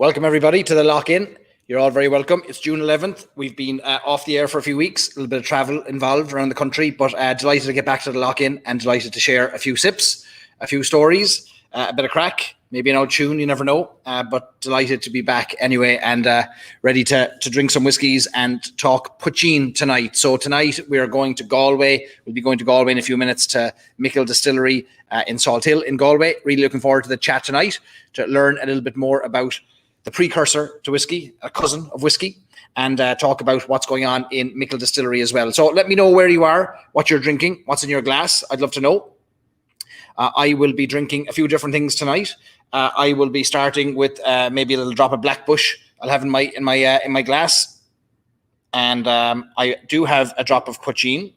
Welcome everybody to the lock-in. You're all very welcome. It's June 11th. We've been off the air for a few weeks, a little bit of travel involved around the country, but delighted to get back to the lock-in and delighted to share a few sips, a few stories, a bit of crack, maybe an old tune, you never know, but delighted to be back anyway and ready to drink some whiskies and talk poteen tonight. So tonight we are going to Galway. We'll be going to Galway in a few minutes to Micil Distillery in Salthill in Galway. Really looking forward to the chat tonight to learn a little bit more about the precursor to whiskey, a cousin of whiskey, and talk about what's going on in Micil Distillery as well. So let me know where you are, what you're drinking, what's in your glass. I'd love to know. I will be drinking a few different things tonight. I will be starting with maybe a little drop of Black Bush I'll have in my glass, and I do have a drop of poteen,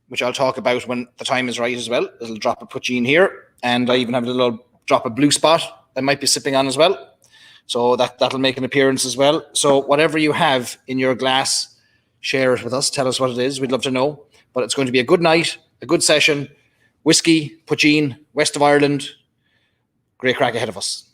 which I'll talk about when the time is right as well. A little drop of poteen here, and I even have a little drop of Blue Spot I might be sipping on as well. So that'll make an appearance as well. So whatever you have in your glass, share it with us. Tell us what it is. We'd love to know. But it's going to be a good night, a good session. Whiskey, poteen, west of Ireland. Great crack ahead of us.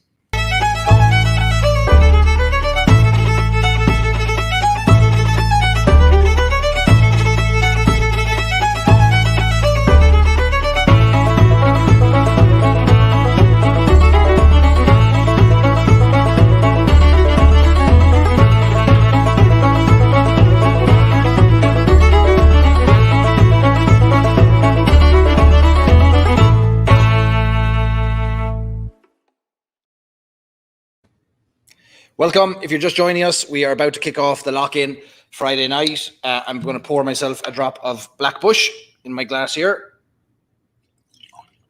Welcome. If you're just joining us, we are about to kick off the lock-in Friday night. I'm going to pour myself a drop of Black Bush in my glass here.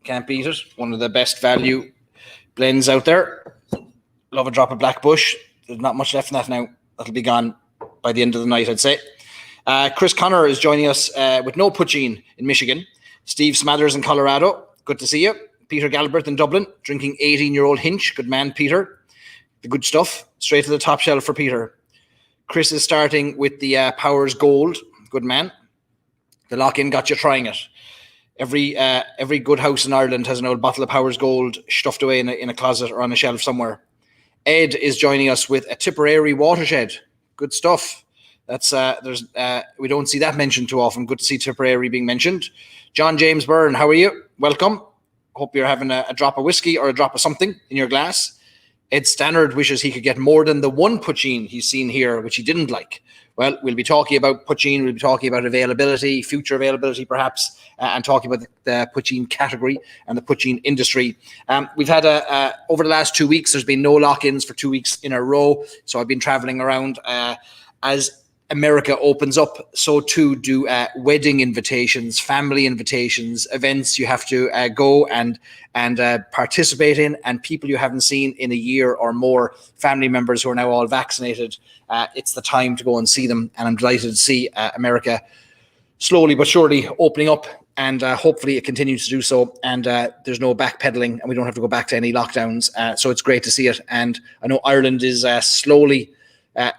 Can't beat it. One of the best value blends out there. Love a drop of Black Bush. There's not much left in that now. That'll be gone by the end of the night, I'd say. Chris Connor is joining us with no poteen in Michigan. Steve Smathers in Colorado. Good to see you. Peter Galbraith in Dublin, drinking 18-year-old Hinch. Good man, Peter. The good stuff, straight to the top shelf for Peter. Chris is starting with the Powers Gold. Good man. The lock-in got you trying it. Every good house in Ireland has an old bottle of Powers Gold stuffed away in a closet or on a shelf somewhere. Ed is joining us with a Tipperary Watershed. Good stuff. That's we don't see that mentioned too often. Good to see Tipperary being mentioned. John James Byrne, how are you? Welcome. Hope you're having a drop of whiskey or a drop of something in your glass. Ed Stannard wishes he could get more than the one poteen he's seen here, which he didn't like. Well, we'll be talking about poteen, we'll be talking about availability, future availability perhaps, and talking about the poteen category and the poteen industry. We've had over the last 2 weeks, there's been no lock-ins for 2 weeks in a row. So I've been traveling around as America opens up, so too do wedding invitations, family invitations, events you have to go and participate in, and people you haven't seen in a year or more, family members who are now all vaccinated. It's the time to go and see them, and I'm delighted to see America slowly but surely opening up, and hopefully it continues to do so, and there's no backpedaling, and we don't have to go back to any lockdowns. So it's great to see it, and I know Ireland is slowly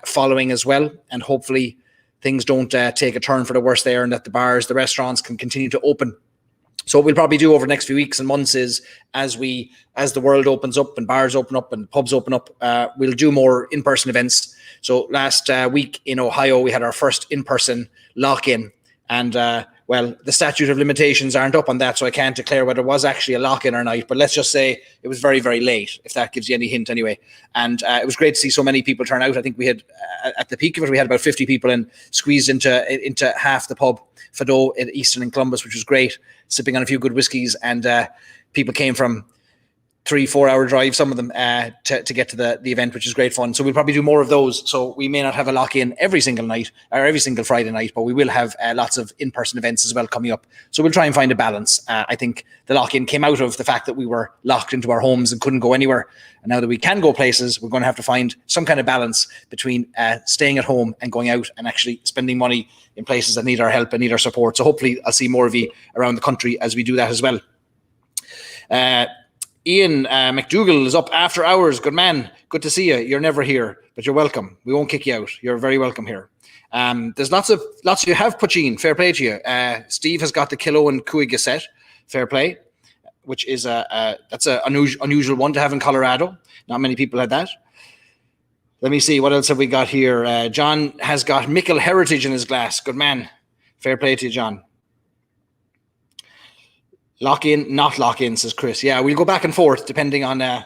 following as well, and hopefully things don't take a turn for the worse there, and that the bars, the restaurants can continue to open. So what we'll probably do over the next few weeks and months is, as the world opens up and bars open up and pubs open up, we'll do more in-person events. So last week in Ohio, we had our first in-person lock-in, and well, the statute of limitations aren't up on that, so I can't declare whether it was actually a lock-in or not, but let's just say it was very, very late, if that gives you any hint anyway. And it was great to see so many people turn out. I think we had, at the peak of it, we had about 50 people in, squeezed into half the pub, Fado in Easton and Columbus, which was great, sipping on a few good whiskies, and people came from 3-4 hour drive, some of them, to get to the event, which is great fun. So we'll probably do more of those. So we may not have a lock-in every single night or every single Friday night, but we will have lots of in-person events as well coming up. So we'll try and find a balance. I think the lock-in came out of the fact that we were locked into our homes and couldn't go anywhere. And now that we can go places, we're going to have to find some kind of balance between staying at home and going out and actually spending money in places that need our help and need our support. So hopefully I'll see more of you around the country as we do that as well. Ian McDougall is up after hours. Good man. Good to see you. You're never here, but you're welcome. We won't kick you out. You're very welcome here. There's lots of you have poteen. Fair play to you. Steve has got the Kilo and Cuiga set. Fair play, which is that's an unusual one to have in Colorado. Not many people had that. Let me see, what else have we got here? John has got Micil Heritage in his glass. Good man. Fair play to you, John. Lock in, not lock in, says Chris. Yeah, we'll go back and forth depending on the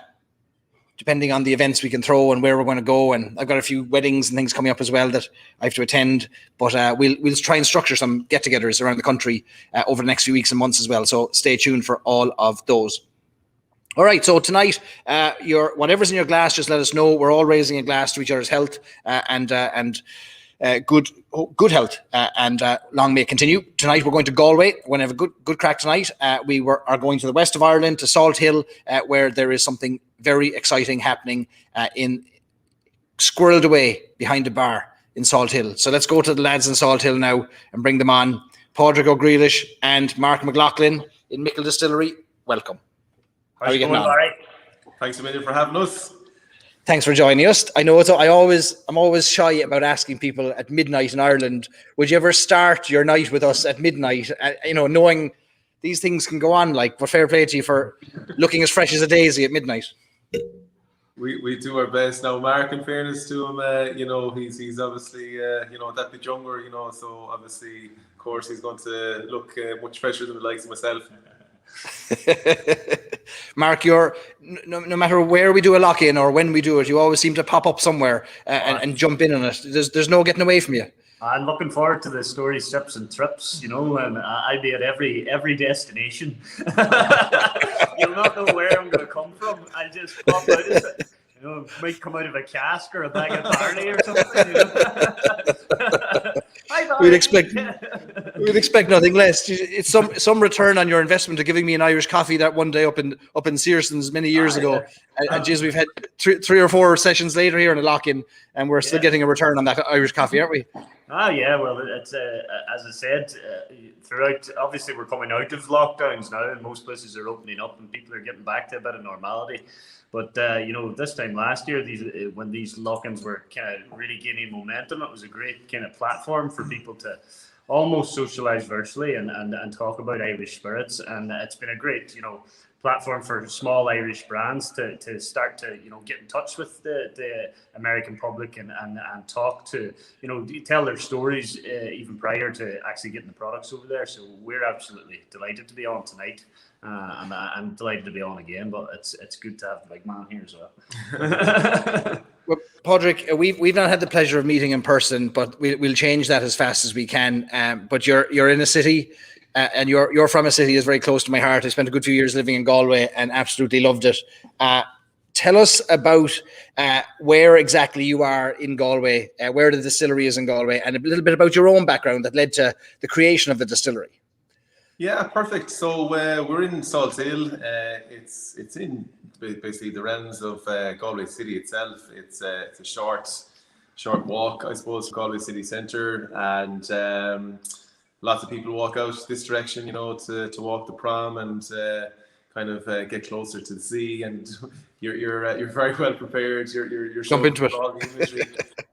events we can throw and where we're going to go. And I've got a few weddings and things coming up as well that I have to attend. But we'll try and structure some get-togethers around the country over the next few weeks and months as well. So stay tuned for all of those. All right, so tonight, whatever's in your glass, just let us know. We're all raising a glass to each other's health and good health, and long may it continue. Tonight we're going to Galway. We're going to have a good crack tonight. We are going to the west of Ireland, to Salthill, where there is something very exciting happening squirreled away behind a bar in Salthill. So let's go to the lads in Salthill now and bring them on. Pádraic Ó Griallais and Mark McLaughlin in Micil Distillery. Welcome. How are you getting on? All right. Thanks a million for having us. Thanks for joining us. I know I'm always shy about asking people at midnight in Ireland, would you ever start your night with us at midnight? Knowing these things can go on, but fair play to you for looking as fresh as a daisy at midnight. We do our best. Now, Mark, in fairness to him, he's obviously, that bit younger, so obviously, of course, he's going to look much fresher than the likes of myself. Mark, you're no matter where we do a lock-in or when we do it, you always seem to pop up somewhere and jump in on it. There's no getting away from you. I'm looking forward to the stories, tips and trips, and I'll be at every destination. You'll not know where I'm going to come from. I'll just pop out of it. Might come out of a cask or a bag of barley or something. We'd expect nothing less. It's some return on your investment of giving me an Irish coffee that one day up in Searson's many years ago. And geez, we've had three or four sessions later here in a lock-in, and we're still getting a return on that Irish coffee, aren't we? Yeah. Well, it's as I said, throughout. Obviously, we're coming out of lockdowns now, and most places are opening up, and people are getting back to a bit of normality. But this time last year, when these lock-ins were kind of really gaining momentum, it was a great kind of platform for people to almost socialize virtually and talk about Irish spirits. And it's been a great, platform for small Irish brands to start to, get in touch with the American public and talk to, tell their stories even prior to actually getting the products over there. So we're absolutely delighted to be on tonight. And I'm delighted to be on again, but it's good to have the big man here as well. Well, Pádraic, we've not had the pleasure of meeting in person, but we'll change that as fast as we can. But you're in a city, and you're from a city that's very close to my heart. I spent a good few years living in Galway and absolutely loved it. Tell us about where exactly you are in Galway, where the distillery is in Galway, and a little bit about your own background that led to the creation of the distillery. Yeah, perfect. So we're in Salthill. It's in basically the realms of Galway City itself. It's a short walk, I suppose, from Galway City Centre, and lots of people walk out this direction, to walk the prom and kind of get closer to the sea. And you're very well prepared. You're jump into it. All the imagery.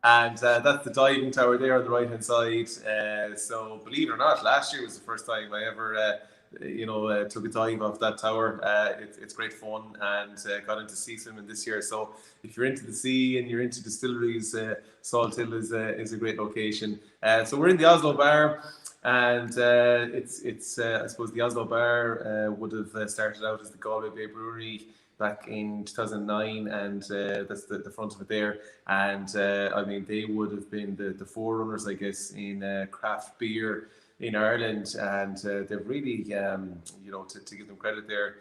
And that's the diving tower there on the right hand side. So believe it or not, last year was the first time I ever took a dive off that tower. It's great fun, and got into sea swimming this year. So if you're into the sea and you're into distilleries, Salthill is a great location. So we're in the Oslo Bar, and it's I suppose the Oslo Bar would have started out as the Galway Bay Brewery back in 2009, and that's the front of it there. And they would have been the forerunners, I guess, in craft beer in Ireland, and they've really, to give them credit there,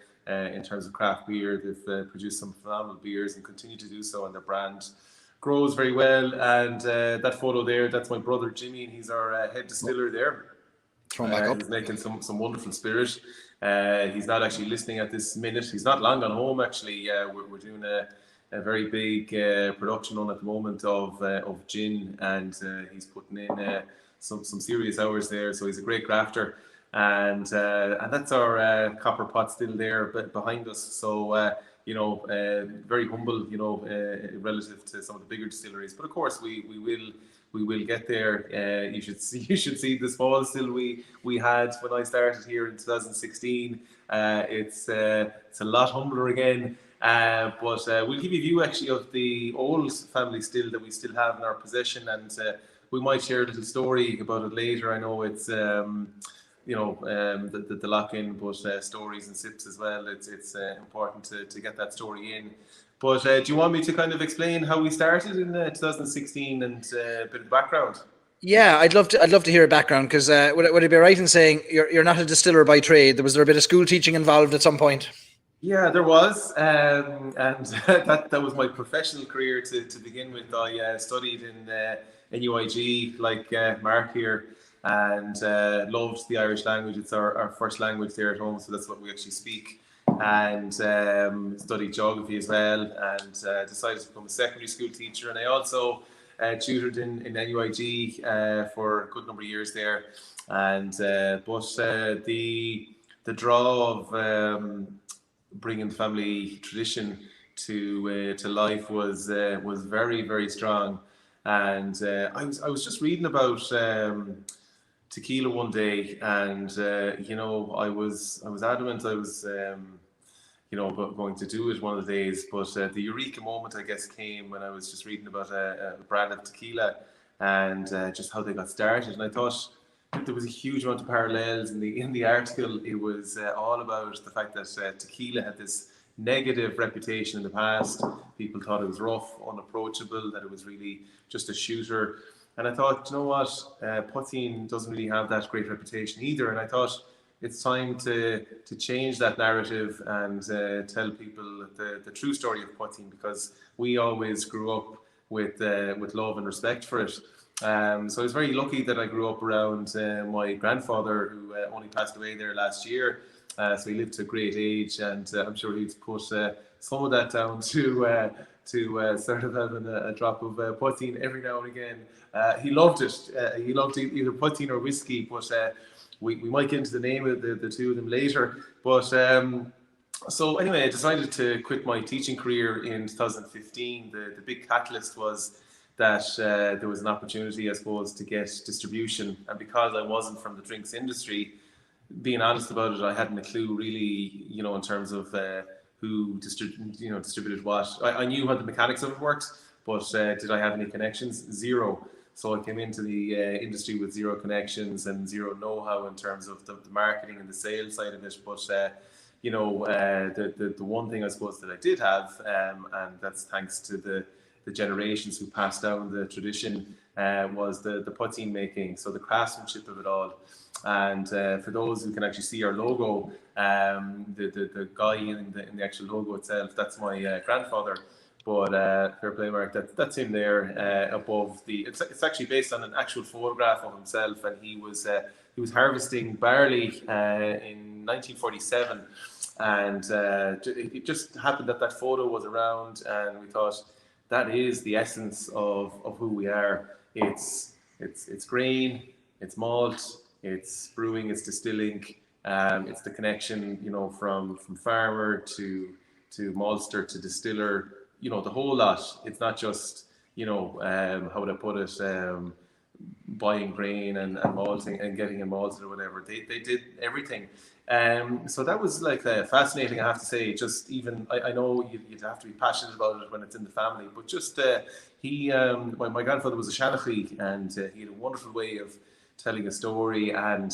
in terms of craft beer, they've produced some phenomenal beers and continue to do so, and their brand grows very well. And that photo there, that's my brother Jimmy, and he's our head distiller there. He's making some wonderful spirit. He's not actually listening at this minute. He's not long gone home, actually. We're doing a very big production on at the moment of gin, and he's putting in some serious hours there. So he's a great crafter, and that's our copper pot still there behind us. So very humble, relative to some of the bigger distilleries. But of course, we will get there. You should see the small still we had when I started here in 2016. It's a lot humbler again. But we'll give you a view actually of the old family still that we still have in our possession, and we might share a little story about it later. I know it's the lock-in, but stories and sips as well. It's important to get that story in. But do you want me to kind of explain how we started in 2016 and a bit of background? Yeah, I'd love to hear a background, because would it be right in saying you're not a distiller by trade? Was there a bit of school teaching involved at some point? Yeah, there was, and that was my professional career to begin with. I studied in UIG, like Mark here, and loved the Irish language. It's our first language there at home, so that's what we actually speak. And studied geography as well, and decided to become a secondary school teacher. And I also tutored in UIG for a good number of years there. And but the draw of bringing the family tradition to life was very, very strong. And I was just reading about tequila one day, and I was adamant I was going to do it one of the days. But the eureka moment, I guess, came when I was just reading about a brand of tequila and just how they got started. And I thought there was a huge amount of parallels in the article. It was all about the fact that tequila had this negative reputation in the past. People thought it was rough, unapproachable, that it was really just a shooter. And I thought, you know what, poteen doesn't really have that great reputation either. And I thought it's time to change that narrative and tell people the true story of poteen, because we always grew up with love and respect for it. So I was very lucky that I grew up around my grandfather, who only passed away there last year. So he lived to a great age, and I'm sure he's put some of that down to sort of having a drop of poteen every now and again. He loved it. He loved either poteen or whiskey, but we might get into the name of the two of them later. But so anyway, I decided to quit my teaching career in 2015. The big catalyst was that there was an opportunity, I suppose, to get distribution. And because I wasn't from the drinks industry, being honest about it, I hadn't a clue really, in terms of who distributed what. I knew how the mechanics of it worked, but did I have any connections? Zero. So I came into the industry with zero connections and zero know-how in terms of the marketing and the sales side of it. But the one thing I suppose that I did have, and that's thanks to the generations who passed down the tradition, was the poteen making, so the craftsmanship of it all. And for those who can actually see our logo, the guy in the actual logo itself, that's my grandfather. But fair play, Mark, that's him there above the. It's actually based on an actual photograph of himself, and he was harvesting barley in 1947, and it just happened that photo was around, and we thought that is the essence of who we are. It's grain, it's malt, it's brewing, it's distilling, it's the connection, from farmer to maltster to distiller, the whole lot. It's not just, how would I put it, buying grain and malting and getting it malted or whatever. They did everything. So that was like fascinating, I have to say. Just even, I know you'd have to be passionate about it when it's in the family, but just my grandfather was a Shanachie, and he had a wonderful way of telling a story, and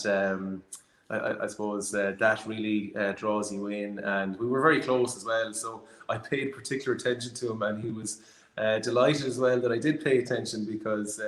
I suppose that really draws you in. And we were very close as well, so I paid particular attention to him, and he was delighted as well that I did pay attention, because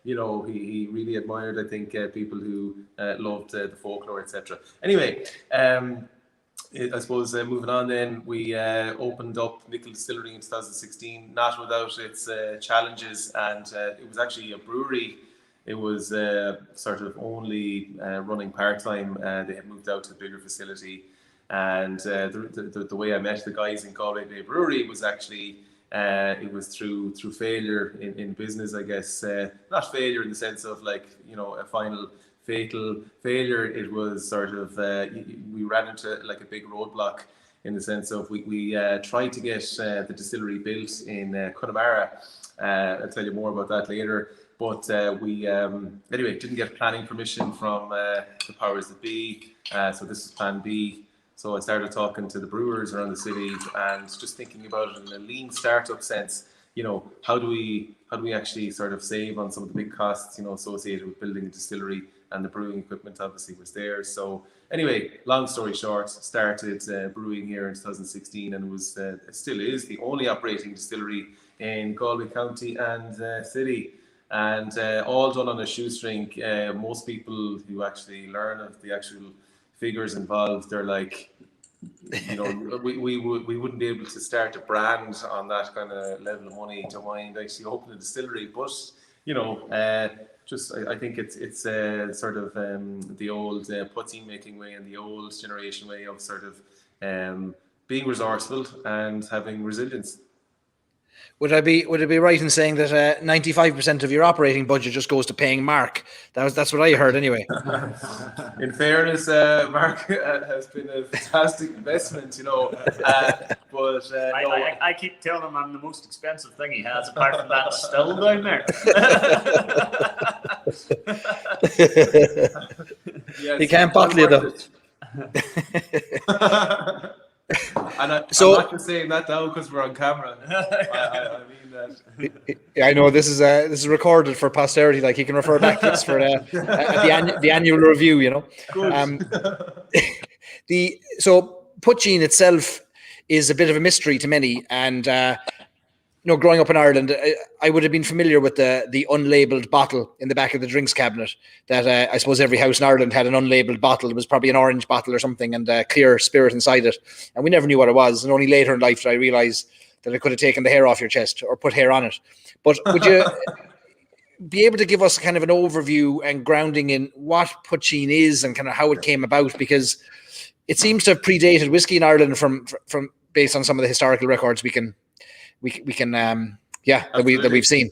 he really admired, I think, people who loved the folklore, etc. Anyway, I suppose moving on then, we opened up Micil Distillery in 2016, not without its challenges, and it was actually a brewery. It was sort of only running part-time. They had moved out to a bigger facility, and the way I met the guys in Galway Bay Brewery was actually it was through failure in business, I guess. Not failure in the sense of a final fatal failure. It was sort of we ran into a big roadblock in the sense of we tried to get the distillery built in Connemara. I'll tell you more about that later. But we anyway didn't get planning permission from the powers that be. So this is Plan B. So I started talking to the brewers around the city and just thinking about it in a lean startup sense. How do we actually sort of save on some of the big costs, associated with building a distillery, and the brewing equipment obviously was there. So anyway, long story short, started brewing here in 2016, and it still is the only operating distillery in Galway County and city, and all done on a shoestring. Most people who actually learn of the actual figures involved, they're like, we wouldn't be able to start a brand on that kind of level of money to mind actually open a distillery. But I think it's sort of the old poteen making way and the old generation way of sort of being resourceful and having resilience. Would it be right in saying that 95% of your operating budget just goes to paying Mark? That's what I heard anyway. In fairness, Mark has been a fantastic investment, but I keep telling him I'm the most expensive thing he has, apart from that still down there. Yes, he can't bottle it though. And I'm not just saying that now because we're on camera. I mean that. I know this is recorded for posterity. Like he can refer back to this for the annual review. Good. So pot-cheen itself is a bit of a mystery to many, and growing up in Ireland, I would have been familiar with the unlabeled bottle in the back of the drinks cabinet. That I suppose every house in Ireland had an unlabeled bottle. It was probably an orange bottle or something, and clear spirit inside it. And we never knew what it was. And only later in life did I realise that it could have taken the hair off your chest or put hair on it. But would you be able to give us kind of an overview and grounding in what pot-cheen is and kind of how it came about? Because it seems to have predated whiskey in Ireland from based on some of the historical records we can that we've seen.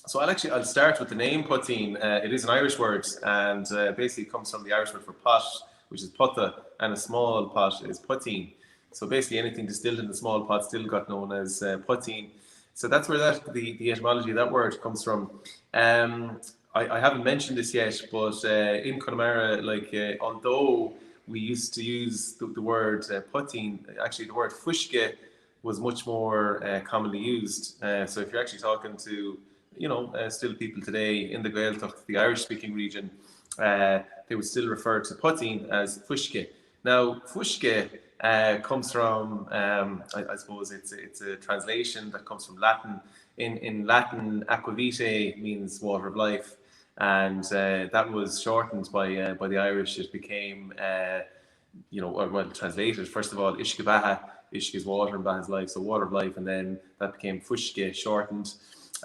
So I'll start with the name poteen. It is an Irish word, and basically comes from the Irish word for pot, which is pota, and a small pot is poteen. So basically anything distilled in the small pot still got known as poteen. So that's where the etymology of that word comes from. I haven't mentioned this yet, but in Connemara, although we used to use the word poteen, actually the word fushke was much more commonly used. So if you're actually talking to, still people today in the Gaeltacht, the Irish-speaking region, they would still refer to poteen as fushke. Now, fushke comes from, I suppose it's a translation that comes from Latin. In Latin, aquavitae means water of life. And that was shortened by the Irish. It became, translated, first of all, Ishke Baha. Ishke is water and Baha is life, so water of life. And then that became Fushke, shortened.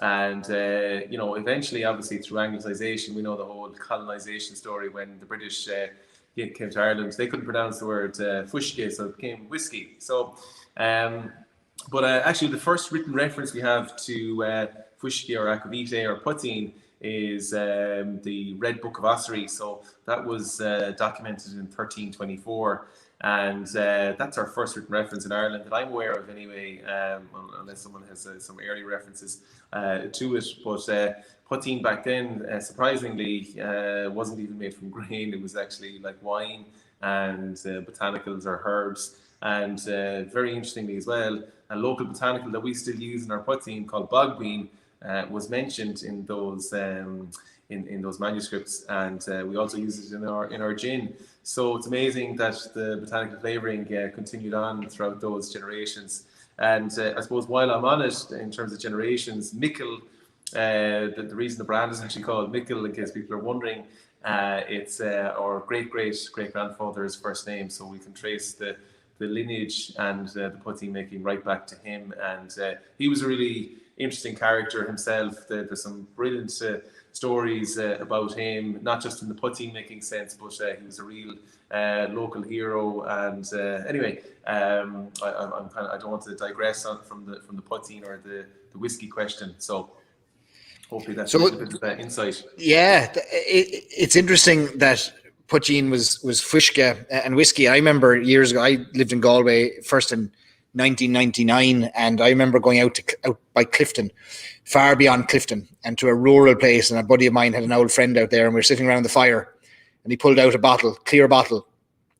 And, eventually, obviously, through Anglicization, we know the whole colonization story when the British came to Ireland. They couldn't pronounce the word Fushke, so it became whiskey. So, actually, the first written reference we have to Fushke or aquavitae or poteen is the Red Book of Ossory. So that was documented in 1324, and that's our first written reference in Ireland that I'm aware of anyway, unless someone has some early references to it. But poteen back then, surprisingly, wasn't even made from grain. It was actually like wine and botanicals or herbs. And very interestingly as well, a local botanical that we still use in our poteen called bogbean was mentioned in those in those manuscripts, and we also use it in our gin. So it's amazing that the botanical flavouring continued on throughout those generations. And I suppose while I'm on it, in terms of generations, Micil, the reason the brand is actually called Micil, in case people are wondering, it's our great grandfather's first name, so we can trace the lineage and the poteen making right back to him. And he was a really interesting character himself. There's some brilliant stories about him, not just in the poteen making sense, but he was a real local hero. And anyway, I don't want to digress from the poteen or the whiskey question. So hopefully that's a bit of insight. Yeah, it's interesting that pot-cheen was fushke and whiskey. I remember years ago, I lived in Galway first in 1999, and I remember going out by Clifton, far beyond Clifton, and to a rural place. And a buddy of mine had an old friend out there, and we were sitting around the fire, and he pulled out a bottle, clear bottle,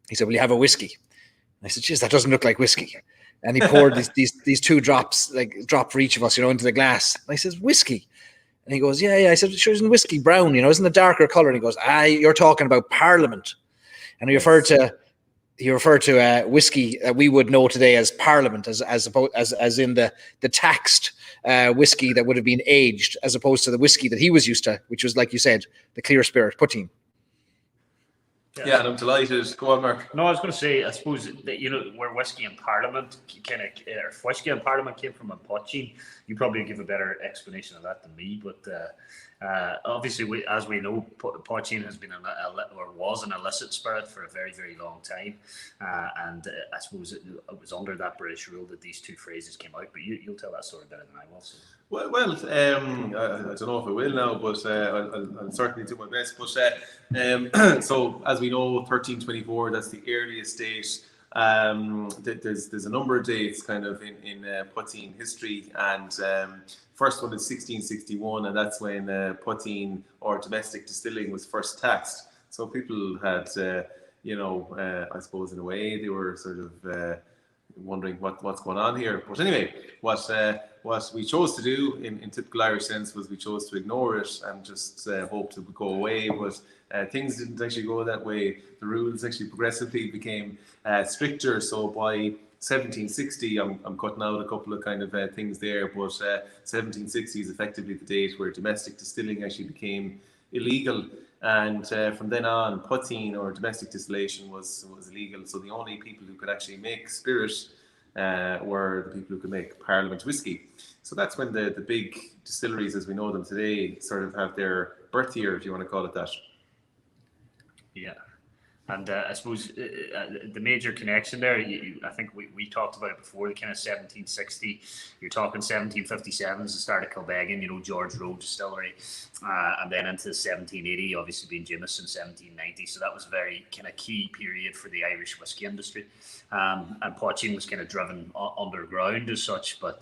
He said, will you have a whiskey? And I said, geez, that doesn't look like whiskey. And he poured these 2 drops, like drop for each of us, into the glass. And I said, whiskey. And he goes, yeah. I said, sure, isn't whiskey brown? Isn't a darker color? And he goes, you're talking about Parliament. And he referred to whiskey we would know today as Parliament, as in the taxed whiskey that would have been aged, as opposed to the whiskey that he was used to, which was, like you said, the clear spirit, poteen. Yeah, and I'm delighted. Go on, Mark. No, I was going to say, I suppose that, where whiskey and Parliament whiskey and Parliament came from a pot-cheen. You probably give a better explanation of that than me, but obviously, as we know, pot-cheen has been was an illicit spirit for a very, very long time, and I suppose it was under that British rule that these 2 phrases came out. But you'll tell that story better than I will. So. Well, I don't know if I will now, but I'll certainly do my best. But so, as we know, 1324, that's the earliest date. There's a number of dates kind of in poteen history, and first one is 1661, and that's when poteen or domestic distilling was first taxed. So people had, I suppose in a way they were sort of wondering what's going on here. But anyway, what we chose to do in typical Irish sense was we chose to ignore it and just hope it would go away. But things didn't actually go that way. The rules actually progressively became stricter. So by 1760, I'm cutting out a couple of kind of things there, but 1760 is effectively the date where domestic distilling actually became illegal. And from then on, poteen or domestic distillation was illegal. So the only people who could actually make spirit were the people who could make Parliament whiskey. So that's when the big distilleries as we know them today sort of have their birth year, if you want to call it that. Yeah. And I suppose the major connection there, I think we talked about it before, the kind of 1760, you're talking 1757 is the start of Kilbeggan, George Road Distillery, and then into 1780, obviously being Jameson, 1790. So that was a very kind of key period for the Irish whiskey industry. And pot-cheen was kind of driven underground as such, but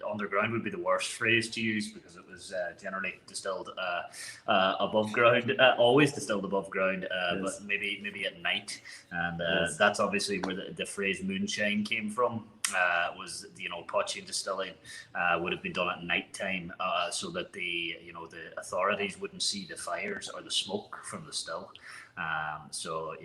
underground would be the worst phrase to use because it was generally distilled above ground, always distilled above ground, yes. But maybe at night, and yes. That's obviously where the phrase moonshine came from. Was pot-cheen distilling would have been done at night time, so that the authorities wouldn't see the fires or the smoke from the still. So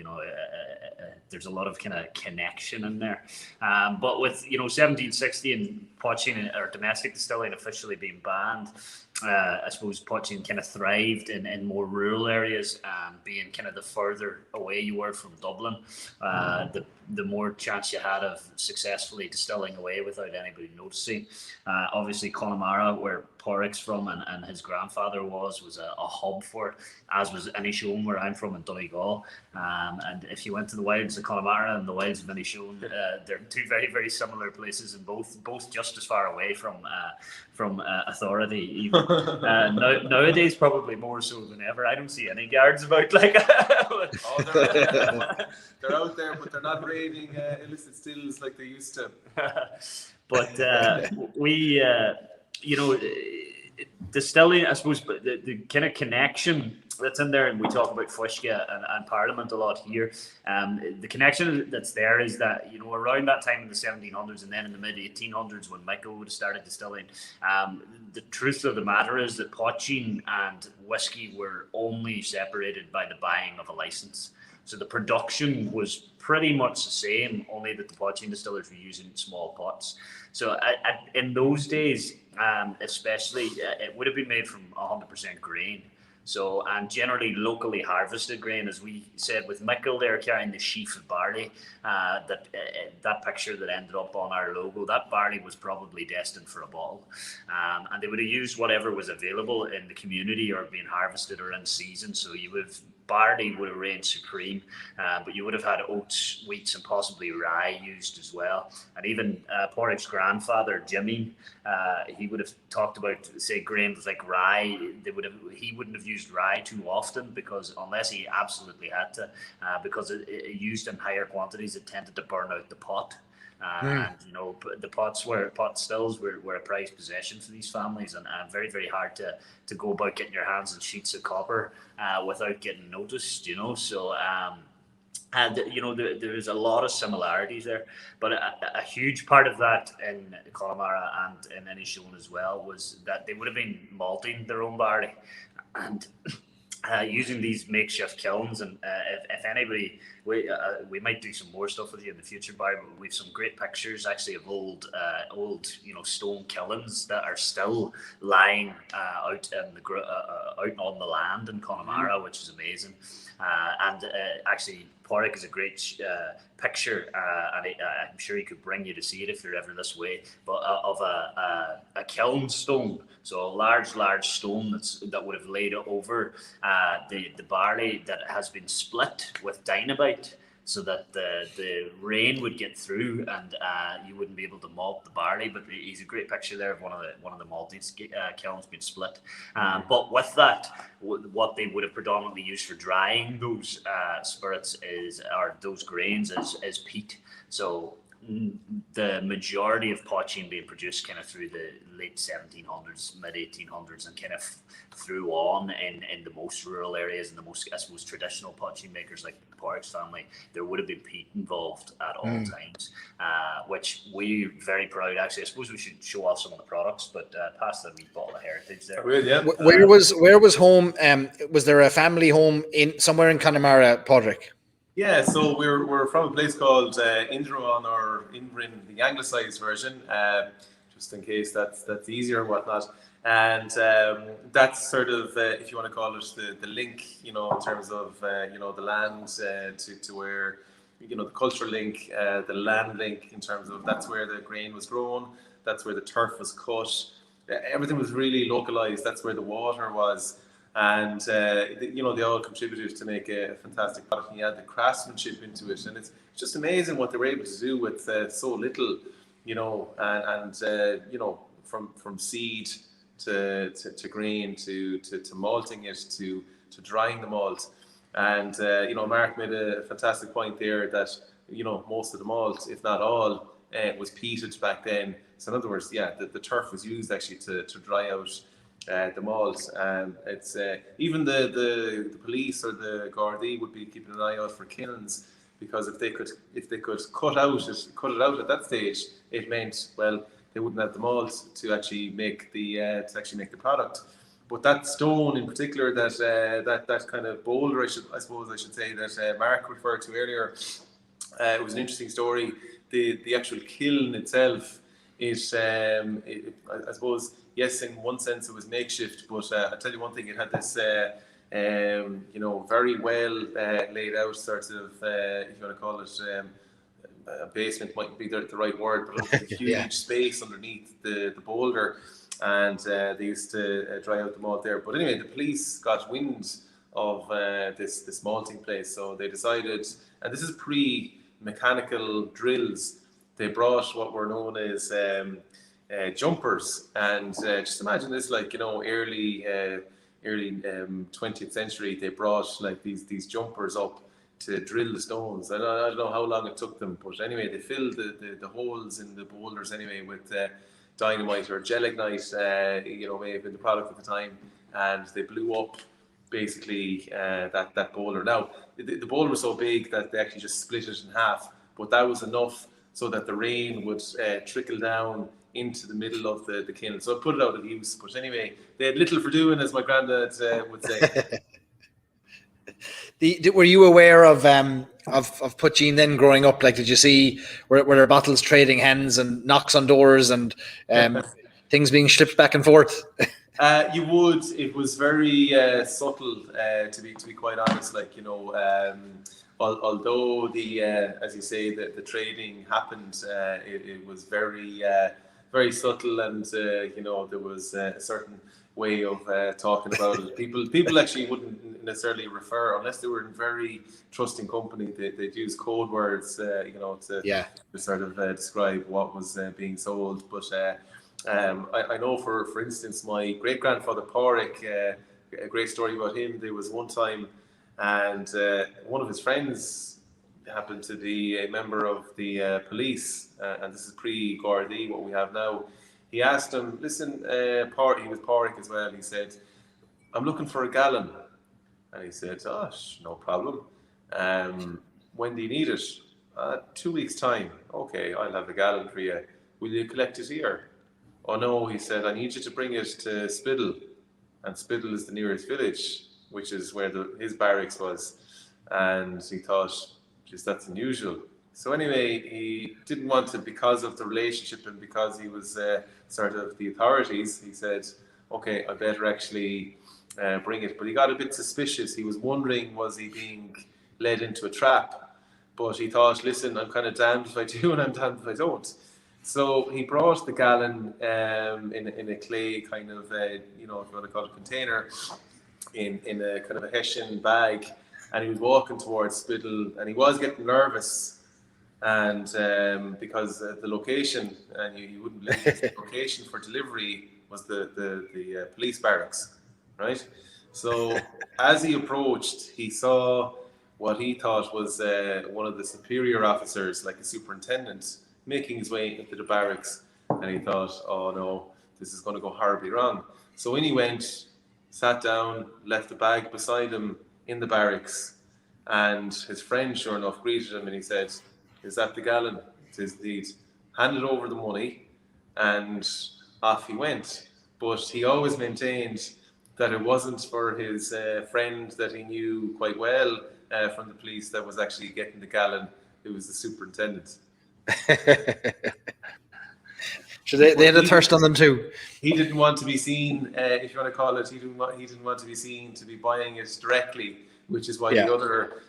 there's a lot of kind of connection in there, but with 1760 and pot-cheen or domestic distilling officially being banned, I suppose pot-cheen kind of thrived in more rural areas, being kind of the further away you were from Dublin, the more chance you had of successfully distilling away without anybody noticing. Obviously Connemara, where Pádraic's from and his grandfather was a hub for it, as was Inishowen, where I'm from in Donegal. And if you went to the wilds of Connemara and the wilds of Inishowen, they're 2 very, very similar places, and both just as far away from authority. Even nowadays, probably more so than ever. I don't see any guards about like. They're out there, but they're not raiding illicit stills like they used to. But we, distilling, I suppose, the kind of connection that's in there, and we talk about Fushka and Parliament a lot here. The connection that's there is that around that time in the 1700s and then in the mid 1800s when Micil would have started distilling, the truth of the matter is that pot-cheen and whiskey were only separated by the buying of a license. So the production was pretty much the same, only that the pot-cheen distillers were using small pots. So in those days, especially, it would have been made from 100% grain. So, and generally locally harvested grain, as we said with Micil, they're carrying the sheaf of barley. That picture that ended up on our logo, that barley was probably destined for a bottle. And they would have used whatever was available in the community or being harvested or in season. So you would have barley would have reigned supreme, but you would have had oats, wheats, and possibly rye used as well. And even Pádraic's grandfather, Jimmy, he would have talked about, say, grains like rye. He wouldn't have used rye too often because unless he absolutely had to, because it used in higher quantities, it tended to burn out the pot. And the pot stills were a prized possession for these families, and very, very hard to go about getting your hands on sheets of copper without getting noticed. So And there is a lot of similarities there, but a huge part of that in Connemara and in Inishowen as well was that they would have been malting their own barley, and using these makeshift kilns. And if anybody, we might do some more stuff with you in the future, Barry, but we've some great pictures actually of old stone kilns that are still lying out in out on the land in Connemara, which is amazing. And actually, Pádraic is a great picture, and I'm sure he could bring you to see it if you're ever this way. But of a kiln stone, so a large stone that would have laid over the barley that has been split with dynamite, so that the rain would get through and you wouldn't be able to malt the barley. But he's a great picture there of one of the malting kilns being split. But with that, what they would have predominantly used for drying those spirits or those grains is peat. So the majority of pot-cheen being produced kind of through the late 1700s, mid 1800s, and kind of through on in the most rural areas and the most, I suppose, traditional pot-cheen makers like Pádraic's family, there would have been peat involved at all times, which we're very proud. Actually, I suppose we should show off some of the products, but pass the wee bottle of heritage there. Yeah. Where was home? Was there a family home somewhere in Connemara, Pádraic? Yeah, so we're from a place called Indruan or Inbrin, the anglicised version, just in case that's easier and whatnot. And that's sort of, if you want to call it, the link, in terms of, the land to where, the cultural link, the land link in terms of that's where the grain was grown, that's where the turf was cut. Everything was really localised. That's where the water was. And they all contributed to make a fantastic product, and you add the craftsmanship into it, and it's just amazing what they were able to do with so little, from seed to grain to malting it to drying the malt. And Mark made a fantastic point there that most of the malt, if not all, was peated back then. So in other words, the turf was used actually to dry out the malt. It's even the police or the Gardaí would be keeping an eye out for kilns, because if they could cut it out at that stage, it meant, well, they wouldn't have the malt to actually make the product. But that stone in particular, that kind of boulder, I suppose I should say, that Mark referred to earlier, it was an interesting story. The actual kiln itself, I suppose, yes, in one sense it was makeshift, but I'll tell you one thing, it had this, very well laid out sort of, if you want to call it, a basement might be the right word, but a huge space underneath the boulder, and they used to dry out the malt there. But anyway, the police got wind of this malting place, so they decided, and this is pre-mechanical drills, they brought what were known as jumpers, and just imagine this, like, early 20th century, they brought like these jumpers up to drill the stones. I don't know how long it took them, but anyway, they filled the holes in the boulders anyway with dynamite or gelignite, may have been the product at the time, and they blew up basically that boulder. Now the boulder was so big that they actually just split it in half, but that was enough so that the rain would trickle down into the middle of the kiln. So it put it out of use. But anyway, they had little for doing, as my granddad would say. Were you aware of pot-cheen then growing up? Like, did you see were there bottles trading hands and knocks on doors and things being shipped back and forth? You would. It was very subtle, to be quite honest. Like, although as you say, the trading happened, it was very very subtle, and there was a certain way of talking about it. People actually wouldn't necessarily refer, unless they were in very trusting company. They'd use code words, to sort of describe what was being sold. But I know, for instance, my great grandfather Pádraic, a great story about him. There was one time, and one of his friends happened to be a member of the police, and this is pre-Gardaí, what we have now. He asked him, listen, he was Pádraic as well, he said, I'm looking for a gallon. And he said, oh, no problem. when do you need it? 2 weeks time. Okay, I'll have a gallon for you. Will you collect it here? Oh no, he said, I need you to bring it to Spiddle. And Spiddle is the nearest village, which is where his barracks was. And he thought, geez, that's unusual. So anyway, he didn't want to, because of the relationship and because he was sort of the authorities, he said, okay, I better actually bring it. But he got a bit suspicious. He was wondering, was he being led into a trap? But he thought, listen, I'm kind of damned if I do and I'm damned if I don't. So he brought the gallon in a clay kind of, if you want to call it container, in a kind of a Hessian bag. And he was walking towards Spiddle and he was getting nervous. And because the location, and you wouldn't believe it, the location for delivery was the police barracks, right? So as he approached, he saw what he thought was one of the superior officers, like a superintendent, making his way into the barracks. And he thought, oh no, this is going to go horribly wrong. So in he went, sat down, left the bag beside him in the barracks. And his friend, sure enough, greeted him and he said, is that the gallon? It is indeed. Handed over the money and off he went. But he always maintained that it wasn't for his friend that he knew quite well from the police that was actually getting the gallon. It was the superintendent. So they had a thirst on them too. He didn't want to be seen, if you want to call it, he didn't want to be seen to be buying it directly, which is why the other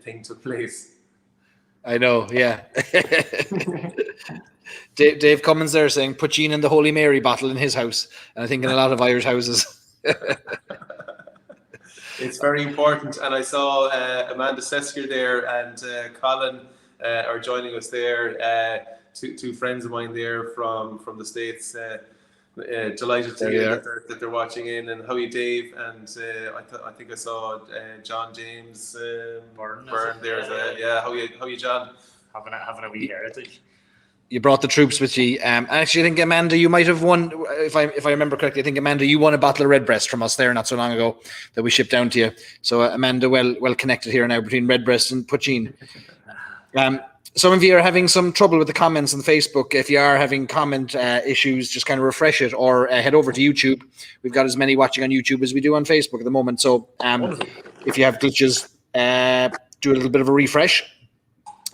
thing took place. I know, yeah. Dave Cummins there saying poteen in the Holy Mary bottle in his house, and I think in a lot of Irish houses. It's very important, and I saw Amanda Sesker there and Colin are joining us there. Two friends of mine there from the States. Delighted to hear that they're watching in. And how are you, Dave? And I think I saw John James Byrne there. How are you, John? Having a wee heritage. You brought the troops with you. Actually, I think Amanda, you might have won. If I remember correctly, I think Amanda, you won a bottle of Redbreast from us there not so long ago that we shipped down to you. So Amanda, well connected here now between Redbreast and poteen. Some of you are having some trouble with the comments on Facebook. If you are having comment issues, just kind of refresh it or head over to YouTube. We've got as many watching on YouTube as we do on Facebook at the moment. So if you have glitches, do a little bit of a refresh.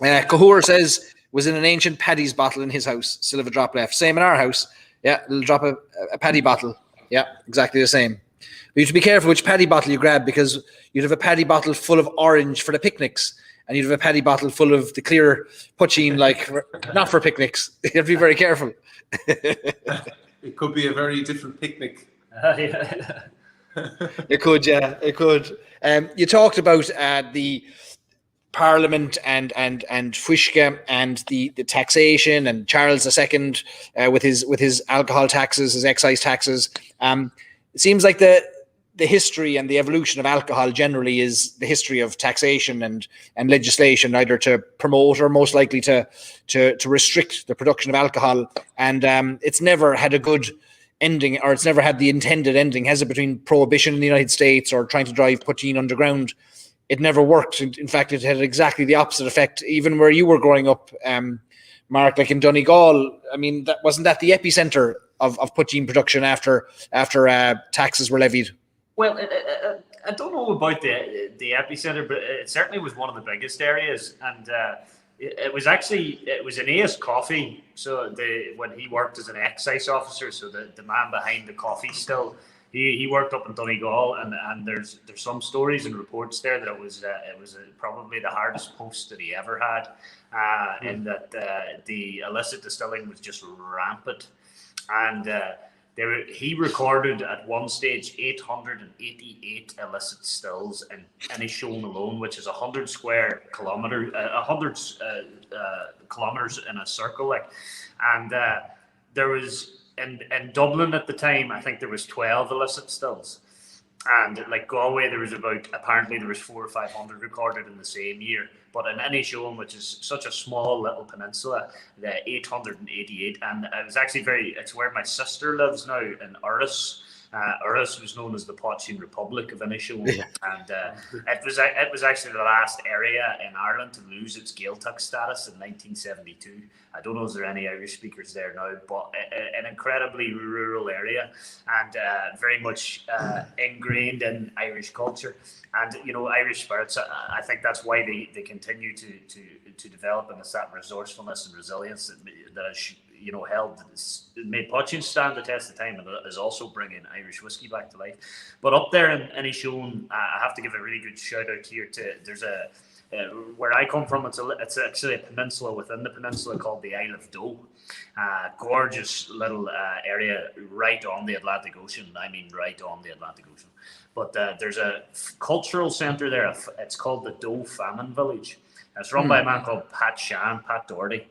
Cahor says, was in an ancient Paddy's bottle in his house. Still have a drop left. Same in our house. Yeah, a little drop of a Paddy bottle. Yeah, exactly the same. But you have to be careful which Paddy bottle you grab because you'd have a Paddy bottle full of orange for the picnics. And you'd have a Paddy bottle full of the clear pot-cheen, like not for picnics. You have to be very careful. It could be a very different picnic. It could, yeah, it could. You talked about the Parliament and Fuishka and the taxation and Charles II with his alcohol taxes, his excise taxes. It seems like the history and the evolution of alcohol generally is the history of taxation and legislation, either to promote or most likely to restrict the production of alcohol. And it's never had a good ending, or it's never had the intended ending, has it, between prohibition in the United States or trying to drive poteen underground. It never worked. In fact, it had exactly the opposite effect, even where you were growing up, Mark, like in Donegal. I mean, wasn't that the epicenter of poteen production after taxes were levied? Well, I don't know about the epicenter, but it certainly was one of the biggest areas. And it was an Ace Coffee. So when he worked as an excise officer, so the man behind the coffee still, he worked up in Donegal, and there's some stories and reports there that it was probably the hardest post that he ever had, in that the illicit distilling was just rampant, and he recorded at one stage 888 illicit stills in Inishowen alone, which is 100 square kilometers, 100 kilometers in a circle, and there was. In Dublin at the time, I think there was 12 illicit stills, and like Galway, there was apparently 400 or 500 recorded in the same year. But in Inishowen, which is such a small little peninsula, the 888, and it was actually it's where my sister lives now in Uris, or else it was known as the Pot-cheen Republic of Inishowen. And it was actually the last area in Ireland to lose its Gaeltacht status in 1972. I don't know if there are any Irish speakers there now, but an incredibly rural area and very much ingrained in Irish culture. And, you know, Irish spirits, I think that's why they continue to develop, and it's that resourcefulness and resilience that has, you know, made pot-cheen stand the test of time, and is also bringing Irish whiskey back to life. But up there in Inishowen, I have to give a really good shout out here there's where I come from, it's actually a peninsula within the peninsula called the Isle of Doe. Gorgeous little area right on the Atlantic Ocean. I mean, right on the Atlantic Ocean. But there's a cultural centre there. It's called the Doe Famine Village. It's run by a man called Pat Doherty.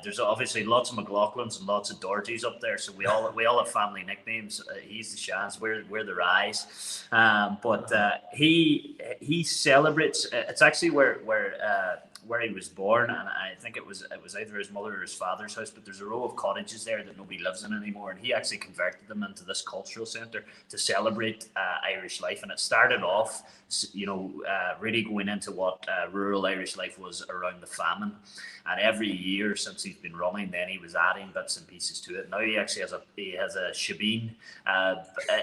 There's obviously lots of McLaughlins and lots of Dohertys up there, so we all have family nicknames. He's the Shans, we're the Ryes, but he celebrates. It's actually where he was born, and I think it was either his mother or his father's house. But there's a row of cottages there that nobody lives in anymore, and he actually converted them into this cultural centre to celebrate Irish life. And it started off, you know, really going into what rural Irish life was around the famine. And every year since he's been running, then he was adding bits and pieces to it. Now he actually has a shebeen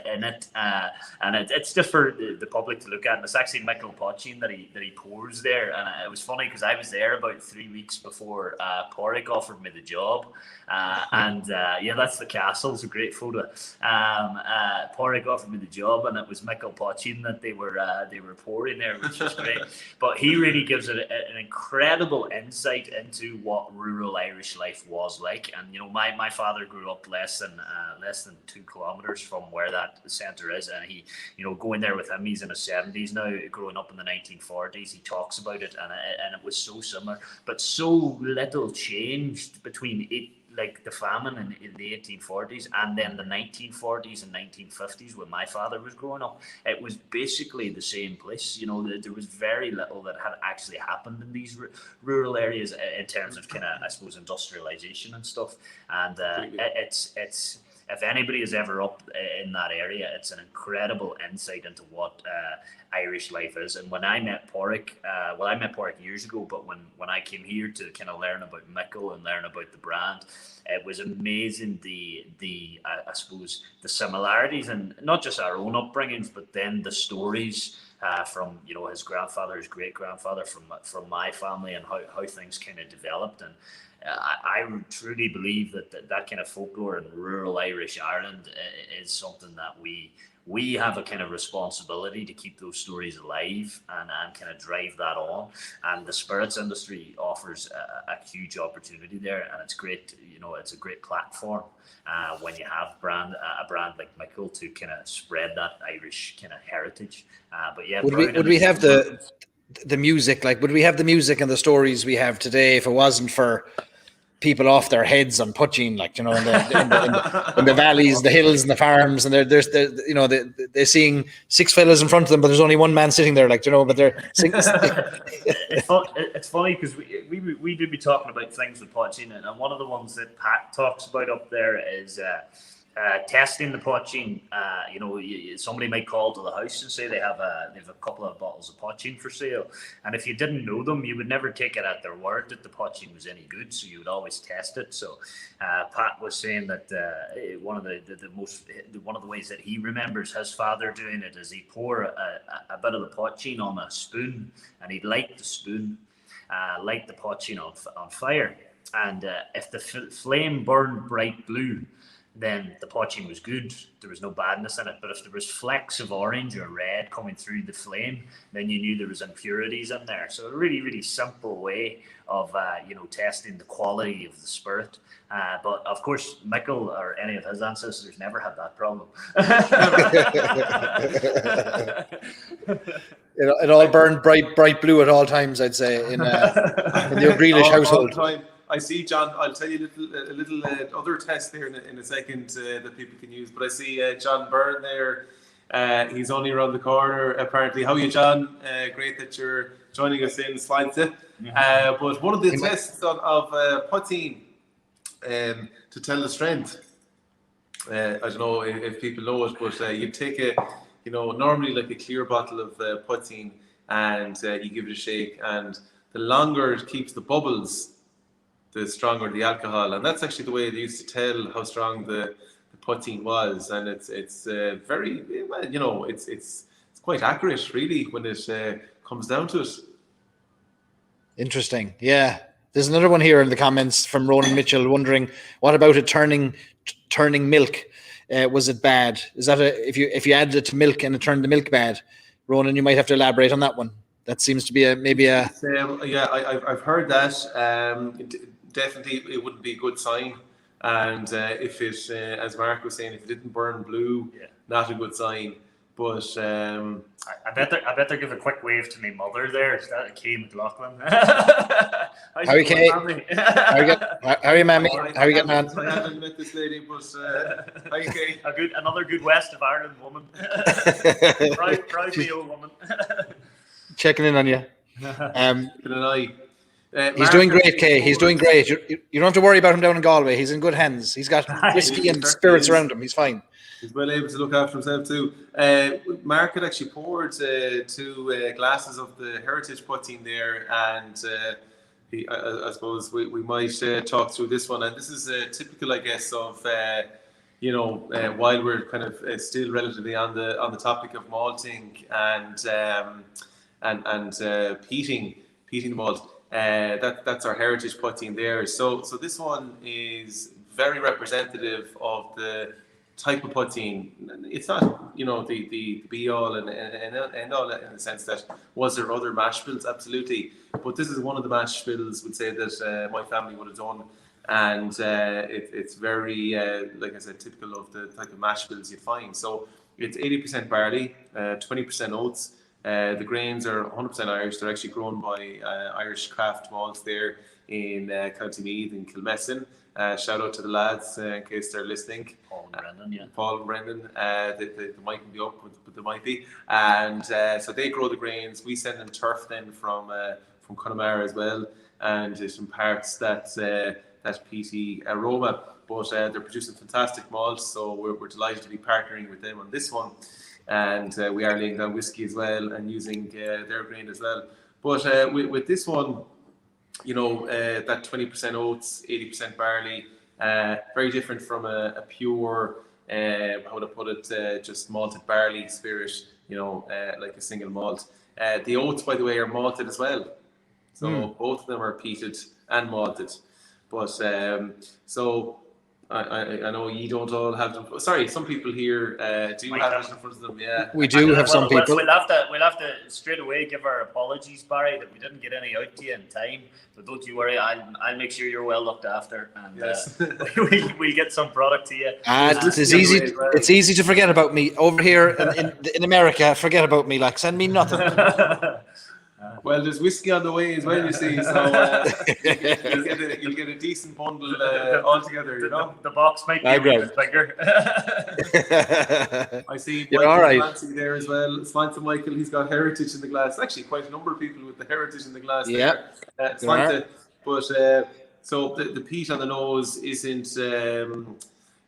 in it, and it's just for the public to look at. And it's actually Micil pot-cheen that he pours there. And it was funny because I was there about 3 weeks before Pádraic offered me the job, yeah, that's the castle. It's a great photo. Pádraic offered me the job, and it was Micil pot-cheen that they were pouring there, which is great. But he really gives it an incredible insight into what rural Irish life was like. And you know, my father grew up less than 2 kilometers from where that centre is, and he, you know, going there with him, he's in his 70s now, growing up in the 1940s. He talks about it, and it was so similar, but so little changed between it, like the famine in the 1840s and then the 1940s and 1950s when my father was growing up. It was basically the same place. You know, there was very little that had actually happened in these rural areas in terms of kind of, I suppose, industrialization and stuff. And it's if anybody is ever up in that area, it's an incredible insight into what Irish life is. And when I met Pádraic, I met Pádraic years ago, but when I came here to kind of learn about Micil and learn about the brand, it was amazing I suppose the similarities, and not just our own upbringings, but then the stories from, you know, his grandfather, his great grandfather, from my family, and how things kind of developed. And I truly believe that kind of folklore in rural Irish Ireland is something that we have a kind of responsibility to keep those stories alive and kind of drive that on. And the spirits industry offers a huge opportunity there, and it's great. You know, it's a great platform when you have a brand like Micil to kind of spread that Irish kind of heritage. But yeah, would we have the music? Like, would we have the music and the stories we have today if it wasn't for people off their heads on pot-cheen, like, you know, in the valleys, the hills, and the farms, and there's you know, they're seeing 6 fellas in front of them, but there's only one man sitting there, like, you know, but they're it's funny because we do be talking about things with pot-cheen, and one of the ones that Pat talks about up there is testing the pot-cheen. You know, somebody might call to the house and say they have a couple of bottles of pot-cheen for sale, and if you didn't know them, you would never take it at their word that the pot-cheen was any good, so you would always test it. So Pat was saying that one of the ways that he remembers his father doing it is he pour a bit of the pot-cheen on a spoon, and he'd light the spoon, light the pot-cheen on fire, and if the flame burned bright blue, then the pot-cheen was good. There was no badness in it. But if there was flecks of orange or red coming through the flame, then you knew there was impurities in there. So a really, really simple way of you know, testing the quality of the spirit. But of course, Micil or any of his ancestors never had that problem. It all burned bright blue at all times, I'd say, in the Ó Griallais household. I see, John. I'll tell you a little other test there in a second that people can use. But I see John Byrne there. He's only around the corner, apparently. How are you, John? Great that you're joining us in Salthill. But one of the tests of poteen to tell the strength I don't know if people know it, but you take normally like a clear bottle of poteen, and you give it a shake, and the longer it keeps the bubbles, the stronger the alcohol. And that's actually the way they used to tell how strong the poteen was. And it's very, well, it's quite accurate really when it comes down to it. Interesting. Yeah. There's another one here in the comments from Ronan Mitchell wondering, what about it turning milk? Was it bad? Is that if you added it to milk and it turned the milk bad? Ronan, you might have to elaborate on that one. That seems to be maybe a. Yeah, I've heard that. Definitely, it wouldn't be a good sign. And if it, as Mark was saying, if it didn't burn blue, not a good sign. But I better give a quick wave to my mother there. Is that Kay McLaughlin? How are you, Kay? How are you, mammy? How are you getting on? I haven't met this lady, but how are you, Kay? Another good West of Ireland woman. proud Mayo woman. Checking in on you. Keeping an eye. He's doing great, Kay. He's doing great. You don't have to worry about him down in Galway. He's in good hands. He's got whiskey and spirits around him. He's fine. He's well able to look after himself too. Mark had actually poured 2 glasses of the heritage poteen there, and I suppose we might talk through this one. And this is typical, I guess, of while we're kind of still relatively on the topic of malting and peating the malt. That's our heritage poteen there. So this one is very representative of the type of poteen. It's not the be all and end all in the sense that was there other mash bills? Absolutely, but this is one of the mash bills would say that my family would have done, and it's very like I said, typical of the type of mash bills you'd find. So it's 80% barley, 20% oats. The grains are 100% Irish. They're actually grown by Irish craft malts there in County Meath in Kilmessan. Shout out to the lads in case they're listening. Paul and Brendan, yeah. Paul and Brendan, they mightn't be up, but they might be. And so they grow the grains. We send them turf then from Connemara as well, and it imparts that peaty aroma. But they're producing fantastic malts, so we're delighted to be partnering with them on this one. And we are laying down whiskey as well and using their grain as well. But with this one, that 20% oats, 80% barley, very different from a pure, how to put it, just malted barley spirit, like a single malt. The oats, by the way, are malted as well. So both of them are peated and malted. But so I know you don't all have them. Sorry, some people here do have it in front of them. Yeah, we do have some people. We'll have to straight away give our apologies, Barry, that we didn't get any out to you in time. But don't you worry, I'll make sure you're well looked after, and yes. we'll get some product to you. It's easy. It's easy to forget about me over here in America. Forget about me, like send me nothing. Well, there's whiskey on the way as well, you see, so you'll get a decent bundle altogether, The box might be a bit bigger. I see Michael right. Fancy there as well. Svante Michael, he's got heritage in the glass. Actually, quite a number of people with the heritage in the glass there. Svante. But so the peat on the nose isn't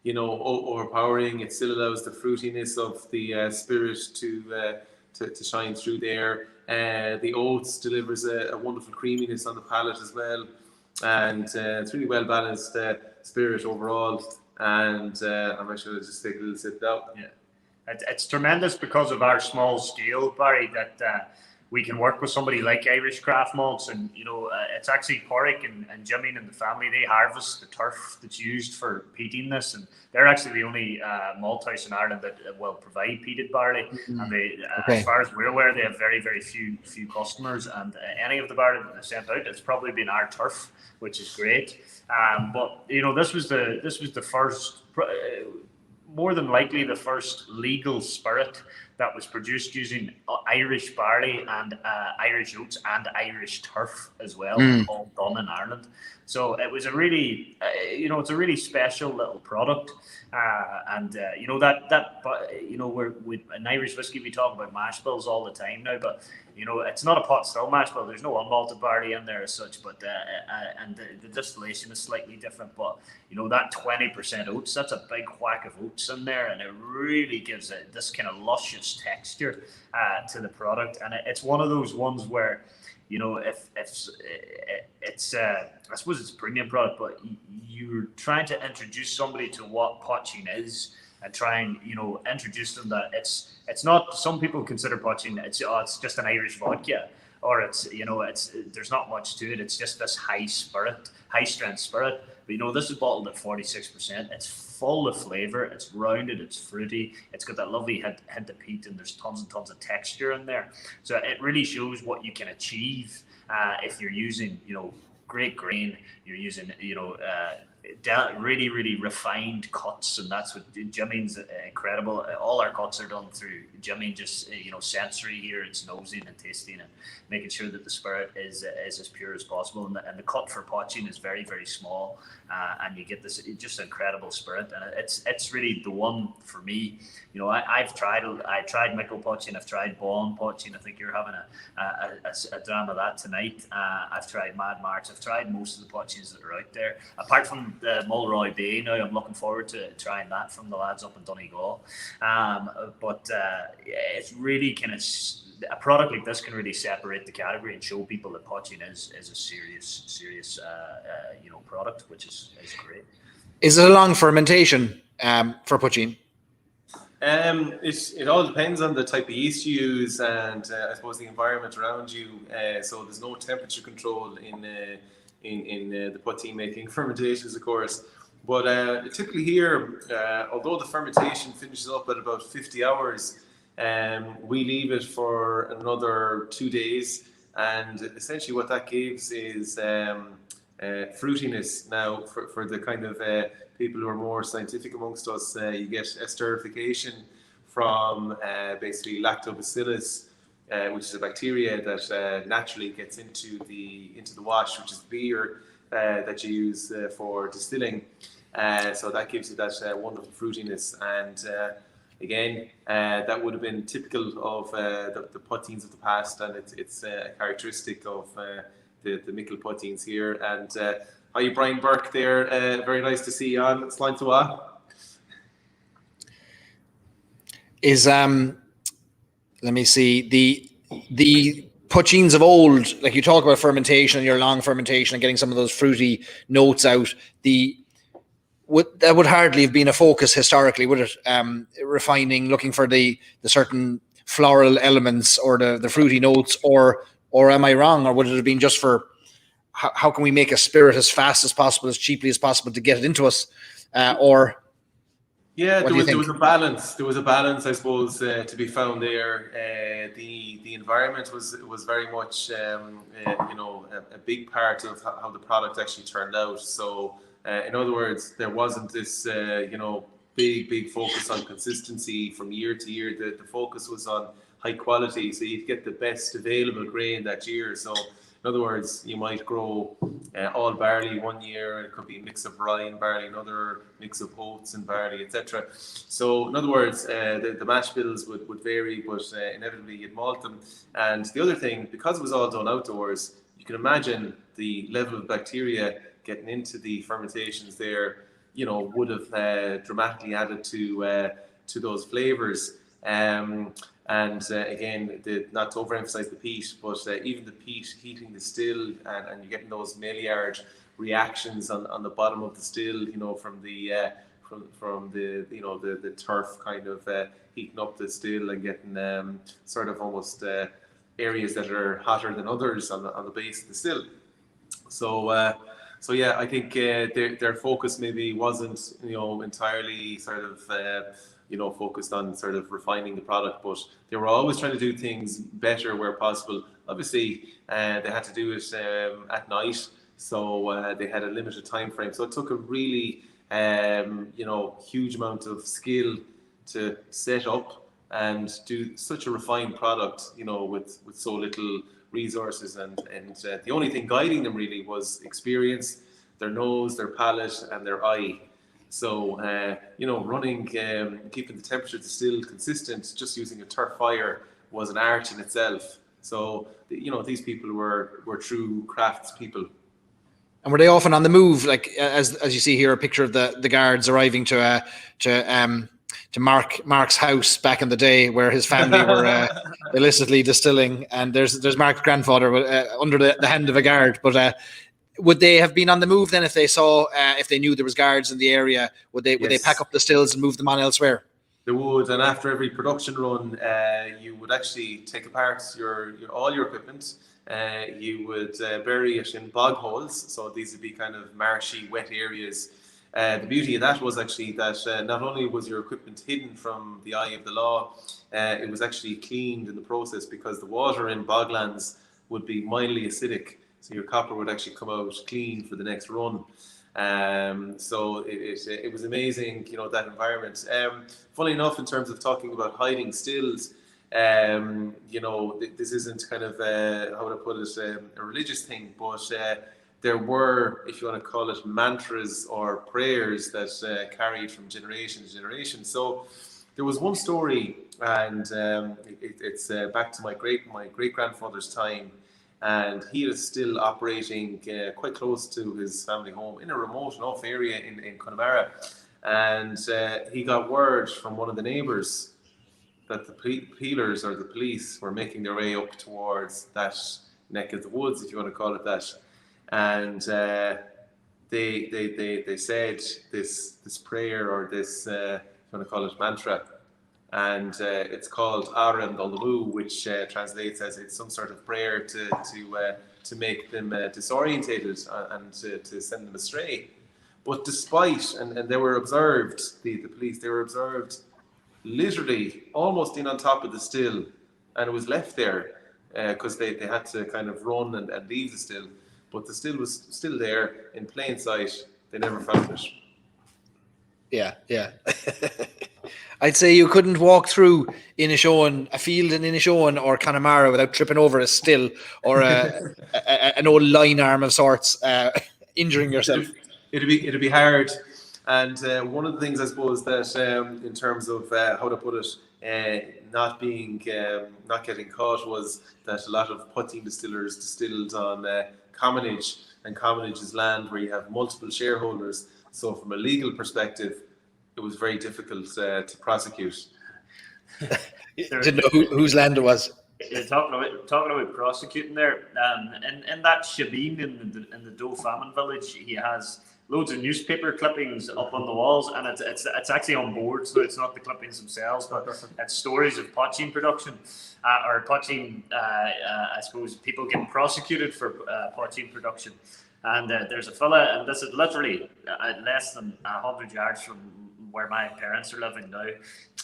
overpowering. It still allows the fruitiness of the spirit to shine through there. The oats delivers a wonderful creaminess on the palate as well, and it's really well balanced spirit overall. And I'm actually just take a little sip now. Yeah, it's tremendous because of our small scale, Barry, that we can work with somebody like Irish Craft Malts, and it's actually Pádraic and Jimmy and the family. They harvest the turf that's used for peating this, and they're actually the only malt house in Ireland that will provide peated barley. And they, as far as we're aware, they have very, very few customers, and any of the barley that they sent out, it's probably been our turf, which is great. But this was the first. More than likely the first legal spirit that was produced using Irish barley and Irish oats and Irish turf as well, all done in Ireland. So it was a really, it's a really special little product. We're with an Irish whiskey, we talk about mash bills all the time now, but it's not a pot still mash bill. There's no unmalted barley in there as such, but and the distillation is slightly different. But that 20% oats, that's a big whack of oats in there, and it really gives it this kind of luscious texture to the product. And it's one of those ones where, if it's I suppose it's a premium product, but you're trying to introduce somebody to what pot-cheen is, and try and introduce them that it's not. Some people consider pot-cheen it's just an Irish vodka, or it's there's not much to it. It's just this high strength spirit. But this is bottled at 46%. It's full of flavor. It's rounded. It's fruity. It's got that lovely hint of peat, and there's tons and tons of texture in there. So it really shows what you can achieve if you're using great grain. You're using really, really refined cuts, and that's what Jimmy's incredible. All our cuts are done through Jimmy, just sensory here. It's nosing and tasting and making sure that the spirit is as pure as possible. And the cut for pot-cheen is very, very small, and you get this just incredible spirit. And it's really the one for me. I've tried Micil pot-cheen. I've tried Bon pot-cheen. I think you're having a dram of that tonight. I've tried Mad Marks. I've tried most of the pot-cheens that are out there, apart from the Galway Bay. Now I'm looking forward to trying that from the lads up in Donegal. But it's really kind of a product like this can really separate the category and show people that pot-cheen is a serious product, which is great. Is it a long fermentation for pot-cheen? It all depends on the type of yeast you use, and I suppose the environment around you. So there's no temperature control in the poteen making fermentations, of course. But typically here, although the fermentation finishes up at about 50 hours, we leave it for another 2 days, and essentially what that gives is fruitiness. Now, for the kind of people who are more scientific amongst us, you get esterification from basically lactobacillus, which is a bacteria that naturally gets into the wash, which is beer that you use for distilling. So that gives you that wonderful fruitiness, and again, that would have been typical of the poteens of the past, and it's a characteristic of the Micil poteens here. And how you, Brian Burke there? Very nice to see you on Slán Tuá. Is let me see, the poteens of old, like you talk about fermentation and your long fermentation and getting some of those fruity notes out. That would hardly have been a focus historically, would it? Refining, looking for the certain floral elements or the fruity notes, or am I wrong? Or would it have been just for how can we make a spirit as fast as possible, as cheaply as possible to get it into us? Yeah, there was a balance. There was a balance, I suppose, to be found there. The environment was very much, a big part of how the product actually turned out. So, in other words, there wasn't this, big focus on consistency from year to year. The focus was on high quality, so you'd get the best available grain that year. So, in other words, you might grow all barley one year, and it could be a mix of rye and barley, another mix of oats and barley, etc. So, in other words, the mash bills would vary, but inevitably you'd malt them. And the other thing, because it was all done outdoors, you can imagine the level of bacteria getting into the fermentations there, would have dramatically added to those flavors. And again, not to overemphasize the peat, but even the peat heating the still, and you're getting those Maillard reactions on the bottom of the still, from the turf kind of heating up the still and getting sort of almost areas that are hotter than others on the base of the still. So yeah, I think their focus maybe wasn't entirely sort of focused on sort of refining the product, but they were always trying to do things better where possible. Obviously, they had to do it at night, so they had a limited time frame. So it took a really huge amount of skill to set up and do such a refined product, you know, with so little resources, and the only thing guiding them really was experience, their nose, their palate, and their eye. So you know, running, keeping the temperature distilled consistent, just using a turf fire was an art in itself. So you know, these people were true craftspeople. And were they often on the move, like as you see here, a picture of the guards arriving to Mark's house back in the day, where his family were illicitly distilling, and there's Mark's grandfather under the hand of a guard. But would they have been on the move then if they saw if they knew there was guards in the area? Would they pack up the stills and move them on elsewhere? They would, and after every production run, you would actually take apart all your equipment. You would bury it in bog holes, so these would be kind of marshy, wet areas. The beauty of that was actually that not only was your equipment hidden from the eye of the law, it was actually cleaned in the process, because the water in boglands would be mildly acidic, so your copper would actually come out clean for the next run. So it was amazing, you know, that environment. Funny enough, in terms of talking about hiding stills, you know, this isn't kind of how would I put it, a religious thing, but there were, if you want to call it, mantras or prayers that carried from generation to generation. So there was one story, and it's back to my great grandfather's time, and he is still operating quite close to his family home in a remote enough area in Connemara, and he got word from one of the neighbours that the peelers or the police were making their way up towards that neck of the woods, if you want to call it that, and they said this prayer, or this if you want to call it mantra, and it's called Aran Doldamu, which translates as it's some sort of prayer to make them disorientated and to send them astray. But despite, and they were observed, the police, they were observed literally almost in on top of the still, and it was left there because they had to kind of run and leave the still, but the still was still there in plain sight. They never found it. Yeah. I'd say you couldn't walk through a field in Inishowen or Connemara without tripping over a still or an old line arm of sorts, injuring yourself. It'd be hard. And one of the things, I suppose, that in terms of how to put it, not getting caught, was that a lot of poteen distillers distilled on commonage, and commonage is land where you have multiple shareholders. So from a legal perspective, it was very difficult to prosecute. Didn't know whose land it was. You're talking about prosecuting there, in that Shabeen in the Doe Famine village, he has loads of newspaper clippings up on the walls, and it's actually on board, so it's not the clippings themselves, but it's stories of pot-cheen production, or pot-cheen, I suppose, people getting prosecuted for pot-cheen production. And there's a fella, and this is literally less than 100 yards from where my parents are living now,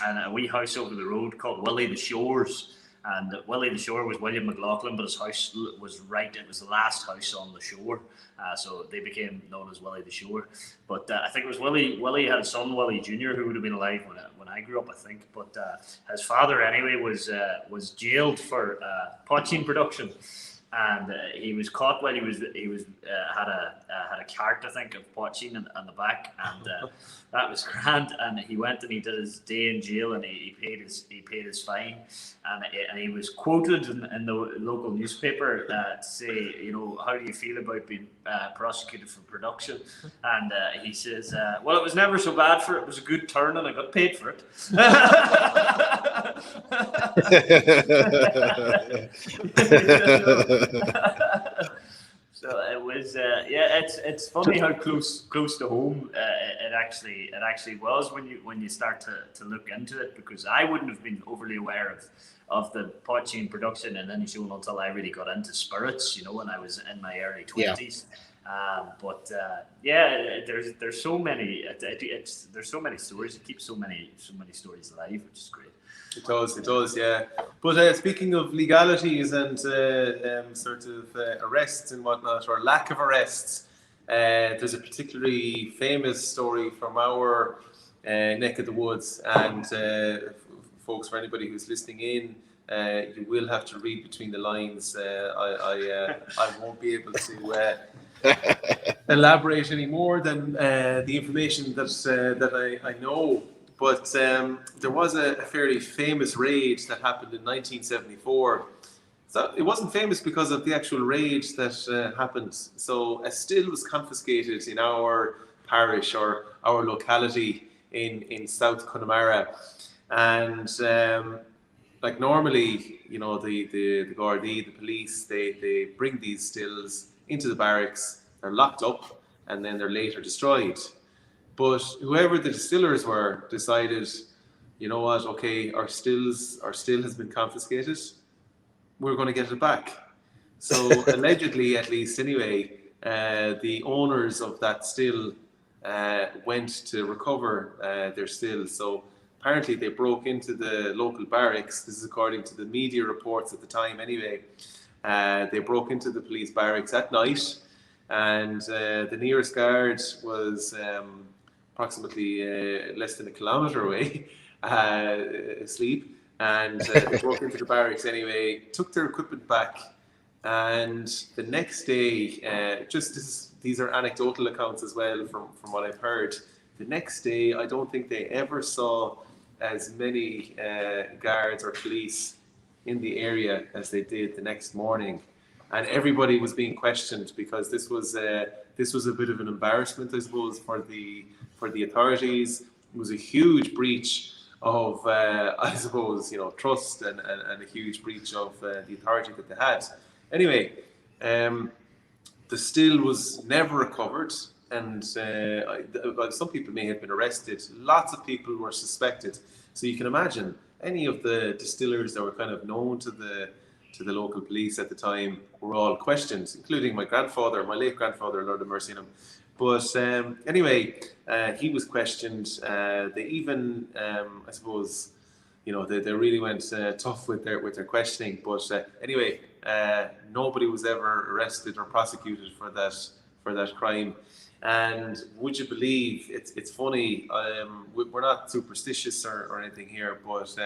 and a wee house over the road called Willie the Shores. And Willie the Shore was William McLaughlin, but his house was it was the last house on the shore, so they became known as Willie the Shore. But I think it was Willie had a son, Willie Jr., who would have been alive when I grew up, I think. But his father anyway was jailed for pot-cheen production. And he was caught while he was had a cart, I think, of pot-cheen on the back, and that was grand. And he went and he did his day in jail, and he paid his fine, and he was quoted in the local newspaper to say, you know, how do you feel about being prosecuted for production? And he says, well, it was never so bad, for it was a good turn, and I got paid for it. So it was, it's funny how close to home it actually was when you start to look into it, because I wouldn't have been overly aware of the pot-cheen production in Inishowen until I really got into spirits, you know, when I was in my early 20s. There's so many there's so many stories. It keeps so many stories alive, which is great. It does, yeah. But speaking of legalities and sort of arrests and whatnot, or lack of arrests, there's a particularly famous story from our neck of the woods, and folks, for anybody who's listening in, you will have to read between the lines. I won't be able to elaborate any more than the information that I know. But there was a fairly famous raid that happened in 1974. So it wasn't famous because of the actual raid that happened. So a still was confiscated in our parish or our locality in South Connemara. And like normally, you know, the Gardaí, the police, they bring these stills into the barracks, they're locked up, and then they're later destroyed. But whoever the distillers were decided, you know what, okay, our still has been confiscated, we're going to get it back. So allegedly, at least anyway, the owners of that still went to recover their still. So apparently they broke into the local barracks. This is according to the media reports at the time anyway. They broke into the police barracks at night, and the nearest guard was approximately less than a kilometre away, asleep. And they broke into the barracks anyway, took their equipment back, and the next day, these are anecdotal accounts as well from what I've heard. The next day, I don't think they ever saw as many guards or police in the area as they did the next morning, and everybody was being questioned because this was a bit of an embarrassment, I suppose, for the authorities. It was a huge breach of, I suppose, you know, trust and a huge breach of the authority that they had. Anyway, the still was never recovered, and some people may have been arrested. Lots of people were suspected. So you can imagine any of the distillers that were kind of known to the local police at the time were all questioned, including my late grandfather, Lord have mercy on him. But anyway, he was questioned. They even, I suppose, you know, they really went tough with their questioning. But anyway, nobody was ever arrested or prosecuted for that crime. And would you believe, it's funny, we're not superstitious or anything here, but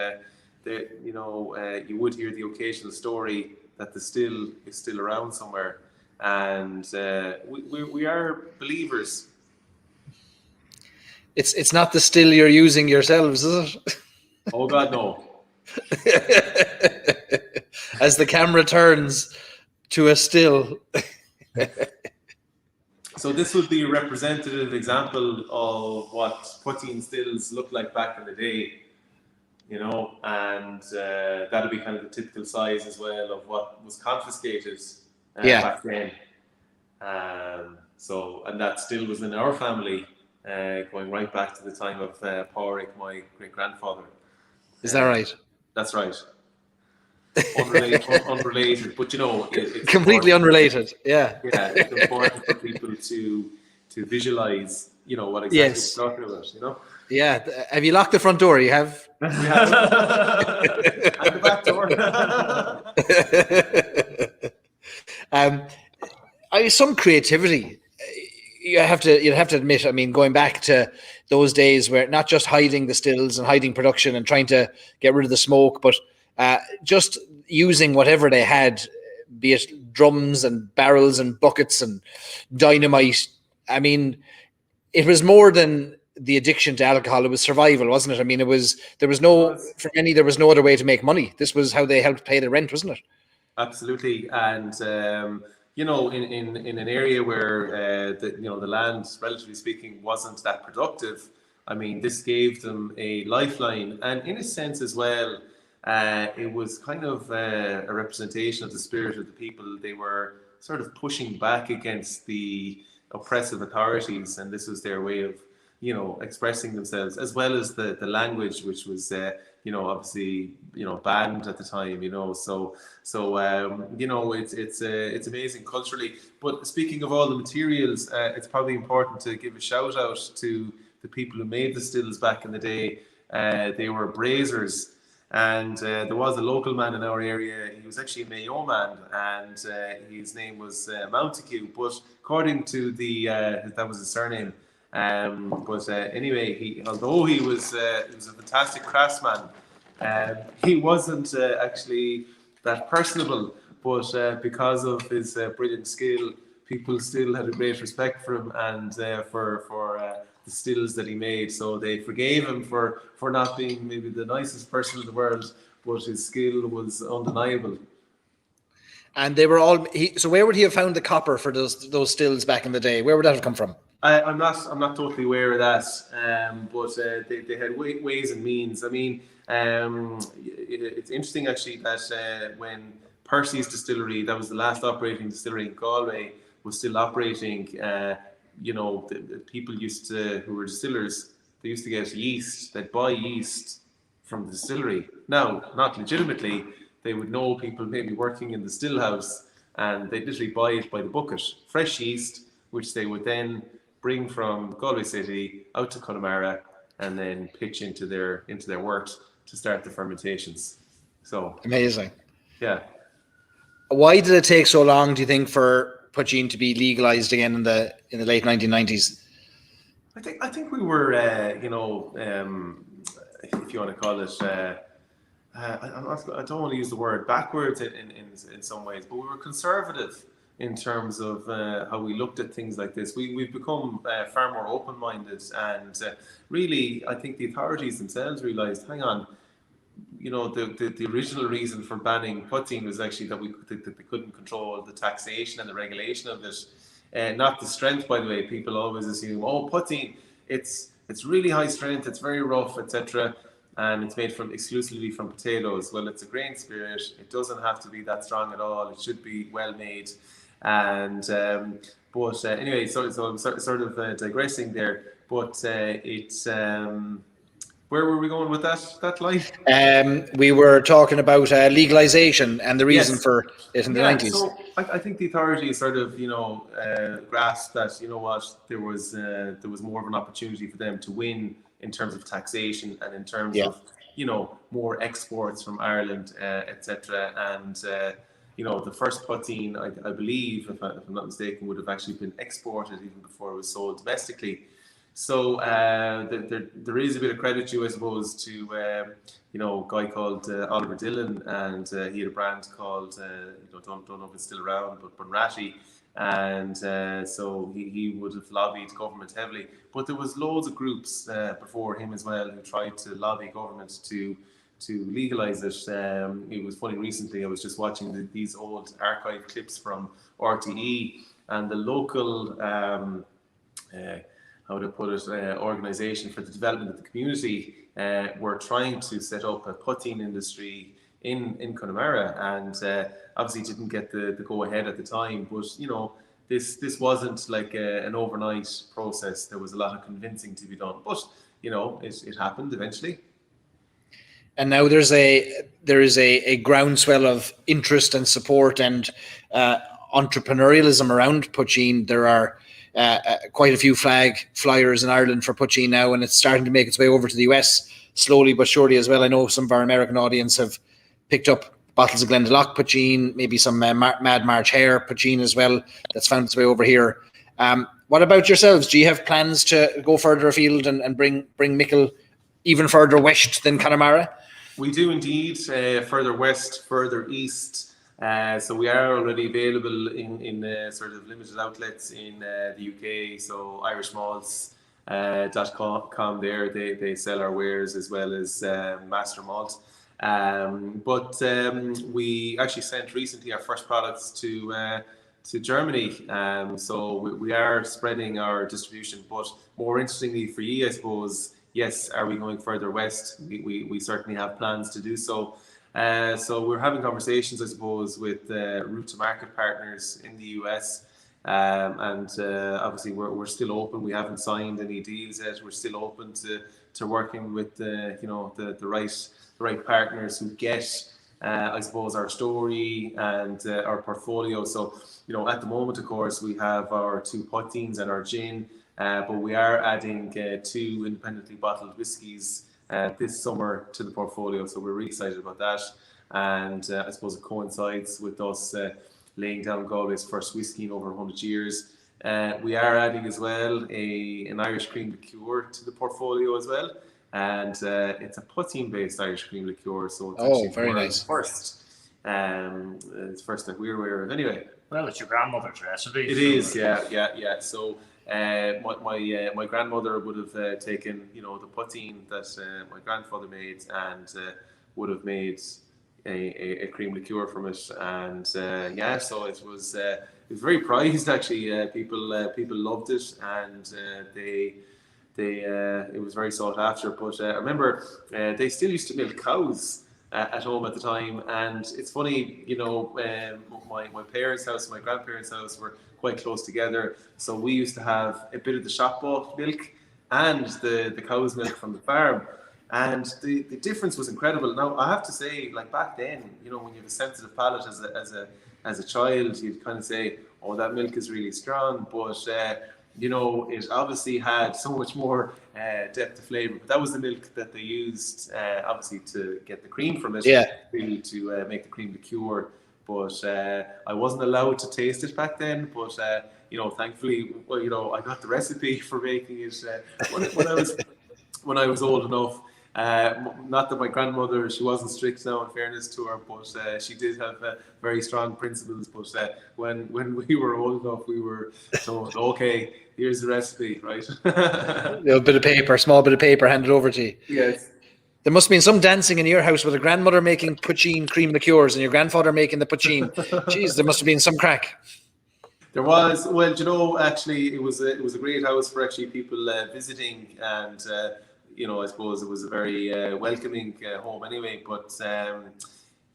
you would hear the occasional story that the still is still around somewhere. And we are believers. It's not the still you're using yourselves, is it? Oh God, no. As the camera turns to a still. So this would be a representative example of what poteen stills looked like back in the day, you know, and that'll be kind of the typical size as well of what was confiscated back then. And that still was in our family, going right back to the time of Pádraic, my great grandfather. Is that right? That's right. Unrelated, but you know, it's completely unrelated. Yeah. Yeah, it's important for people to visualize, you know, what exactly we're talking about. You know. Yeah. Have you locked the front door? You have. We have. And the back door. Some creativity. You'd have to admit. I mean, going back to those days where not just hiding the stills and hiding production and trying to get rid of the smoke, but just using whatever they had, be it drums and barrels and buckets and dynamite. I mean, it was more than the addiction to alcohol. It was survival, wasn't it? I mean, for many, there was no other way to make money. This was how they helped pay the rent, wasn't it? Absolutely. And, you know, in an area where, the land, relatively speaking, wasn't that productive, I mean, this gave them a lifeline. And in a sense as well, it was kind of a representation of the spirit of the people. They were sort of pushing back against the oppressive authorities, and this was their way of, you know, expressing themselves, as well as the language, which was, obviously, banned at the time, So it's amazing culturally. But speaking of all the materials, it's probably important to give a shout out to the people who made the stills back in the day. They were braziers. And there was a local man in our area. He was actually a Mayo man, and his name was Montague. But according to that was his surname. Anyway, although he was a fantastic craftsman, He wasn't actually that personable, but because of his brilliant skill, people still had a great respect for him and for the stills that he made. So they forgave him for not being maybe the nicest person in the world, but his skill was undeniable. And they were all. So where would he have found the copper for those stills back in the day? Where would that have come from? I'm not totally aware of that, but they had ways and means. I mean, it's interesting actually that when Percy's distillery, that was the last operating distillery in Galway, was still operating, the people who were distillers, they used to get yeast. They'd buy yeast from the distillery. Now, not legitimately, they would know people maybe working in the still house, and they'd literally buy it by the bucket, fresh yeast, which they would then bring from Galway City out to Connemara and then pitch into their wort to start the fermentations. So amazing. Yeah. Why did it take so long, do you think, for pot-cheen to be legalized again in the late 1990s? I think we were, if you want to call it, I don't want to use the word backwards in some ways, but we were conservative in terms of how we looked at things like this. We've become far more open-minded, and really, I think the authorities themselves realised, hang on, the original reason for banning poteen was actually that they couldn't control the taxation and the regulation of it. Not the strength, by the way. People always assume, poteen, it's really high strength, it's very rough, etc. And it's made exclusively from potatoes. Well, it's a grain spirit. It doesn't have to be that strong at all. It should be well made. And but anyway, so I'm sort of digressing there. But where were we going with that line? We were talking about legalization and the reason for it in the 90s. So I think the authorities sort of grasped that there was more of an opportunity for them to win in terms of taxation and in terms of more exports from Ireland, etc. And the first poteen, I believe, if I'm not mistaken, would have actually been exported even before it was sold domestically. So there is a bit of credit due, I suppose, to a guy called Oliver Dillon, and he had a brand called don't know if it's still around, but Bunratty. And so he would have lobbied government heavily. But there was loads of groups before him as well who tried to lobby government to legalise it. It was funny, recently I was just watching these old archive clips from RTE, and the local, organisation for the development of the community were trying to set up a poteen industry in Connemara, and obviously didn't get the go ahead at the time. But this wasn't like an overnight process. There was a lot of convincing to be done, but it happened eventually. And now there is a groundswell of interest and support and entrepreneurialism around pot-cheen. There are quite a few flag flyers in Ireland for pot-cheen now, and it's starting to make its way over to the US slowly but surely as well. I know some of our American audience have picked up bottles of Glendalough pot-cheen, maybe some Mad March Hare pot-cheen as well. That's found its way over here. What about yourselves? Do you have plans to go further afield and bring Micil even further west than Connemara? We do indeed, further west, further east. So we are already available in sort of limited outlets in the UK. So irishmalts.com there, they sell our wares as well as Master Malt. But we actually sent recently our first products to Germany. So we are spreading our distribution. But more interestingly for you, I suppose, yes, are we going further west? We certainly have plans to do so. So we're having conversations, I suppose, with route to market partners in the US, and obviously we're still open. We haven't signed any deals yet. We're still open to working with the right partners who get, I suppose, our story and our portfolio. So at the moment, of course, we have our 2 poteens and our gin, but we are adding 2 independently bottled whiskies this summer to the portfolio, so we're really excited about that. And I suppose it coincides with us laying down Galway's first whiskey in over 100 years. We are adding as well an Irish cream liqueur to the portfolio as well. and it's a poteen based Irish cream liqueur. So it's Oh, actually very the world's nice. first. It's first that we're aware of, anyway. Well, it's your grandmother's recipe. It is, yeah. So my grandmother would have taken, you know, the poteen that my grandfather made, and would have made a cream liqueur from it, and so it was very prized actually. People loved it, and it was very sought after. But I remember they still used to milk cows at home at the time, and it's funny, you know, my parents' house and my grandparents' house were quite close together, so we used to have a bit of the shop bought milk and the cow's milk from the farm, and the difference was incredible. Now I have to say, like back then, you know, when you have a sensitive palate as a child, you'd kind of say, oh, that milk is really strong, but you know, it obviously had so much more depth of flavour. But that was the milk that they used, obviously, to get the cream from it, really, to make the cream liqueur. But I wasn't allowed to taste it back then. But you know, thankfully, well, you know, I got the recipe for making it when I was old enough. Not that my grandmother, she wasn't strict now, in fairness to her, but she did have very strong principles. But when we were old enough, we were told, okay, here's the recipe, right? A little bit of paper, small bit of paper handed over to you. Yes. There must have been some dancing in your house with a grandmother making poteen cream liqueurs and your grandfather making the poteen. Jeez, there must have been some crack. There was. Well, you know, actually, it was a great house for actually people visiting, and you know, I suppose it was a very welcoming home anyway. But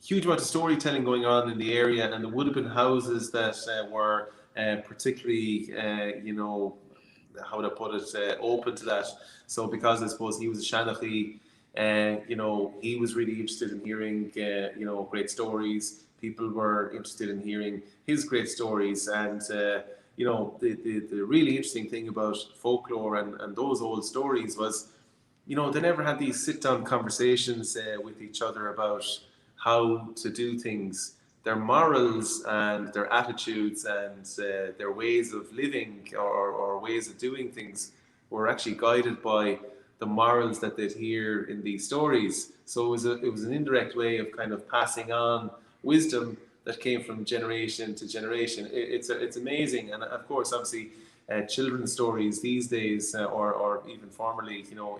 huge amount of storytelling going on in the area, and there would have been houses that were particularly, you know, how to put it, open to that. So because I suppose he was a Shanachie, you know, he was really interested in hearing, you know, great stories. People were interested in hearing his great stories, and you know, the really interesting thing about folklore and those old stories was, you know, they never had these sit-down conversations with each other about how to do things. Their morals and their attitudes and their ways of living or ways of doing things were actually guided by the morals that they'd hear in these stories. So it was an indirect way of kind of passing on wisdom that came from generation to generation. It's amazing, and of course, obviously, children's stories these days, or even formerly, you know,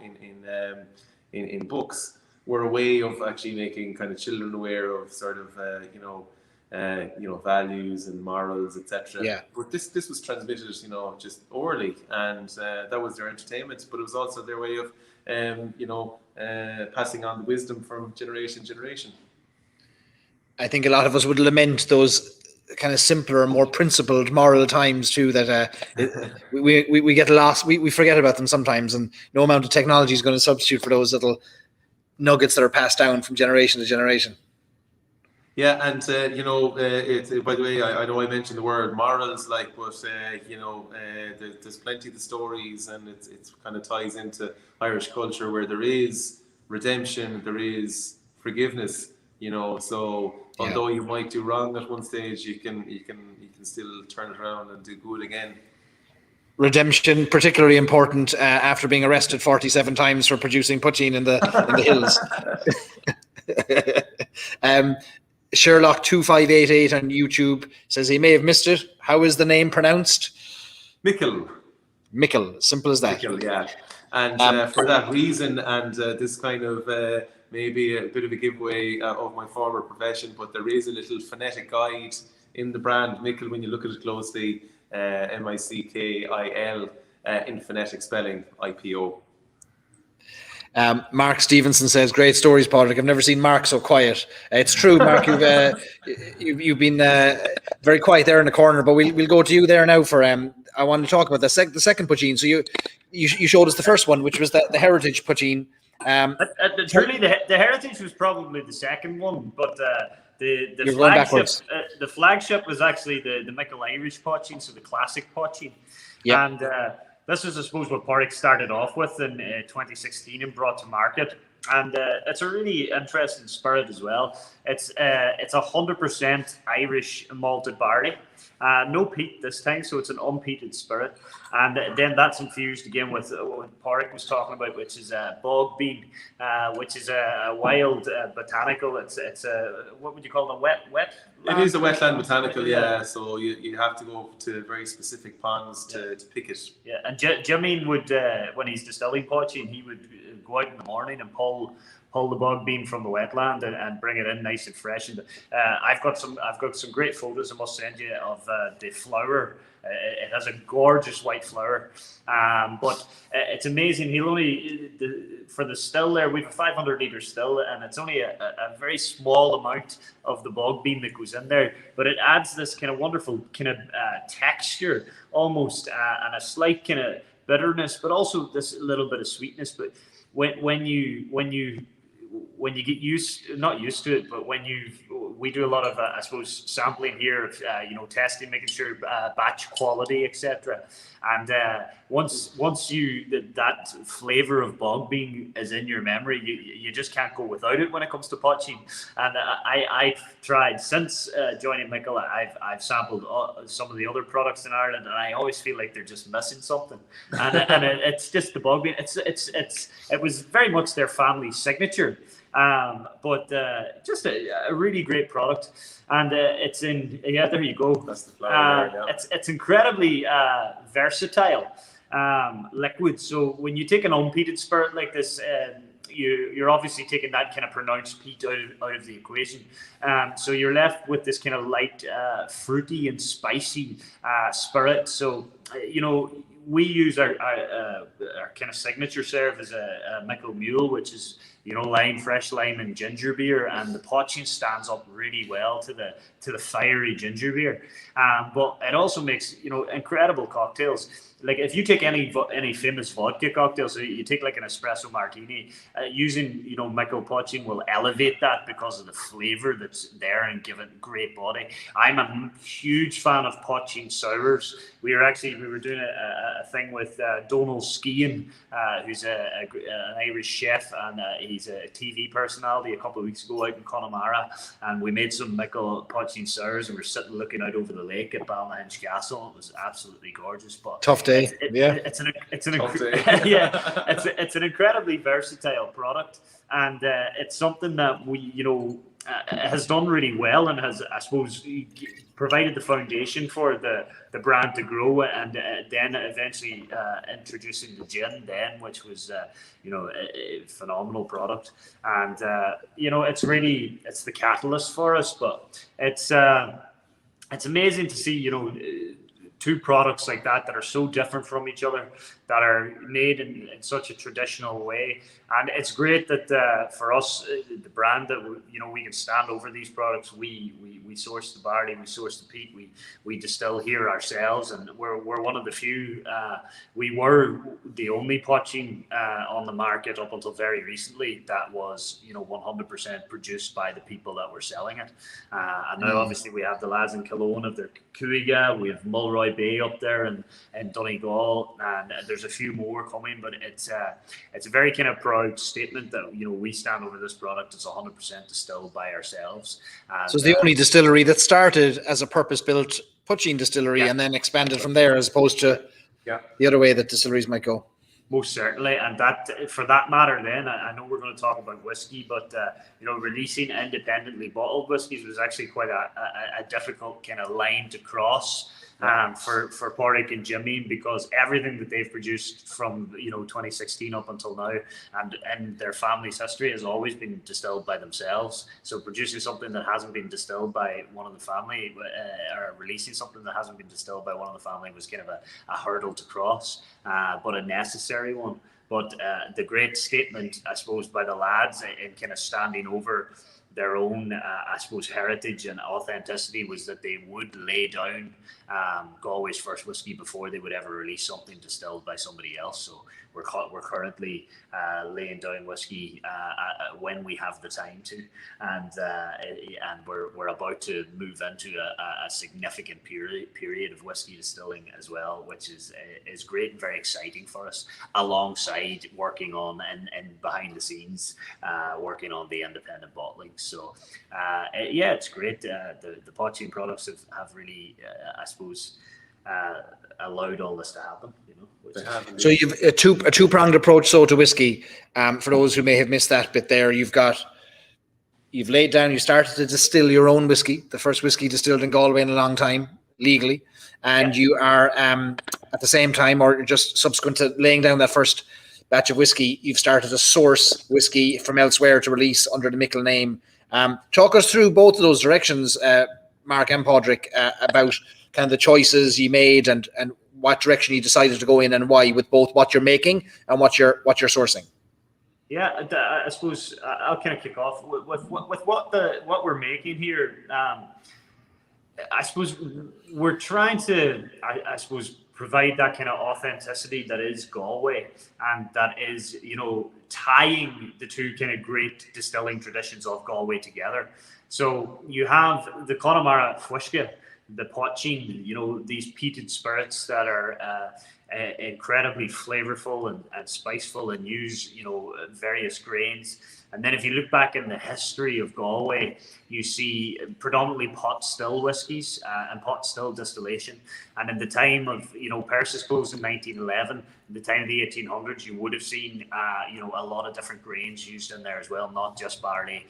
in books, were a way of actually making kind of children aware of sort of you know, values and morals, etc. Yeah. But this was transmitted, you know, just orally, and that was their entertainment. But it was also their way of you know, passing on the wisdom from generation to generation. I think a lot of us would lament those kind of simpler and more principled moral times too, that we get lost, we forget about them sometimes, and no amount of technology is going to substitute for those little nuggets that are passed down from generation to generation. Yeah, and you know, by the way, I know I mentioned the word morals, like, but you know, there's plenty of the stories, and it's kind of ties into Irish culture where there is redemption, there is forgiveness, you know. So although you might do wrong at one stage, you can still turn it around and do good again. Redemption, particularly important after being arrested 47 times for producing poteen in the hills. Sherlock 2588 on YouTube says he may have missed it. How is the name pronounced? Micil. Micil, simple as that. Micil, yeah. And for that reason, and this kind of maybe a bit of a giveaway of my former profession, but there is a little phonetic guide in the brand Micil when you look at it closely, Micil in phonetic spelling, IPO. Mark Stevenson says, great stories, Pádraic. I've never seen Mark so quiet. It's true, Mark. You've been very quiet there in the corner, but we'll go to you there now for I want to talk about the second poteen. So you showed us the first one, which was the heritage poteen. Truly, the heritage was probably the second one, but the flagship was actually the Micil Irish poteen, so the classic poteen. Yeah. And this is, I suppose, what Pádraic started off with in 2016 and brought to market. And it's a really interesting spirit as well. It's 100% Irish malted barley. No peat this time, so it's an unpeated spirit. And then that's infused again with what Pádraic was talking about, which is a bog bean, which is a wild botanical. It's a, what would you call it, wet It is a wetland botanical, yeah. So you have to go to very specific ponds to pick it. Yeah, and Jimmy would, when he's distilling poteen, he would go out in the morning and pull the bog bean from the wetland and bring it in nice and fresh. And I've got some great photos I must send you of the flower. It has a gorgeous white flower, but it's amazing. He'll only for the still there. We have a 500 litre still, and it's only a very small amount of the bog bean that goes in there, but it adds this kind of wonderful kind of texture, almost, and a slight kind of bitterness, but also this little bit of sweetness. But when you get not used to it, but we do a lot of, I suppose, sampling here, testing, making sure batch quality, etc. And once that flavor of bog bean is in your memory, you just can't go without it when it comes to poteen. And I've tried since joining Micil. I've sampled some of the other products in Ireland, and I always feel like they're just missing something. And it's just the bog bean. It was very much their family signature. But just a really great product, and it's in, there you go. That's the flower there, yeah. It's incredibly versatile liquid. So when you take an unpeated spirit like this, you're obviously taking that kind of pronounced peat out of the equation. So you're left with this kind of light, fruity and spicy spirit. So we use our kind of signature serve as a Micil Mule, which is fresh lime and ginger beer, and the poteen stands up really well to the fiery ginger beer. But it also makes incredible cocktails. Like if you take any famous vodka cocktail, so you take like an espresso martini, using Micil poteen will elevate that because of the flavor that's there and give it great body. I'm a huge fan of poteen sours. We were doing a thing with Donal Skean, who's an Irish chef, and he's a TV personality, a couple of weeks ago out in Connemara, and we made some Micil poteen sours, and we're sitting looking out over the lake at Balnahinch Castle. It was absolutely gorgeous. But tough day. It's an incredibly versatile product, and it's something that we has done really well, and has, I suppose, provided the foundation for the brand to grow, and then eventually introducing the gin then, which was a phenomenal product. And it's the catalyst for us. But it's amazing to see two products like that are so different from each other, that are made in such a traditional way. And it's great that for us, the brand, that we can stand over these products. We source the barley, we source the peat, we distill here ourselves, and we're one of the few. We were the only poteen on the market up until very recently that was 100% produced by the people that were selling it. And now obviously we have the lads in Cologne of their Cuiga, we have Mulroy Bay up there, and Donegal, and there's a few more coming. But it's a very kind of proud statement that we stand over this product. It's 100% distilled by ourselves. And, so it's the only distillery that started as a purpose-built poteen distillery and then expanded from there, as opposed to the other way that distilleries might go. Most certainly, and that, for that matter, then I know we're going to talk about whiskey, but releasing independently bottled whiskies was actually quite a difficult kind of line to cross for Pádraic and Jimmy, because everything that they've produced from 2016 up until now, and their family's history, has always been distilled by themselves. So producing something that hasn't been distilled by one of the family, or releasing something that hasn't been distilled by one of the family, was kind of a hurdle to cross, but a necessary one. But the great statement, I suppose, by the lads in kind of standing over their own, I suppose, heritage and authenticity, was that they would lay down Galway's first whiskey before they would ever release something distilled by somebody else. So we're currently laying down whiskey when we have the time to, and we're about to move into a significant period of whiskey distilling as well, which is great and very exciting for us, alongside working on and behind the scenes working on the independent bottling. So yeah, it's great. The pot-cheen products have really, I suppose, allowed all this to happen. You know, so you've a two-pronged approach to whiskey. For those who may have missed that bit there, you've laid down, you started to distill your own whiskey, the first whiskey distilled in Galway in a long time, legally, and you are at the same time, or just subsequent to laying down that first batch of whiskey, you've started to source whiskey from elsewhere to release under the Micil name. Talk us through both of those directions, Mark and Pádraic, about kind of the choices you made and what direction you decided to go in and why, with both what you're making and what you're sourcing. Yeah, I suppose I'll kind of kick off with what we're making here. I suppose we're trying to, I suppose, provide that kind of authenticity that is Galway, and that is, you know, tying the two kind of great distilling traditions of Galway together. So you have the Connemara whisky, the pot-cheen, you know, these peated spirits that are incredibly flavorful and spiceful and use, you know, various grains. And then if you look back in the history of Galway, you see predominantly pot still whiskies and pot still distillation. And in the time of, you know, Persis closed in 1911, in the time of the 1800s, you would have seen, you know, a lot of different grains used in there as well, not just barley,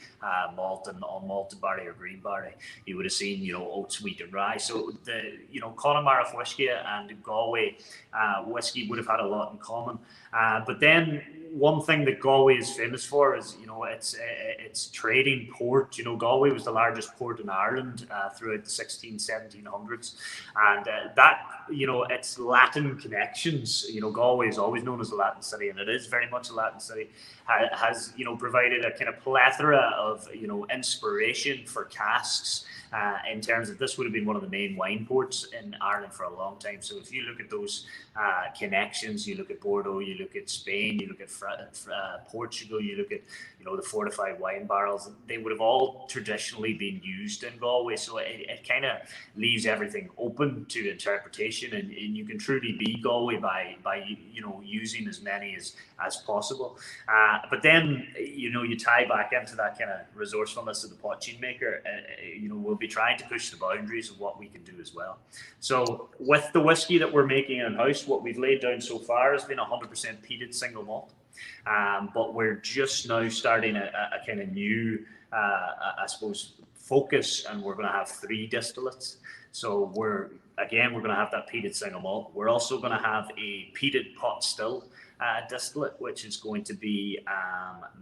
malt and unmalted barley or green barley. You would have seen, you know, oats, wheat and rye. So the, you know, Connemara whisky and Galway whiskey would have had a lot in common. But then one thing that Galway is famous for is, you know, it's trading port. You know, Galway was the largest port in Ireland throughout the 1700s. And that, you know, its Latin connections, you know, Galway is always known as a Latin city, and it is very much a Latin city, has, you know, provided a kind of plethora of, you know, inspiration for casks. In terms of, this would have been one of the main wine ports in Ireland for a long time. So if you look at those connections, you look at Bordeaux, you look at Spain, you look at Portugal, you look at, you know, the fortified wine barrels, they would have all traditionally been used in Galway. So it kind of leaves everything open to interpretation, and you can truly be Galway by you know, using as many as possible. But then, you know, you tie back into that kind of resourcefulness of the pot-cheen maker. You know, we'll be trying to push the boundaries of what we can do as well. So with the whiskey that we're making in-house, what we've laid down so far has been 100% peated single malt. But we're just now starting a kind of new, I suppose, focus, and we're going to have 3 distillates. So we're going to have that peated single malt. We're also going to have a peated pot still distillate, which is going to be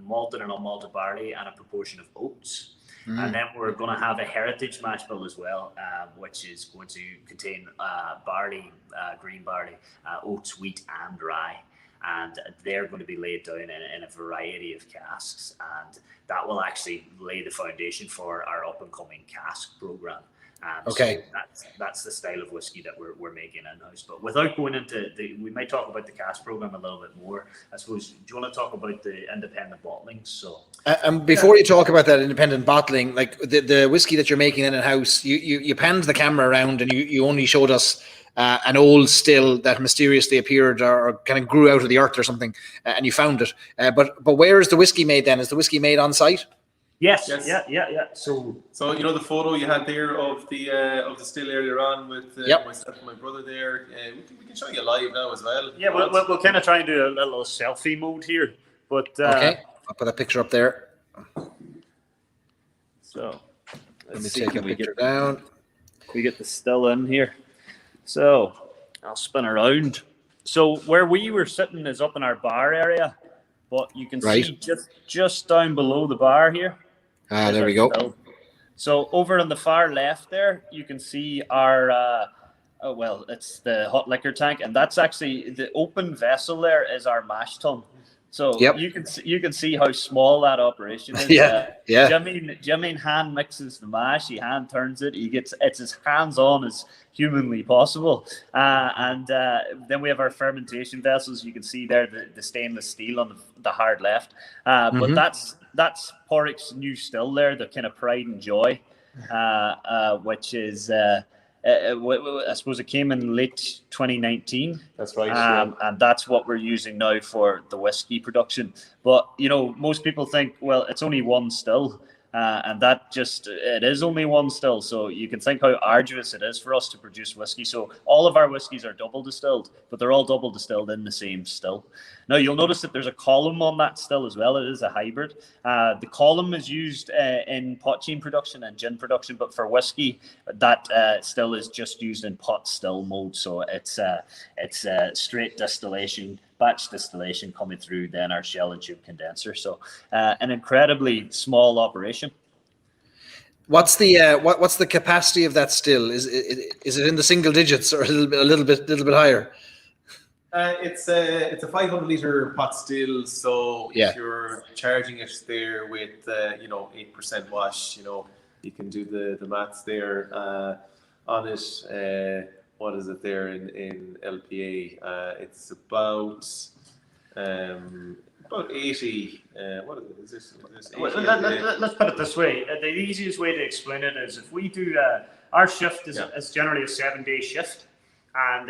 malted and unmalted barley and a proportion of oats. And then we're going to have a heritage mash bill as well, which is going to contain barley, green barley, oats, wheat and rye. And they're going to be laid down in a variety of casks, and that will actually lay the foundation for our up and coming cask program. Okay, so that's the style of whiskey that we're making in-house. But without going into we might talk about the cask program a little bit more. I suppose, do you want to talk about the independent bottling? So, and before you talk about that independent bottling, like the whiskey that you're making in-house, you panned the camera around and you only showed us an old still that mysteriously appeared or kind of grew out of the earth or something, and you found it. But where is the whiskey made then? Is the whiskey made on site? Yes. Yeah. So you know the photo you had there of the still earlier on with myself and my brother there. We can show you live now as well. Yeah, we'll kind of try and do a little selfie mode here. But okay, I'll put a picture up there. So let me take a picture down. We get the still in here. So I'll spin around. So where we were sitting is up in our bar area, but you can see just down below the bar here. There we go. Still. So over on the far left there, you can see our, it's the hot liquor tank, and that's actually the open vessel there is our mash tun. So you can see how small that operation is. Jimmy hand mixes the mash, he hand turns it, it's as hands-on as humanly possible. And then we have our fermentation vessels. You can see there the stainless steel on the hard left. But that's Pádraic's new still there, the kind of pride and joy, which is I suppose it came in late 2019. That's right. And that's what we're using now for the whiskey production. But, you know, most people think, well, it's only one still. And that just, it is only one still. So you can think how arduous it is for us to produce whiskey. So all of our whiskies are double distilled, but they're all double distilled in the same still. Now you'll notice that there's a column on that still as well. It is a hybrid. The column is used in pot-cheen production and gin production, but for whiskey, that still is just used in pot still mode. So it's straight distillation, batch distillation coming through then our shell and tube condenser. So an incredibly small operation. What's the capacity of that still? Is it in the single digits or a little bit higher? It's a 500 litre pot still. So if you're charging it there with 8% wash, you can do the maths there on it. What is it there in LPA? It's about 80. What is this? Let's put it this way. The easiest way to explain it is if we do our shift is generally a 7-day shift, and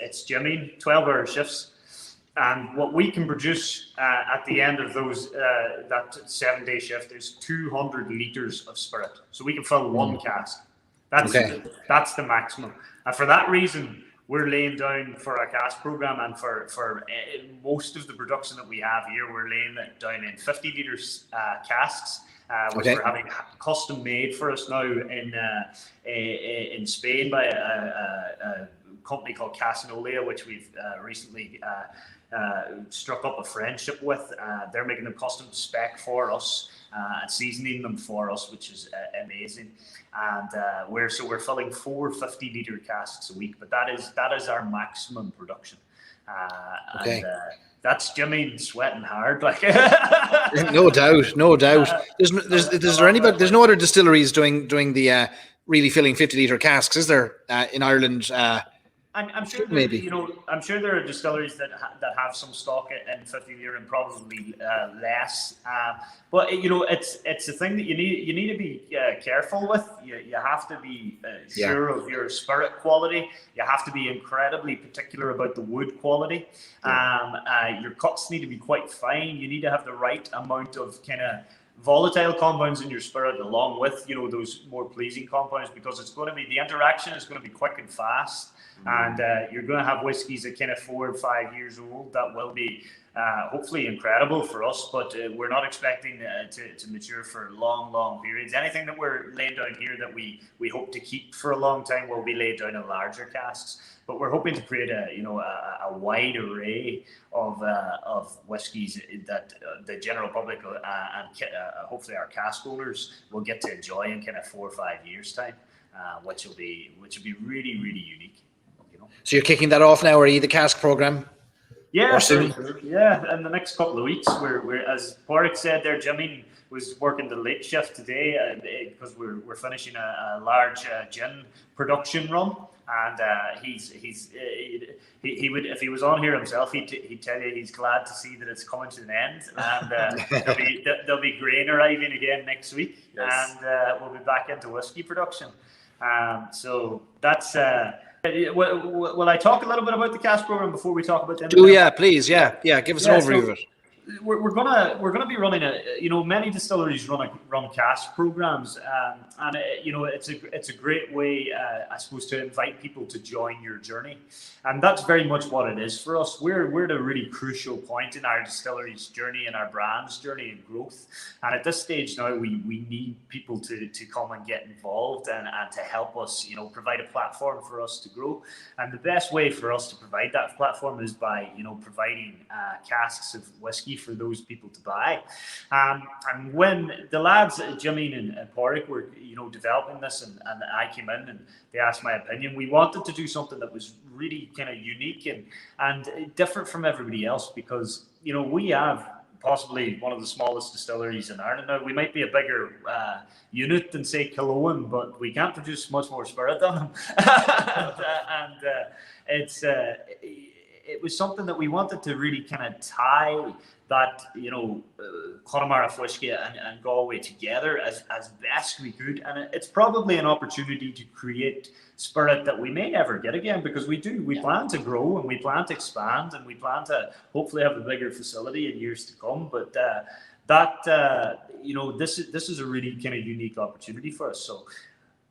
it's jimming 12-hour shifts. And what we can produce at the end of those that 7-day shift is 200 litres of spirit. So we can fill one cask. That's the maximum. And for that reason, we're laying down for our cask program, and for most of the production that we have here, we're laying it down in 50 litres casks, which we're having custom made for us now in Spain by a company called Casinolia, which we've recently struck up a friendship with. They're making them custom spec for us and seasoning them for us, which is amazing. And we're filling 4 50-litre casks a week, but that is our maximum production. And that's Jimmy sweating hard, like. No doubt. There's no other distilleries doing the really filling 50-litre casks, is there, in Ireland? I'm sure maybe. I'm sure there are distilleries that have some stock in 50-litre and probably less. But it's a thing that you need to be careful with. You have to be sure of your spirit quality. You have to be incredibly particular about the wood quality. Your cuts need to be quite fine. You need to have the right amount of kind of volatile compounds in your spirit along with those more pleasing compounds, because the interaction is going to be quick and fast. And you're going to have whiskies that kind of 4 or 5 years old that will be hopefully incredible for us, but we're not expecting to mature for long periods. Anything that we're laying down here that we hope to keep for a long time will be laid down in larger casks. But we're hoping to create a wide array of whiskies that the general public and hopefully our cask owners will get to enjoy in kind of 4 or 5 years time, which will be really, really unique. So you're kicking that off now, are you, the cask program? Yeah, soon. Yeah, in the next couple of weeks, we're as Pádraic said there, Jimmy was working the late shift today because we're finishing a large gin production run, and he would, if he was on here himself, he'd tell you he's glad to see that it's coming to an end, and there'll be grain arriving again next week, and we'll be back into whiskey production. So that's. Will I talk a little bit about the cask program before we talk about them? Please, give us an overview of it. We're gonna be running many distilleries run cask programs, and it's a great way, I suppose, to invite people to join your journey, and that's very much what it is for us. We're at a really crucial point in our distillery's journey and our brand's journey and growth, and at this stage now we need people to come and get involved and to help us, provide a platform for us to grow, and the best way for us to provide that platform is by providing casks of whiskey for those people to buy. And when the lads, Jimmy and Pádraic, were developing this, and I came in and they asked my opinion, we wanted to do something that was really kind of unique and different from everybody else, because we have possibly one of the smallest distilleries in Ireland. Now, we might be a bigger unit than, say, Killowen, but we can't produce much more spirit than them. It was something that we wanted to really kind of tie that, Connemara whiskey and Galway together as best we could. And it's probably an opportunity to create spirit that we may never get again, because we plan to grow and we plan to expand and we plan to hopefully have a bigger facility in years to come. But this is a really kind of unique opportunity for us. So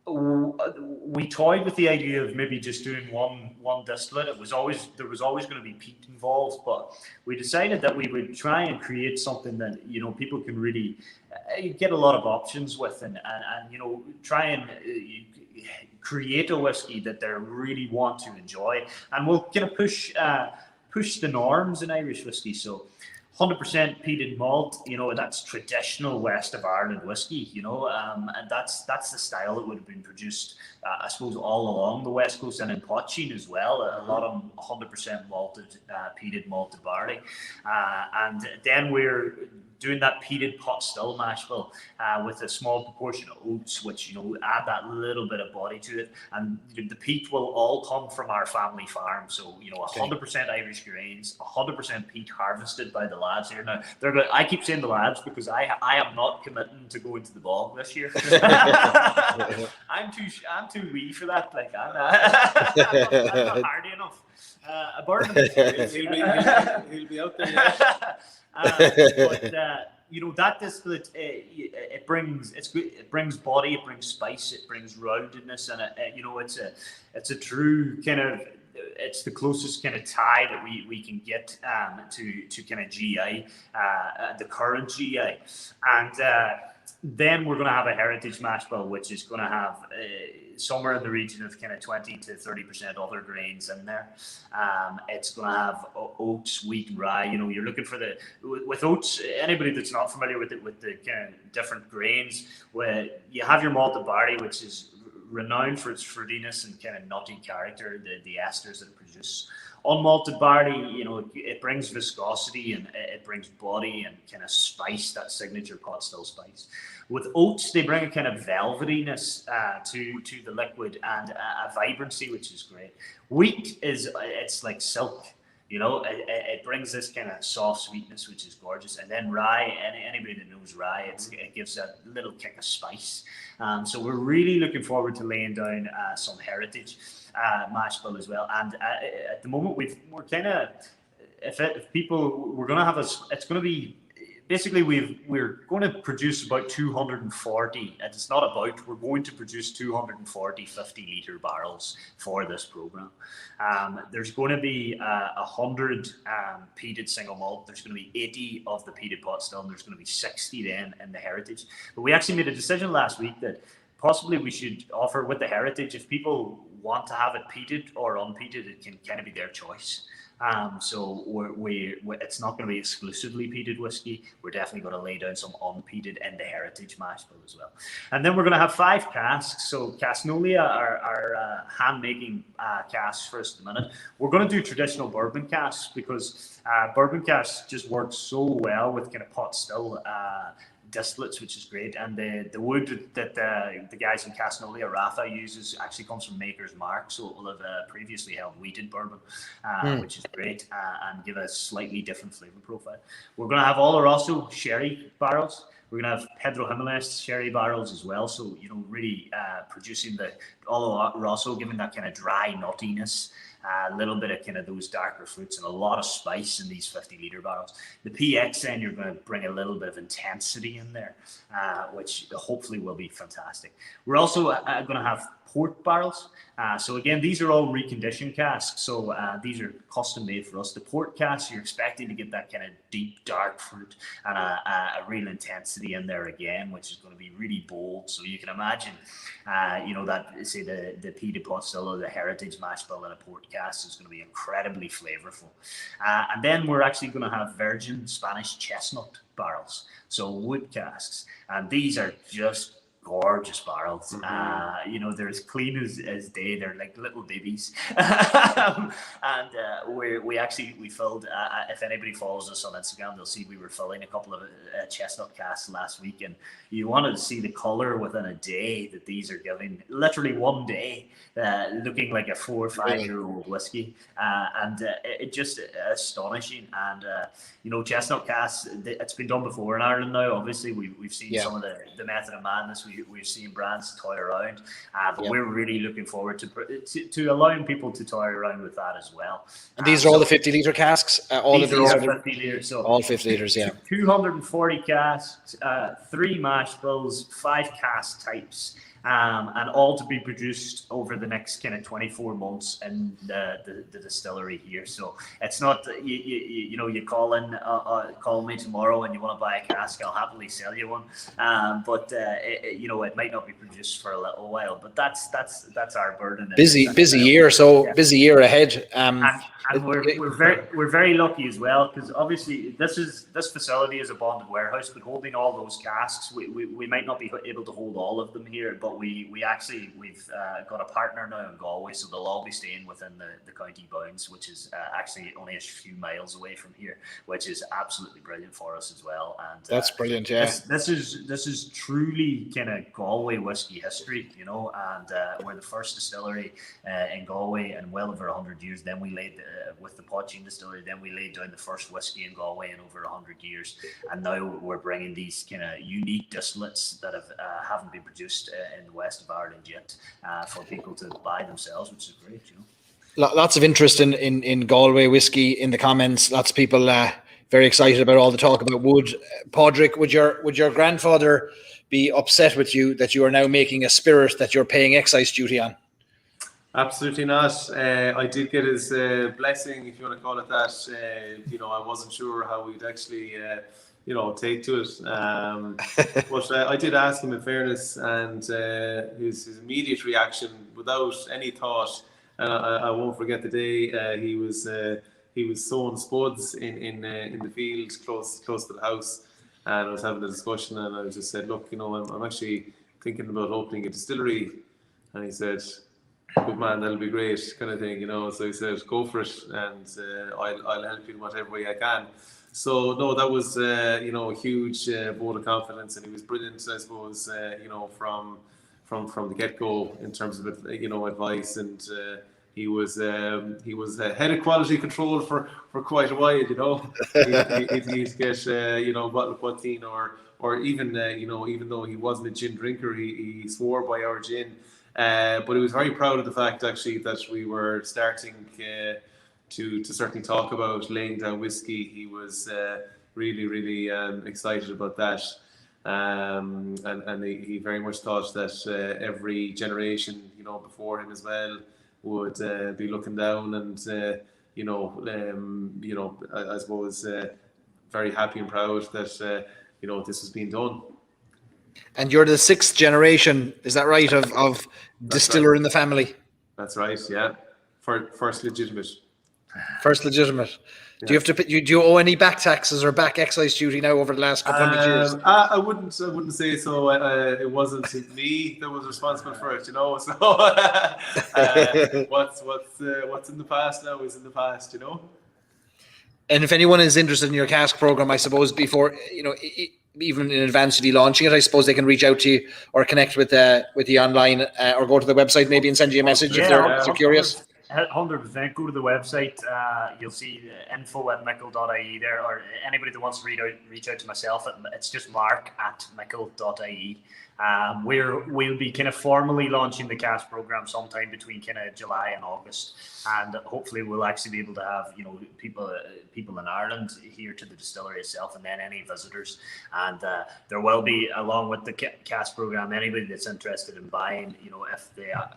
we toyed with the idea of maybe just doing one distillate. There was always going to be peat involved, but we decided that we would try and create something that people can really get a lot of options with, and try and create a whiskey that they really want to enjoy, and we'll kind of push the norms in Irish whiskey. So 100% peated malt, that's traditional West of Ireland whiskey, and that's the style that would have been produced, I suppose, all along the West Coast and in pot-cheen as well. A lot of 100% malted, peated malted barley. And then we're doing that peated pot still mash bill with a small proportion of oats, which add that little bit of body to it, and the peat will all come from our family farm. So 100% Irish grains, 100% peat harvested by the lads here. Now they're good. I keep saying the lads because I am not committing to go into the bog this year. I'm too wee for that. Like I'm not hardy enough. A burn. He'll be out there. Yeah. But that distillate, it brings body, it brings spice, it brings roundedness, and it's a true kind of, it's the closest kind of tie that we can get to kind of GI, the current GI, and then we're going to have a heritage mash bill, which is going to have somewhere in the region of kind of 20 to 30% other grains in there. It's going to have oats, wheat, and rye. You're looking for with oats. Anybody that's not familiar with it, with the kind of different grains, where you have your malted barley, which is renowned for its fruitiness and kind of nutty character, the esters that it produces. Unmalted barley, it brings viscosity and it brings body and kind of spice, that signature pot still spice. With oats, they bring a kind of velvetyness to the liquid and a vibrancy, which is great. Wheat it's like silk. It brings this kind of soft sweetness, which is gorgeous. And then rye, anybody that knows rye, it gives a little kick of spice. So we're really looking forward to laying down some heritage mash bill as well. And at the moment, we're kind of, if people, we're going to have it's going to be, basically we're going to produce about 240, and it's not about, we're going to produce 240 50-litre barrels for this program. There's going to be 100 peated single malt. There's going to be 80 of the peated pot still, and there's going to be 60 then in the heritage. But we actually made a decision last week that possibly we should offer with the heritage, if people want to have it peated or unpeated, it can kind of be their choice. So it's not going to be exclusively peated whiskey. We're definitely going to lay down some unpeated in the heritage mash bill as well. And then we're going to have 5 casks. So Casnolia are hand-making casks for us at the minute. We're going to do traditional bourbon casks because bourbon casks just work so well with kind of pot still distillates, which is great. And the wood that the guys in Casnolia, Rafa, uses actually comes from Maker's Mark, so it will have previously held wheated bourbon, which is great, and give a slightly different flavour profile. We're going to have Oloroso sherry barrels. We're going to have Pedro Jimenez sherry barrels as well, so really producing the Oloroso, giving that kind of dry nuttiness, a little bit of kind of those darker fruits and a lot of spice in these 50-litre barrels. The PX, then you're going to bring a little bit of intensity in there, which hopefully will be fantastic. We're also going to have port barrels. So again, these are all reconditioned casks. So these are custom made for us. The port casks, you're expecting to get that kind of deep, dark fruit and a real intensity in there again, which is going to be really bold. So you can imagine, that, say, the peated pot still or the heritage mash bill in a port cask is going to be incredibly flavorful. And then we're actually going to have virgin Spanish chestnut barrels, so wood casks. And these are just gorgeous barrels. They're as clean as day. They're like little babies. And we filled, if anybody follows us on Instagram, they'll see we were filling a couple of chestnut casks last week, and you wanted to see the color within a day that these are giving, literally one day, looking like a 4 or 5 year old whiskey, and it just astonishing. And chestnut casks, it's been done before in Ireland now. Obviously we've seen some of the Method of Madness. we're seeing brands toy around, but we're really looking forward to allowing people to toy around with that as well. And these are all the 50-litre casks. All of these are all 50 litres. So all 50 litres. Yeah. 240 casks, 3 mash bills, 5 cask types. And all to be produced over the next kind of 24 months in the distillery here. So it's not you call me tomorrow and you want to buy a cask, I'll happily sell you one. But it might not be produced for a little while. But that's our burden. Busy year. So busy year ahead. And we're very lucky as well, because obviously this facility is a bonded warehouse, but holding all those casks, we might not be able to hold all of them here, but we've got a partner now in Galway, so they'll all be staying within the county bounds, which is actually only a few miles away from here, which is absolutely brilliant for us as well. And that's brilliant. Yeah, this is truly kind of Galway whiskey history, and we're the first distillery in Galway in well over 100 years. Then we laid with the pot-cheen distillery, then we laid down the first whiskey in Galway in over 100 years, and now we're bringing these kind of unique distillates that haven't been produced in the west of Ireland yet for people to buy themselves, which is great. Lots of interest in Galway whiskey in the comments. Lots of people very excited about all the talk about wood. Pádraic, would your grandfather be upset with you that you are now making a spirit that you're paying excise duty on? Absolutely not. I did get his blessing, if you want to call it that. I wasn't sure how we'd actually, take to it. But I did ask him, in fairness, and his immediate reaction, without any thought, and I won't forget the day he was sowing spuds in the field close to the house, and I was having a discussion, and I just said, look, I'm actually thinking about opening a distillery, and he said, good man, that'll be great, kind of thing, So he said, go for it, and I'll help you in whatever way I can. So no, that was a huge vote of confidence, and he was brilliant, I suppose, from the get go in terms of advice, and he was head of quality control for quite a while. He'd get bottle of poteen, or even even though he wasn't a gin drinker, he swore by our gin. But he was very proud of the fact, actually, that we were starting to certainly talk about laying down whiskey. He was really, really excited about that. And he very much thought that every generation, before him as well, would be looking down and, I suppose, very happy and proud that, this was being done. And you're the 6th generation, is that right, of distiller right in the family? That's right, yeah. First legitimate. First legitimate. Yeah. Do you have to? Do you owe any back taxes or back excise duty now over the last couple of years? I wouldn't say so. It wasn't me that was responsible for it, So what's in the past now is in the past, And if anyone is interested in your cask program, I suppose before even in advance of you launching it, I suppose they can reach out to you or connect with you online or go to the website maybe and send you a message if they're curious. 100%. Go to the website. You'll see info@micil.ie there, or anybody that wants to reach out to myself. It's just mark@micil.ie. We'll be kind of formally launching the cask program sometime between kind of July and August, and hopefully we'll actually be able to have people in Ireland here to the distillery itself, and then any visitors. And there will be, along with the cask program, anybody that's interested in buying,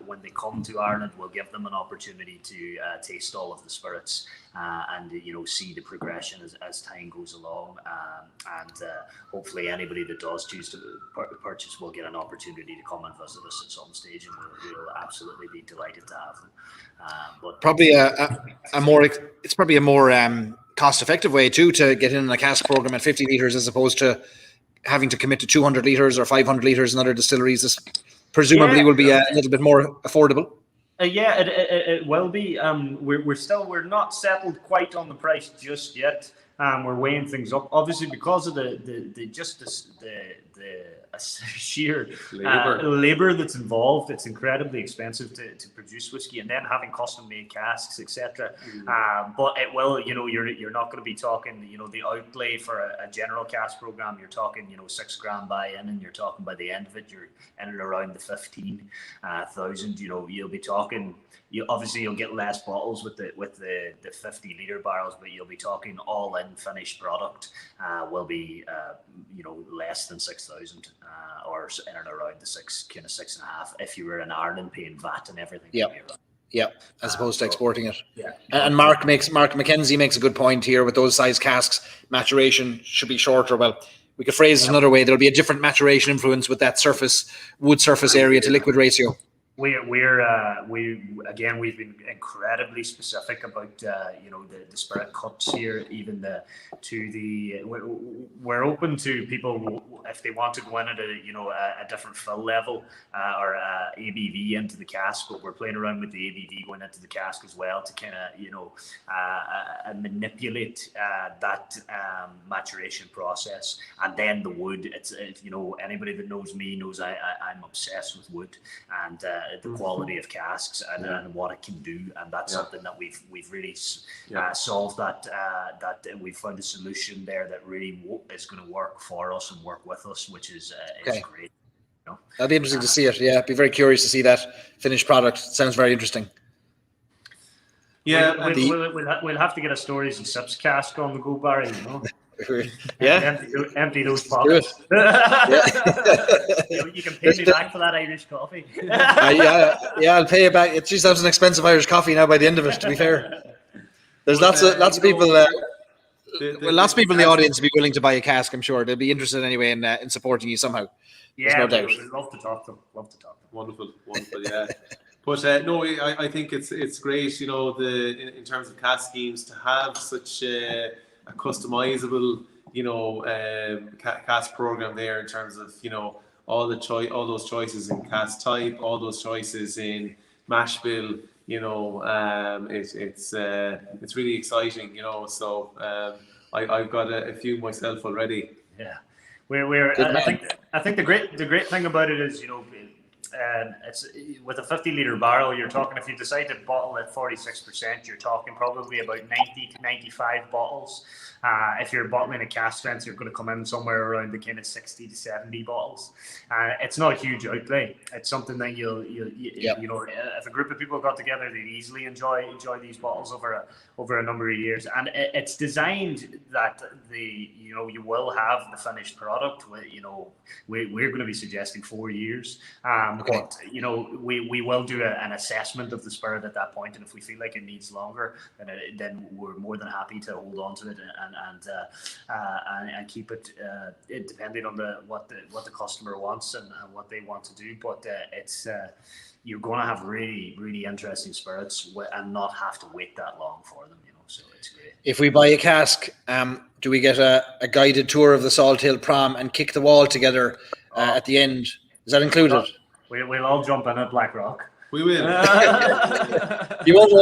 when they come to Ireland, we'll give them an opportunity to taste all of the spirits and see the progression as time goes along. And hopefully anybody that does choose to purchase will get an opportunity to come and visit us at some stage, and we'll absolutely be delighted to have them. But probably it's probably a more cost-effective way too to get in a cask program at 50 litres as opposed to having to commit to 200 litres or 500 litres in other distilleries. This presumably will be a little bit more affordable. It will be. We're not settled quite on the price just yet. We're weighing things up, obviously, because of the sheer labor that's involved. It's incredibly expensive to produce whiskey, and then having custom made casks, etc. But it will, you're not going to be talking, the outlay for a general cask program. You're talking, 6 grand buy-in, and you're talking by the end of it, you're in and around the 15,000. You'll be talking. You'll get less bottles with the 50-litre barrels, but you'll be talking all-in finished product will be less than 6,000 or in and around the 6.5 if you were in Ireland paying VAT and everything. Yeah, as opposed to exporting it. Yeah. And Mark McKenzie makes a good point here with those size casks. Maturation should be shorter. Well, we could phrase it another way. There'll be a different maturation influence with that wood surface area to liquid ratio. We've been incredibly specific about the spirit cuts here. We're open to people if they want to go in at a different fill level or ABV into the cask, but we're playing around with the ABV going into the cask as well to kind of manipulate that maturation process. And then the wood, it's anybody that knows me knows I'm obsessed with wood and the quality of casks and what it can do, and that's something that we've really solved. That we've found a solution there that really is going to work for us and work with us, which is great. That'll be interesting to see it. Yeah, be very curious to see that finished product. Sounds very interesting. Yeah, we'll have to get a stories and sips cask on the go, Barry. Empty those pockets. You can pay me back for that Irish coffee. I'll pay you back. It's just an expensive Irish coffee now by the end of it, to be fair. There's lots of people lots of people in the audience will be willing to buy a cask, I'm sure. They'll be interested anyway in supporting you somehow. There's no doubt. We'd love to talk to them. Wonderful, yeah. But I think it's great, in terms of cask schemes, to have such a customizable, cask program there in terms of, all those choices in cask type, all those choices in mash bill. It's really exciting, So I've got a few myself already. Yeah, I think the great thing about it is, it's with a 50-litre barrel, you're talking, if you decide to bottle at 46%, you're talking probably about 90 to 95 bottles. If you're bottling a cask strength, you're going to come in somewhere around the kind of 60 to 70 bottles. It's not a huge outlay. It's something that you'll if a group of people got together, they'd easily enjoy these bottles over a number of years. And it's designed that you will have the finished product. We're going to be suggesting 4 years. But we will do an assessment of the spirit at that point, and if we feel like it needs longer, then we're more than happy to hold on to it and keep it. It depending on what the customer wants and what they want to do. But it's you're going to have really, really interesting spirits and not have to wait that long for them. So it's great. If we buy a cask, do we get a guided tour of the Salthill prom and kick the wall together at the end? Is that included? We'll all jump in at Blackrock. We will. You won't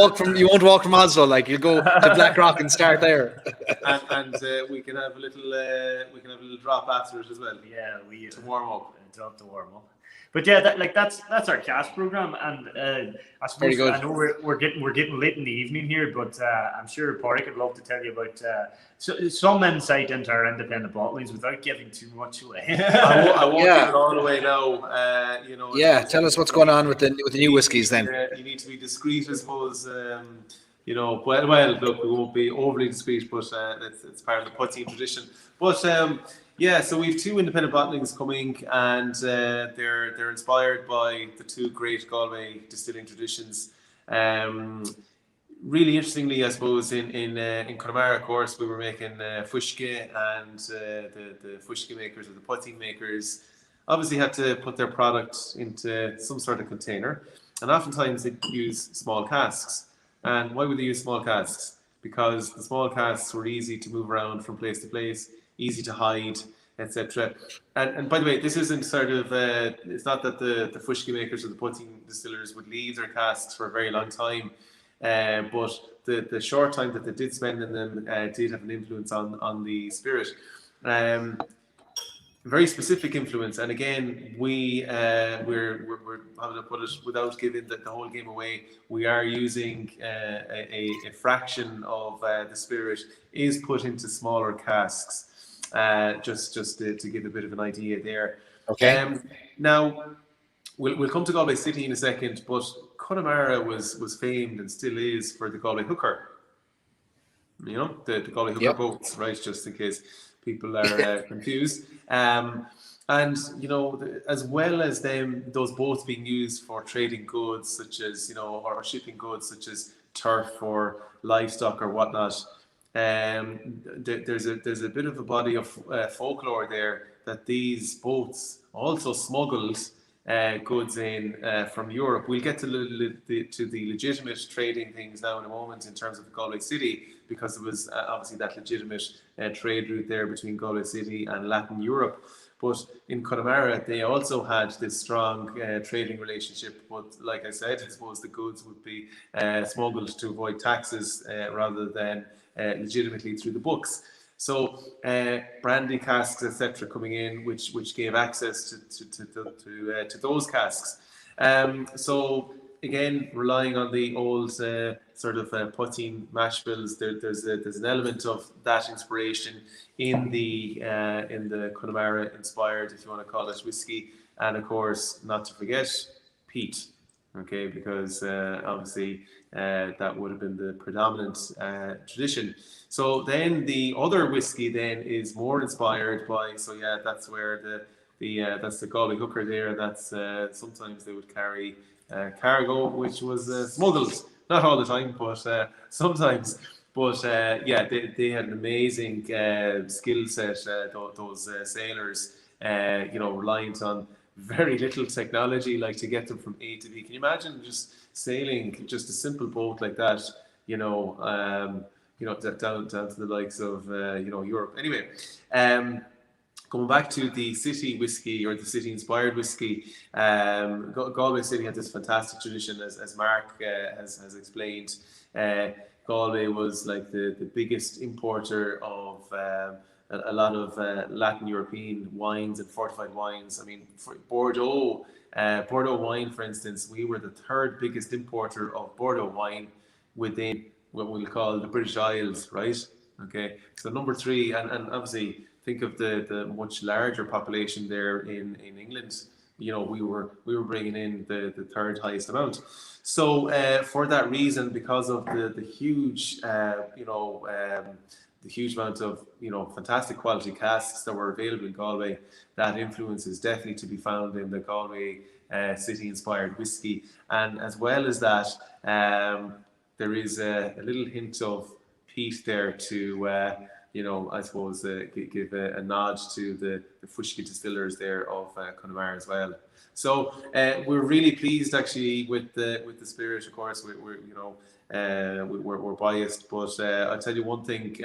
walk from Oslo. Like, you'll go to Blackrock and start there. and we can have a little drop after it as well. Yeah, to warm up. Drop to warm up. But yeah, that's our cask program, and I suppose I know we're getting late in the evening here, but I'm sure Pádraic would love to tell you about some insight into our independent bottlings without giving too much away. I won't give it all away now. Tell us what's going on with the new whiskies then. You need to be discreet, I suppose. Well, look, we won't be overly discreet, but it's part of the poteen tradition. But so we have 2 independent bottlings coming, and they're inspired by the 2 great Galway distilling traditions. Really interestingly, I suppose in Connemara, of course, we were making fushke, and the fushke makers or the poteen makers obviously had to put their product into some sort of container, and oftentimes they use small casks. And why would they use small casks? Because the small casks were easy to move around from place to place, easy to hide, etc. And by the way, this isn't sort of it's not that the fushke makers or the poteen distillers would leave their casks for a very long time. but the short time that they did spend in them did have an influence on the spirit. Very specific influence, and again, we're how to put it, without giving the whole game away, we are using a fraction of the spirit is put into smaller casks, just to give a bit of an idea there. Okay. Now we'll come to Galway City in a second, but Connemara was famed and still is for the Galway hooker. You know, the Galway hooker boats, right? Just in case people are confused. And you know, as well as those boats being used for trading goods, such as, you know, or shipping goods such as turf or livestock or whatnot, there's a bit of a body of folklore there that these boats also smuggled goods in from Europe. We'll get to the legitimate trading things now in a moment in terms of Galway City, because there was obviously that legitimate trade route there between Galway City and Latin Europe. But in Connemara, they also had this strong trading relationship. But like I said, I suppose the goods would be smuggled to avoid taxes rather than legitimately through the books. So brandy casks, etc., coming in, which gave access to those casks. So again, relying on the old sort of poteen mash bills, there's an element of that inspiration in the Connemara inspired, if you want to call it, whiskey, and of course, not to forget, peat. Okay, because obviously that would have been the predominant tradition. So then the other whiskey then is more inspired by, so yeah, that's where that's the Galway hooker there, and that's sometimes they would carry cargo which was smuggled, not all the time, but sometimes. But yeah, they had an amazing skill set, those sailors, you know, reliant on very little technology, like to get them from A to B. Can you imagine just sailing just a simple boat like that, you know, down to the likes of you know, Europe. Anyway, going back to the city whiskey, or the city inspired whiskey, Galway City had this fantastic tradition, as Mark has explained. Galway was like the biggest importer of a lot of Latin European wines and fortified wines. I mean, for Bordeaux wine, for instance, we were the third biggest importer of Bordeaux wine within what we'll call the British Isles, right? Okay, so number 3, and obviously think of the much larger population there in England. You know, we were bringing in the third highest amount. So for that reason, because of the huge the huge amount of, you know, fantastic quality casks that were available in Galway, that influence is definitely to be found in the Galway city inspired whiskey. And as well as that, there is a little hint of peat there to you know, I suppose give a nod to the Fushki distillers there of Connemara as well. So we're really pleased actually with the spirit. Of course, we're you know, we're biased, but I'll tell you one thing.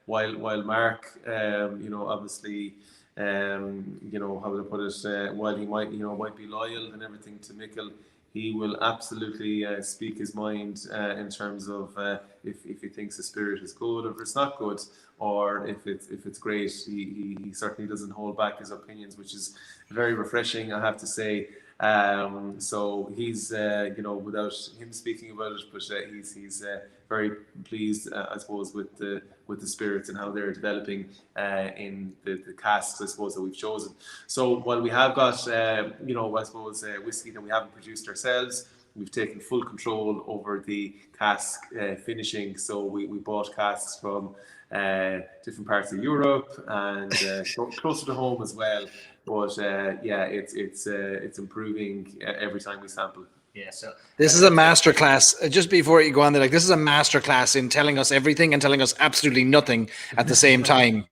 While Mark, you know, obviously, you know, how to put it, while he might be loyal and everything to Micil, he will absolutely speak his mind in terms of if he thinks the spirit is good, or if it's not good, or if it's great. He certainly doesn't hold back his opinions, which is very refreshing, I have to say. So he's you know, without him speaking about it, but he's very pleased, I suppose, with the spirits and how they're developing in the casks, I suppose, that we've chosen. So while we have got you know, I suppose, whiskey that we haven't produced ourselves, we've taken full control over the cask finishing. So we bought casks from different parts of Europe and closer to home as well. But yeah, it's improving every time we sample. Yeah, so this is a masterclass. Just before you go on there, like, this is a masterclass in telling us everything and telling us absolutely nothing at the same time.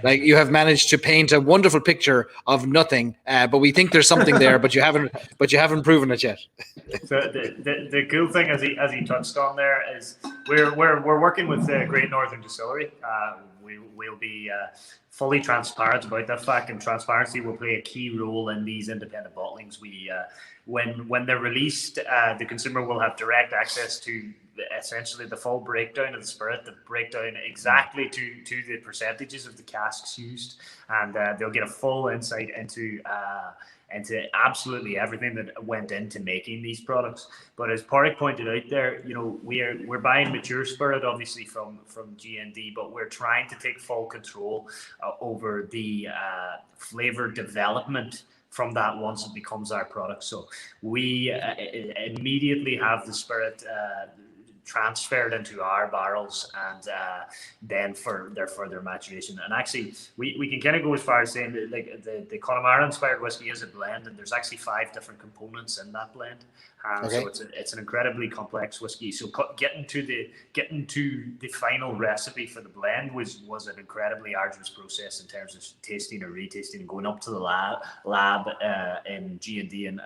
Like, you have managed to paint a wonderful picture of nothing, but we think there's something there, but you haven't proven it yet. So the cool thing, as he touched on there, is we're working with the Great Northern Distillery. We'll be fully transparent about that fact, and transparency will play a key role in these independent bottlings. We when they're released, the consumer will have direct access to essentially the full breakdown of the spirit, the breakdown exactly to the percentages of the casks used, and they'll get a full insight into absolutely everything that went into making these products. But as Pádraic pointed out there, we're buying mature spirit obviously from G&D, but we're trying to take full control over the flavor development from that once it becomes our product. So we immediately have the spirit transferred into our barrels, and then for their further maturation. And actually, we can kind of go as far as saying that, like, the Connemara inspired whiskey is a blend, and there's actually 5 different components in that blend. So it's an incredibly complex whiskey. So getting to the final recipe for the blend was an incredibly arduous process in terms of tasting or retasting and going up to the lab in G&D, and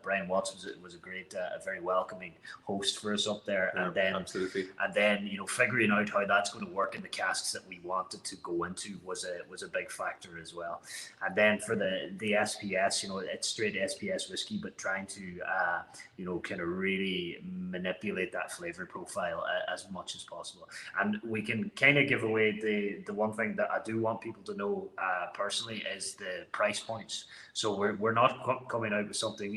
Brian Watts was a great, very welcoming host for us up there. Yeah, and then absolutely. And then figuring out how that's going to work in the casks that we wanted to go into was a big factor as well. And then for the SPS, it's straight SPS whiskey, but trying to kind of really manipulate that flavor profile as much as possible. And we can kind of give away the one thing that I do want people to know personally is the price points. So we're not coming out with something,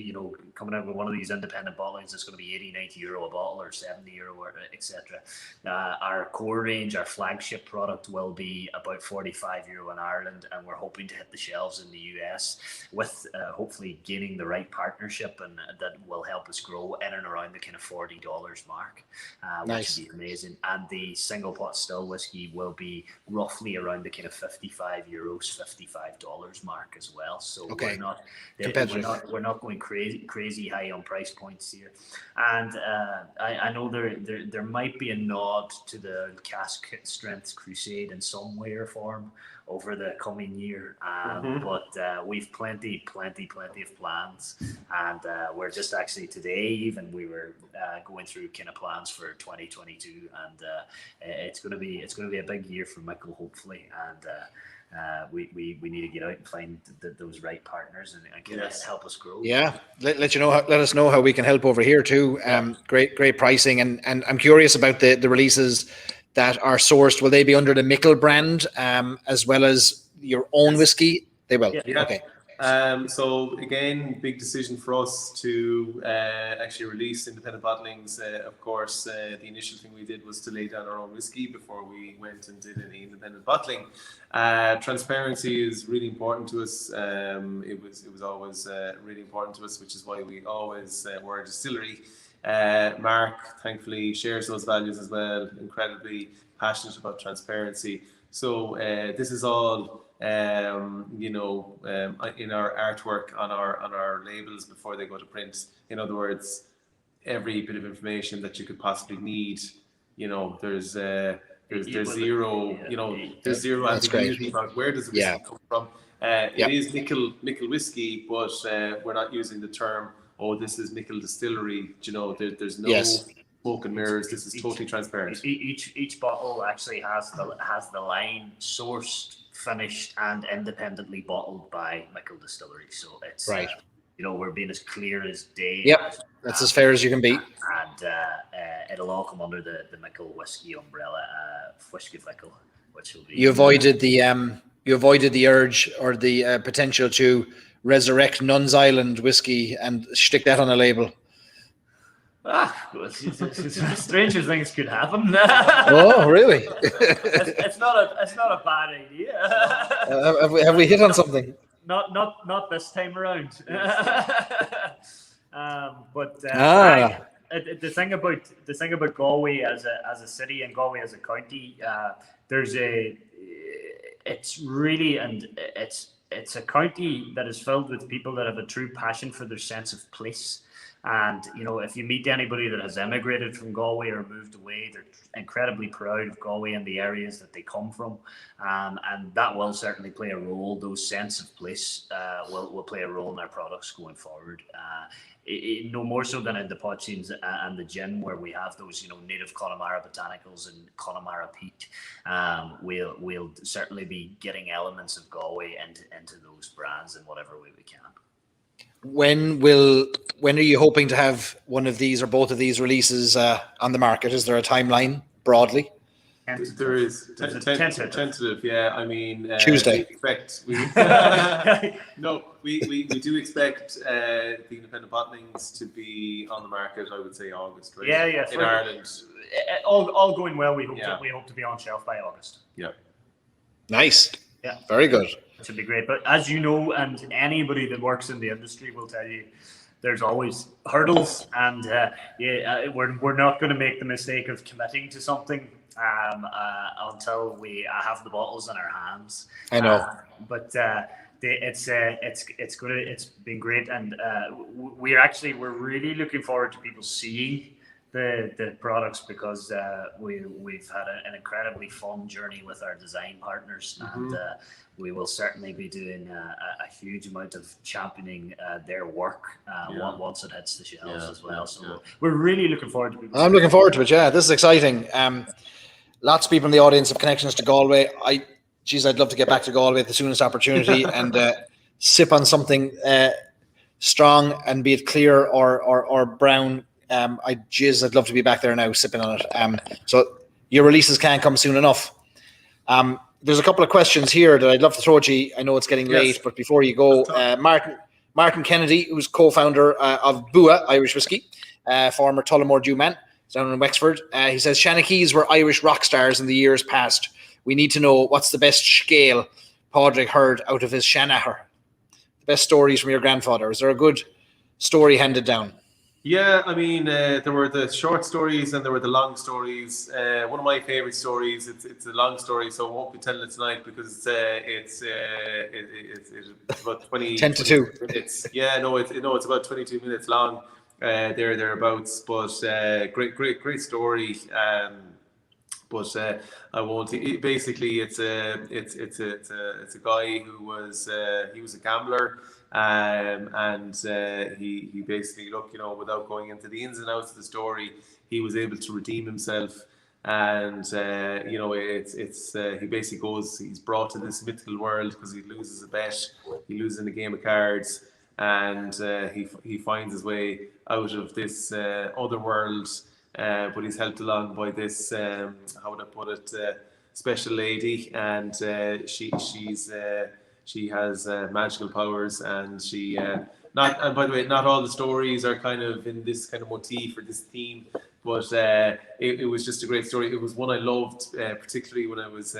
coming out with one of these independent bottlings that's going to be 80-90 euro a bottle or 70 euro, etc. Our core range, our flagship product, will be about 45 euro in Ireland, and we're hoping to hit the shelves in the US with hopefully gaining the right partnership, and that will help us grow in and around the kind of $40 mark, Nice. which would be amazing. And the single pot still whiskey will be roughly around the kind of 55 euros, $55 mark as well. So Okay. we're not going crazy high on price points here. And I know there might be a nod to the cask strength crusade in some way or form over the coming year, but we've plenty of plans, and we're just actually today even we were going through kind of plans for 2022, and it's going to be a big year for Micil, hopefully, and we need to get out and find those right partners and kind of help us grow. Yeah, let us know how we can help over here too. Great pricing, and I'm curious about the releases that are sourced. Will they be under the Micil brand as well as your own whiskey? They will. Yeah. Okay. So again, big decision for us to actually release independent bottlings. Of course, the initial thing we did was to lay down our own whiskey before we went and did any independent bottling. Transparency is really important to us. It was always really important to us, which is why we always were a distillery. Mark thankfully shares those values as well. Incredibly passionate about transparency. So this is all in our artwork on our labels before they go to print. In other words, every bit of information that you could possibly need. There's zero. There's zero ambiguity about where does the whiskey come from. It is Micil whiskey, but we're not using the term, oh, this is Micil Distillery. There's no smoke and mirrors. This is totally transparent. Each bottle actually has the line sourced, finished, and independently bottled by Micil Distillery. So it's right. We're being as clear as day. Yep, that's as fair as you can be. And it'll all come under the Micil whiskey umbrella, Whiskey Micil, which will be. You avoided the urge or the potential to resurrect Nuns Island whiskey and stick that on a label. Stranger things could happen. Oh, really? It's not a bad idea. Have we hit on something? Not this time around. The thing about Galway as a city and Galway as a county, it's a county that is filled with people that have a true passion for their sense of place. And, if you meet anybody that has emigrated from Galway or moved away, they're incredibly proud of Galway and the areas that they come from. And that will certainly play a role. Those sense of place will play a role in our products going forward. No more so than in the pot-cheens and the gin, where we have those, native Connemara botanicals and Connemara peat. We'll certainly be getting elements of Galway into those brands in whatever way we can. When are you hoping to have one of these or both of these releases on the market? Is there a timeline broadly? There is tentative. Yeah, I mean, Tuesday. We do expect the independent bottlings to be on the market. I would say August, right? Yeah. In Ireland, all going well. We hope to be on shelf by August. Yeah. Nice. Yeah. Very good. It should be great. But as you know, and anybody that works in the industry will tell you, there's always hurdles, and we're not going to make the mistake of committing to something until we have the bottles in our hands. I know, but it's been great, and we're really looking forward to people seeing the products, because we've had an incredibly fun journey with our design partners, and we will certainly be doing a huge amount of championing their work once it hits the shelves as well. So we're really looking forward to people. I'm looking forward to it. Yeah, this is exciting. Lots of people in the audience have connections to Galway. I'd love to get back to Galway at the soonest opportunity and sip on something strong, and be it clear or brown. I'd love to be back there now sipping on it. So your releases can't come soon enough. There's a couple of questions here that I'd love to throw at you. I know it's getting late, but before you go, Martin Kennedy, who's co-founder of Bua Irish Whiskey, former Tullamore Dew man, down in Wexford. He says Shanakees were Irish rock stars in the years past. We need to know what's the best scale Pádraic heard out of his Shanaher. The best stories from your grandfather. Is there a good story handed down? Yeah, I mean, there were the short stories and there were the long stories. One of my favorite stories, it's a long story, so I won't be telling it tonight because it's about 10 to 2 minutes. Yeah, it's about 22 minutes long. Thereabouts, but great story. But I won't. Basically, it's a guy who was he was a gambler. And he basically, without going into the ins and outs of the story, he was able to redeem himself, and he basically he's brought to this mythical world because he loses a bet, he loses in a game of cards, and he finds his way out of this other world, but he's helped along by this how would I put it, special lady, and she has magical powers, and and by the way, not all the stories are kind of in this kind of motif or this theme, but it was just a great story. It was one I loved, particularly when I was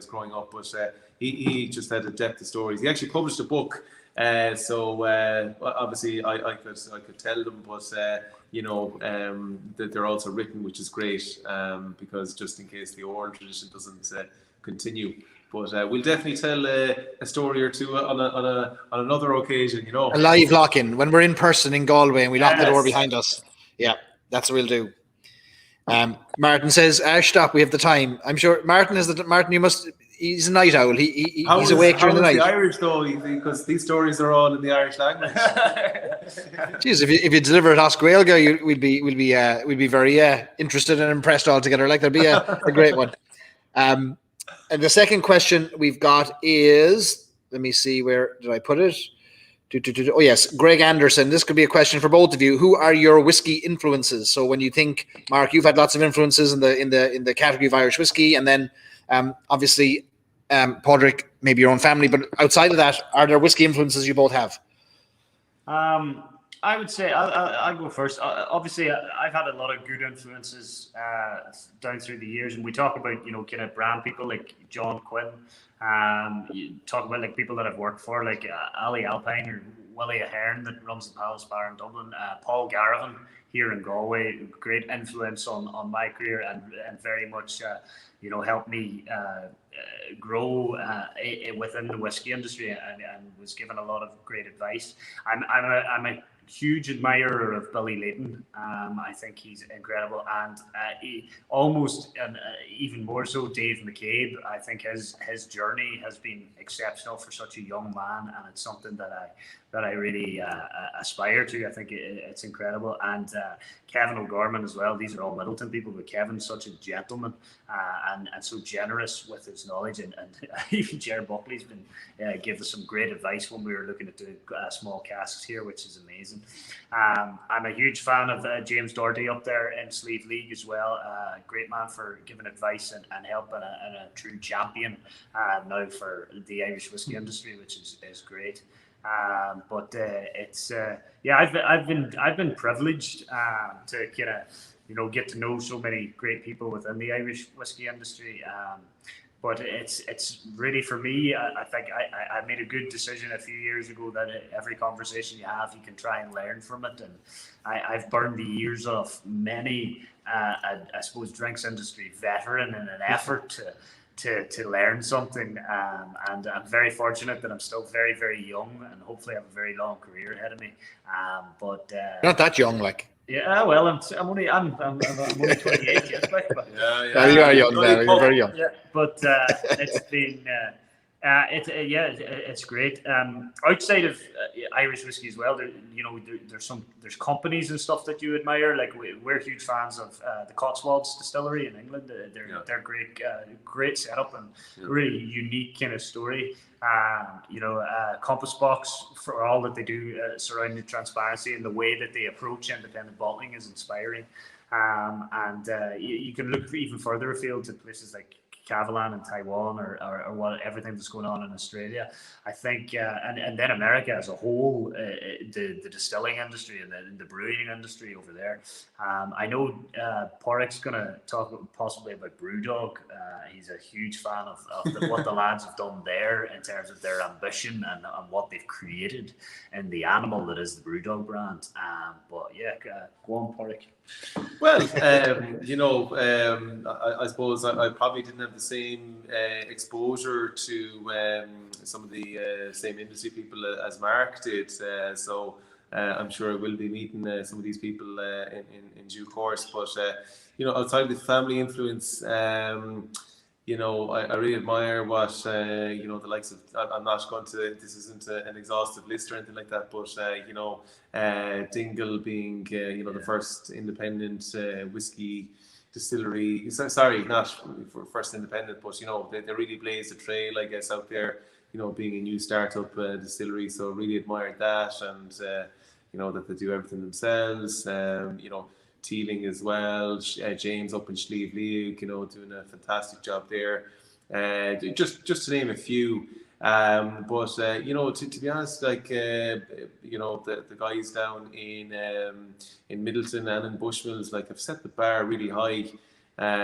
growing up. But he just had a depth of stories. He actually published a book, so obviously I could tell them, but that they're also written, which is great, because just in case the oral tradition doesn't continue. But we'll definitely tell a story or two on another occasion, A live lock-in when we're in person in Galway and we lock the door behind us. Yeah, that's what we'll do. Martin says, stop, we have the time. I'm sure Martin he's a night owl. He's awake during the night. The Irish though, because these stories are all in the Irish language. Jeez, if you deliver it Os Gaeilge, we'd be very interested and impressed altogether. Like there'd be a great one. And the second question we've got is, let me see, where did I put it? Oh yes, Greg Anderson. This could be a question for both of you. Who are your whiskey influences? So when you think, Mark, you've had lots of influences in the category of Irish whiskey, and then obviously Pádraic, maybe your own family, but outside of that, are there whiskey influences you both have? I would say I'll go first. Obviously, I've had a lot of good influences down through the years, and we talk about kind of brand people like John Quinn. You talk about like people that I've worked for, like Ali Alpine or Willie Ahern that runs the Palace Bar in Dublin. Paul Garrivan here in Galway, great influence on my career, and very much helped me grow within the whiskey industry, and was given a lot of great advice. I'm a huge admirer of Billy Layton. I think he's incredible, and even more so Dave McCabe. I think his journey has been exceptional for such a young man, and it's something that I really aspire to. I think it's incredible, and Kevin O'Gorman as well. These are all Middleton people, but Kevin's such a gentleman and so generous with its knowledge, and even Jared Buckley's been gave us some great advice when we were looking at doing small casks here, which is amazing. I'm a huge fan of James Doherty up there in Slieve League as well. Great man for giving advice and help, and a true champion now for the Irish whiskey industry, which is great. But it's I've been privileged to kind of get to know so many great people within the Irish whiskey industry. But it's really, for me, I think I made a good decision a few years ago that every conversation you have, you can try and learn from it. And I've burned the years of many, I suppose, drinks industry veteran in an effort to learn something. And I'm very fortunate that I'm still very, very young, and hopefully have a very long career ahead of me. But You're not that young, like. Yeah, well, I'm only 28 yet, but Yeah, you are young now. You're very young. yeah, but it's been it's great. Outside of Irish whiskey as well, there's companies and stuff that you admire. Like we're huge fans of the Cotswolds Distillery in England. They're great setup and really unique kind of story. Compass Box, for all that they do surrounding transparency and the way that they approach independent bottling, is inspiring. You can look even further afield to places like Cavalan in Taiwan or what everything that's going on in Australia. I think and then America as a whole, the distilling industry and the brewing industry over there. I know Pádraic's going to talk possibly about Brewdog. He's a huge fan of what the lads have done there in terms of their ambition and what they've created and the animal that is the Brewdog brand. But yeah, go on, Pádraic. Well, I suppose I probably didn't have the same exposure to some of the same industry people as Mark did. So I'm sure I will be meeting some of these people in due course. But outside of the family influence, I really admire what the likes of. I'm not going to. This isn't an exhaustive list or anything like that. But Dingle being the first independent whiskey distillery. Sorry, not for first independent, but they really blazed a trail, I guess, out there. Being a new startup distillery. So really admired that, and that they do everything themselves. Teeling as well, James up in Slieve League, doing a fantastic job there. Just to name a few. But to be honest, like the guys down in Middleton and in Bushmills, like, have set the bar really high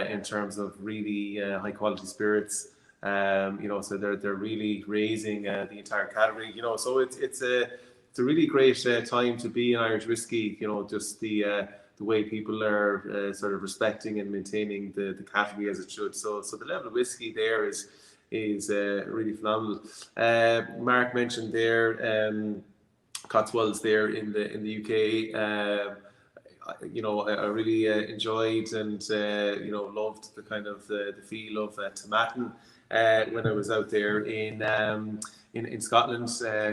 in terms of really high quality spirits. So they're really raising the entire category. So it's a really great time to be in Irish whiskey. Just the way people are sort of respecting and maintaining the category as it should. So the level of whiskey there is really phenomenal. Mark mentioned there Cotswolds there in the UK. I really enjoyed and loved the kind of the feel of Tomatin when I was out there in Scotland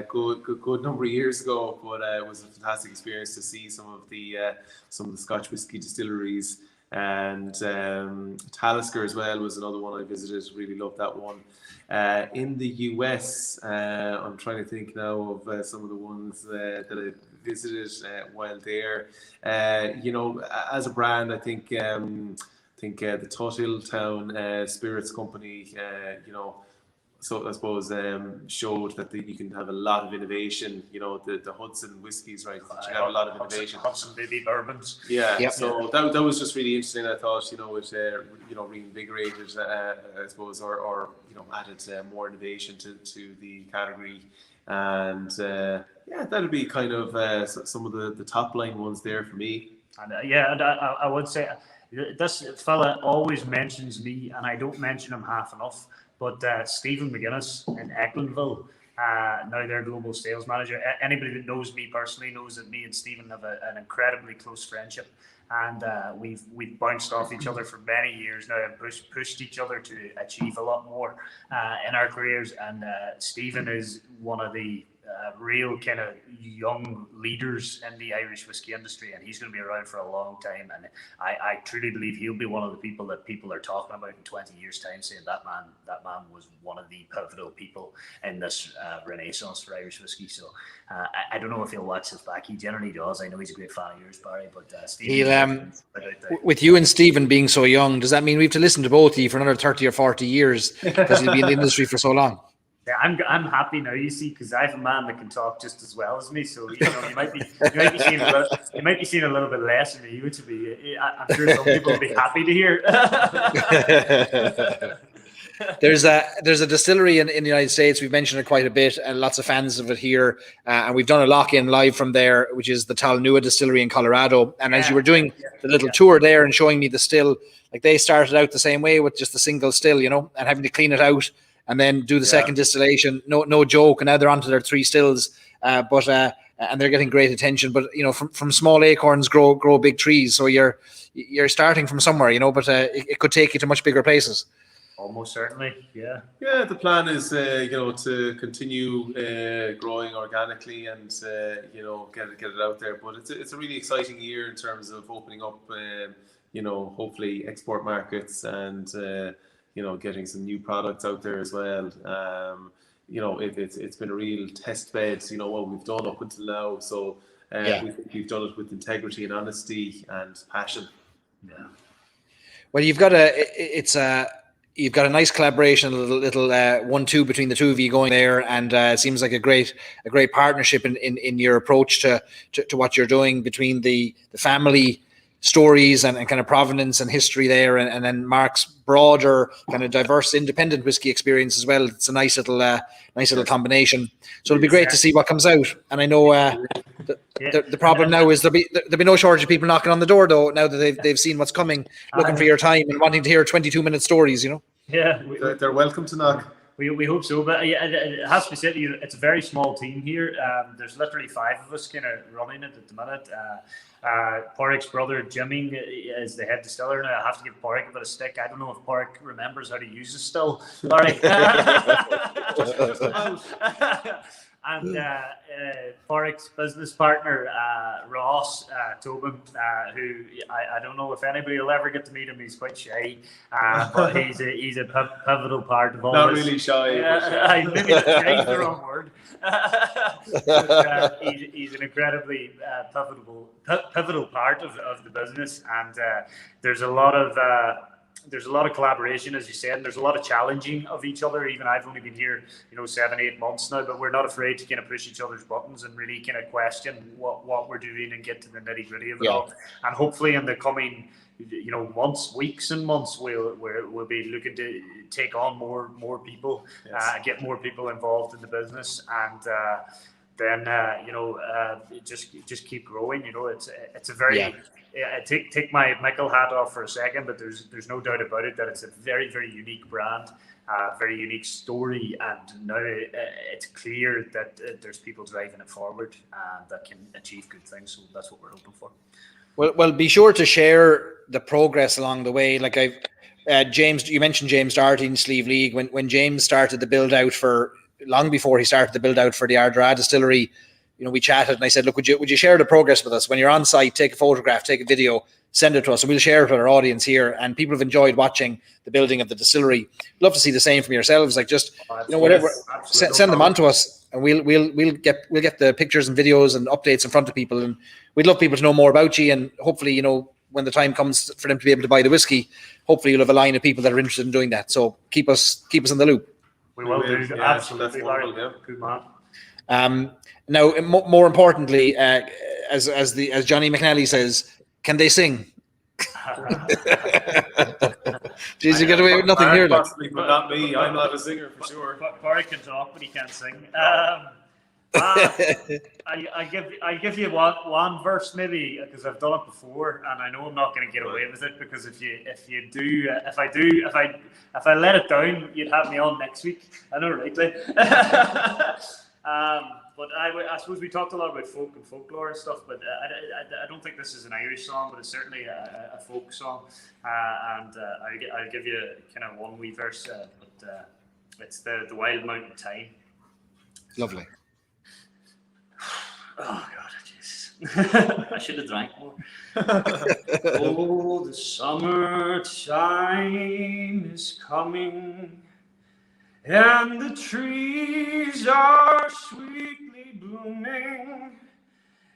good number of years ago. But it was a fantastic experience to see some of the Scotch whisky distilleries. And Talisker as well was another one I visited. Really loved that one. In the US, I'm trying to think now of some of the ones that I visited while there. As a brand, I think the Tuthill Town Spirits Company, so I suppose showed that you can have a lot of innovation. The Hudson whiskies, right? You can have a lot of innovation. Hudson baby bourbons. Yeah. Yep. So that was just really interesting. I thought it reinvigorated, I suppose, or added more innovation to the category. And that'd be kind of some of the top line ones there for me. And I would say this fella always mentions me, and I don't mention him half enough. But Stephen McGuinness in Ecklandville, now their global sales manager. Anybody that knows me personally knows that me and Stephen have an incredibly close friendship, and we've bounced off each other for many years now and pushed each other to achieve a lot more in our careers. And Stephen is one of the real kind of young leaders in the Irish whiskey industry, and he's going to be around for a long time. And I truly believe he'll be one of the people that people are talking about in 20 years' time, saying that man was one of the pivotal people in this renaissance for Irish whiskey. So I don't know if he'll watch this back. He generally does. I know he's a great fan of yours, Barry. But Stephen, with you and Stephen being so young, does that mean we have to listen to both of you for another 30 or 40 years because you'll be in the industry for so long? Yeah, I'm happy now, you see, because I have a man that can talk just as well as me. So you might be seeing a little bit less of me, which would be, I'm sure some people will be happy to hear. There's a distillery in the United States. We've mentioned it quite a bit, and lots of fans of it here. And we've done a lock-in live from there, which is the Talnua Distillery in Colorado. And as you were doing the little tour there and showing me the still, like they started out the same way with just a single still, and having to clean it out and then do the second distillation. No joke. And now they're onto their 3 stills, and they're getting great attention. But from small acorns grow big trees. So you're starting from somewhere, but it could take you to much bigger places. Almost certainly, yeah. Yeah, the plan is, to continue growing organically and get it out there. But it's a really exciting year in terms of opening up, hopefully export markets and getting some new products out there as well. It's been a real test bed, what we've done up until now. So we think we've done it with integrity and honesty and passion. Yeah. Well, you've got a nice collaboration, a little 1-2 between the two of you going there, and it seems like a great partnership in your approach to what you're doing between the family stories and kind of provenance and history there, and then Mark's broader kind of diverse independent whiskey experience as well. It's a nice little combination. So it'll be great to see what comes out. And I know the problem now is there'll be no shortage of people knocking on the door though, now that they've seen what's coming, looking for your time and wanting to hear 22-minute stories. Yeah, they're welcome to knock. We hope so, but it has to be said, it's a very small team here. There's literally 5 of us kind of running it at the minute. Pádraic's brother Jimmy is the head distiller now. I have to give Pádraic a bit of stick. I don't know if Pádraic remembers how to use a still. Pádraic. And Pádraic's business partner, Ross Tobin, who I don't know if anybody will ever get to meet him. He's quite shy, but he's a pivotal part of all Not this. really shy. Maybe shy is the wrong word. But, he's an incredibly pivotal part of the business, and there's a lot of collaboration, as you said, and there's a lot of challenging of each other. Even I've only been here, 7-8 months now, but we're not afraid to kind of push each other's buttons and really kind of question what we're doing and get to the nitty gritty of it all. And hopefully in the coming, weeks and months, we'll be looking to take on more people, get more people involved in the business, and then just keep growing. It's a very take my Micil hat off for a second, but there's no doubt about it that it's a very, very unique brand, very unique story, and now it's clear that there's people driving it forward that can achieve good things. So that's what we're hoping for. Well, be sure to share the progress along the way. Like James, you mentioned James Doherty in Slieve League. When James started the build out long before he started the build out for the Ardara distillery, we chatted and I said, look, would you share the progress with us? When you're on site, take a photograph, take a video, send it to us, and we'll share it with our audience here. And people have enjoyed watching the building of the distillery. Love to see the same from yourselves. Like just, whatever, send them on to us, and we'll get the pictures and videos and updates in front of people. And we'd love people to know more about you. And hopefully, when the time comes for them to be able to buy the whiskey, hopefully you'll have a line of people that are interested in doing that. So keep us in the loop. We will do. Absolutely, Larry. Good man. Now, more importantly, as Johnny McNally says, can they sing? Jeez, you get away with nothing here. Possibly, but not me. I'm not a singer for sure. Pádraic can talk, but he can't sing. I give you one verse maybe, because I've done it before, and I know I'm not going to get away with it, because if I let it down, you'd have me on next week. I know, rightly. But I suppose we talked a lot about folk and folklore and stuff, but I don't think this is an Irish song, but it's certainly a folk song. And I'll give you kind of one wee verse, but it's the Wild Mountain Thyme. Lovely. Oh God, Jesus! I should have drank more. Oh, the summertime is coming, and the trees are sweetly blooming,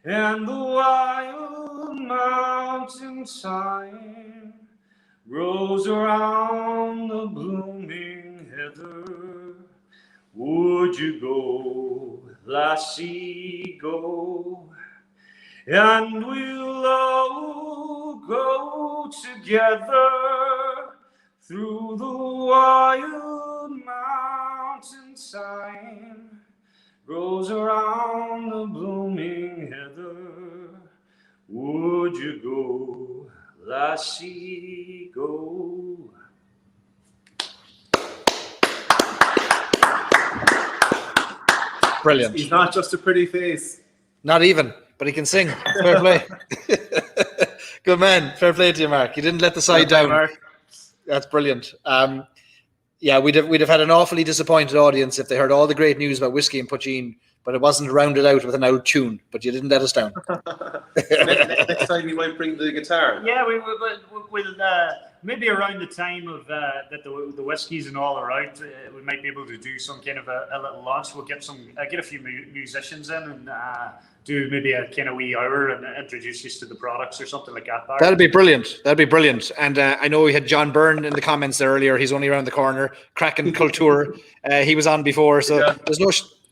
and the wild mountain thyme grows around the blooming heather. Would you go, lassie, go? And we'll all go together through the wild mountain thyme grows around the blooming heather. Would you go, lassie, go? Brilliant. He's not just a pretty face. Not even, but he can sing. Fair play. Good man. Fair play to you, Mark. You didn't let the side down. Mark. That's brilliant. Yeah, we'd have had an awfully disappointed audience if they heard all the great news about whiskey and poteen, but it wasn't rounded out with an old tune. But you didn't let us down. Next time you might bring the guitar. Yeah, we'll maybe around the time of that the whiskies and all are out, we might be able to do some kind of a little launch. We'll get a few musicians in and do maybe a kind of wee hour and introduce you to the products or something like that. Barry. That'd be brilliant. And I know we had John Byrne in the comments there earlier. He's only around the corner. Cracking Culture. He was on before, so yeah.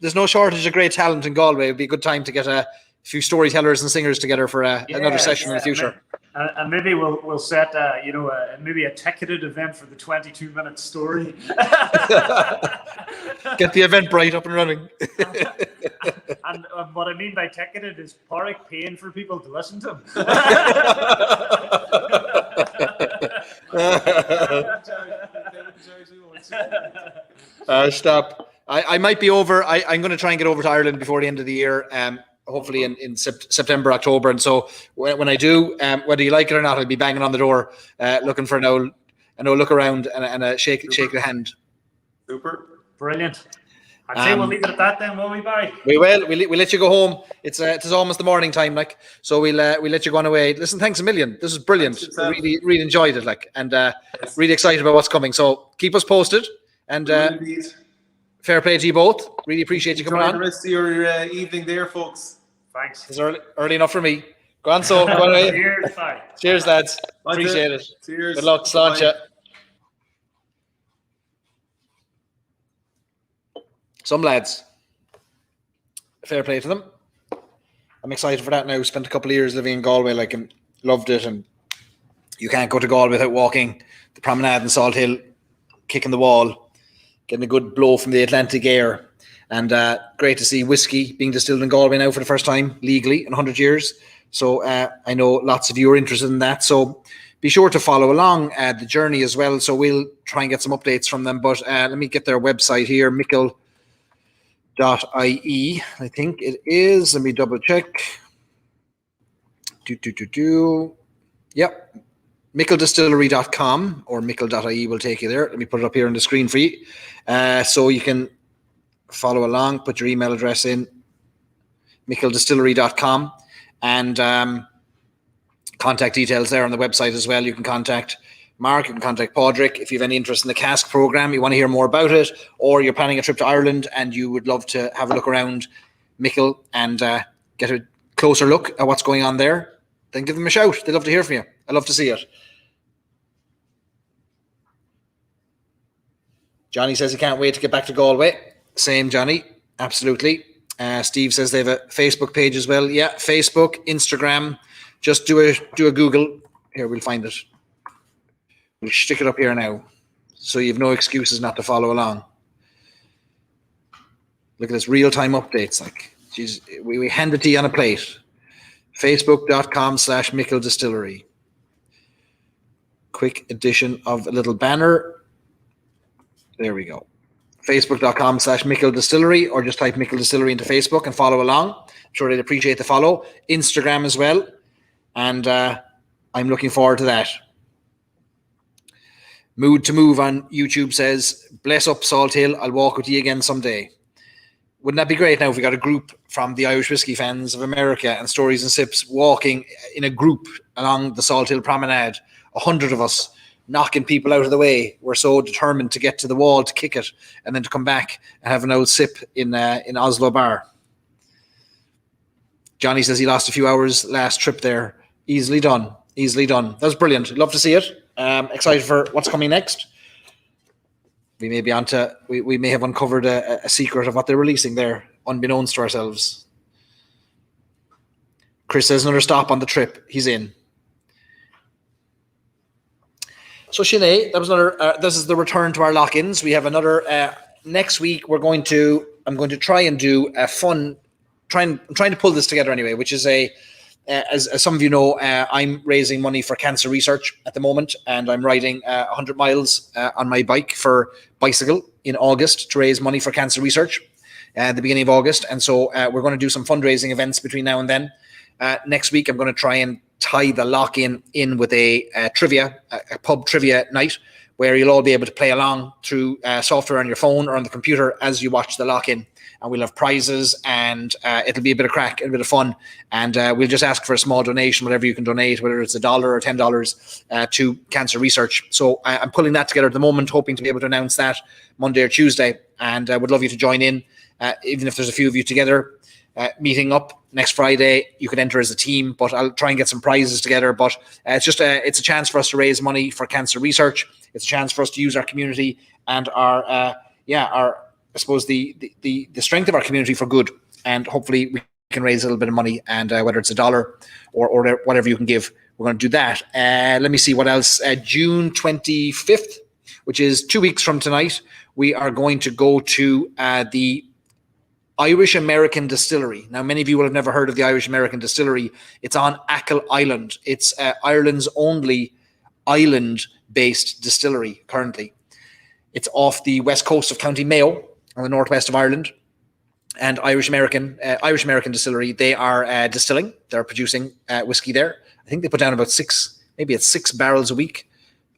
There's no shortage of great talent in Galway. It'd be a good time to get a few storytellers and singers together for another session in the future. And maybe we'll set maybe a ticketed event for the 22-minute story. Get the Eventbrite up and running. And what I mean by ticketed is Pádraic paying for people to listen to him. Stop. I might be over. I'm going to try and get over to Ireland before the end of the year. Hopefully in September, October. And so when I do, whether you like it or not, I'll be banging on the door, looking for an old look around and a shake the hand. Super. Brilliant. I'd say we'll leave it at that then, will we, Barry? We will. We'll let you go home. It's almost the morning time, like, so we'll let you go on away. Listen, thanks a million. This is brilliant. Really enjoyed it, and really excited about what's coming. So keep us posted, and fair play to you both. Really appreciate you coming on. Enjoy the rest of your evening there, folks. Thanks. It's early enough for me. Go on, so. Go on away. Cheers, bye. Cheers, lads. Appreciate it. Cheers. Good luck. Sláinte. Some lads. Fair play to them. I'm excited for that now. Spent a couple of years living in Galway, and loved it. And you can't go to Galway without walking the promenade in Salthill, kicking the wall, getting a good blow from the Atlantic air. And great to see whiskey being distilled in Galway now for the first time legally in 100 years. So I know lots of you are interested in that. So be sure to follow along the journey as well. So we'll try and get some updates from them. But let me get their website here, Micil.ie, I think it is. Let me double check. Yep. MicilDistillery.com or Micil.ie will take you there. Let me put it up here on the screen for you. So you can follow along, put your email address in, MicilDistillery.com, and contact details there on the website as well. You can contact Mark, you can contact Pádraic if you have any interest in the cask program, you want to hear more about it, or you're planning a trip to Ireland and you would love to have a look around Micil and get a closer look at what's going on there, then give them a shout. They'd love to hear from you. I'd love to see it. Johnny says he can't wait to get back to Galway. Same, Johnny. Absolutely. Steve says they have a Facebook page as well. Yeah, Facebook, Instagram. Just do a Google. Here, we'll find it. We'll stick it up here now, so you have no excuses not to follow along. Look at this real-time updates. Geez, we hand it to you on a plate. Facebook.com/Micil Distillery. Quick addition of a little banner. There we go. Facebook.com/Micil Distillery, or just type Micil Distillery into Facebook and follow along. I'm sure they'd appreciate the follow. Instagram as well. And I'm looking forward to that. Mood to Move on YouTube says, bless up Salthill, I'll walk with you again someday. Wouldn't that be great now if we got a group from the Irish Whiskey Fans of America and Stories and Sips walking in a group along the Salthill Promenade, 100 of us knocking people out of the way. We're so determined to get to the wall to kick it and then to come back and have an old sip in Oslo Bar. Johnny says he lost a few hours last trip there. Easily done. That was brilliant. Love to see it. Excited for what's coming next. We may be onto. We may have uncovered a secret of what they're releasing there, unbeknownst to ourselves. Chris says another stop on the trip. He's in. So Sinead, that was another. This is the return to our lock-ins. We have another next week. I'm going to try and do a fun. I'm trying to pull this together anyway, which is as some of you know, I'm raising money for cancer research at the moment, and I'm riding 100 miles on my bike for bicycle in August to raise money for cancer research at the beginning of August. And so we're going to do some fundraising events between now and then. Next week, I'm going to try and tie the lock-in in with a pub trivia night, where you'll all be able to play along through software on your phone or on the computer as you watch the lock-in. And we'll have prizes, and it'll be a bit of crack and a bit of fun. And we'll just ask for a small donation, whatever you can donate, whether it's $1 or $10 to cancer research. So I'm pulling that together at the moment, hoping to be able to announce that Monday or Tuesday. And I would love you to join in, even if there's a few of you together. Meeting up next Friday, you could enter as a team, but I'll try and get some prizes together. But it's a chance for us to raise money for cancer research. It's a chance for us to use our community and our I suppose the strength of our community for good, and hopefully we can raise a little bit of money. And whether it's $1 or whatever you can give, we're going to do that. Let me see what else. June 25th, which is 2 weeks from tonight, we are going to go to the Irish American Distillery. Now, many of you will have never heard of the Irish American Distillery. It's on Achill Island. It's Ireland's only island-based distillery currently. It's off the west coast of County Mayo, on the northwest of Ireland. And Irish American Distillery, they are distilling. They're producing whiskey there. I think they put down about 6 barrels a week,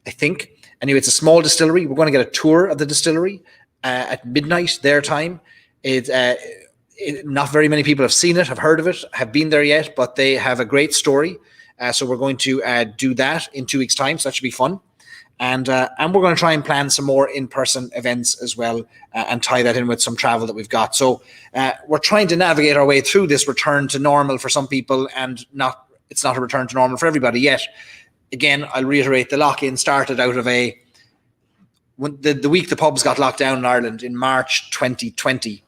I think. Anyway, it's a small distillery. We're going to get a tour of the distillery at midnight their time. Not very many people have seen it, have heard of it, have been there yet, but they have a great story. So we're going to do that in 2 weeks' time. So that should be fun. And we're going to try and plan some more in-person events as well, and tie that in with some travel that we've got. So we're trying to navigate our way through this return to normal for some people, and it's not a return to normal for everybody yet. Again, I'll reiterate, the lock-in started out of the week the pubs got locked down in Ireland in March 2020,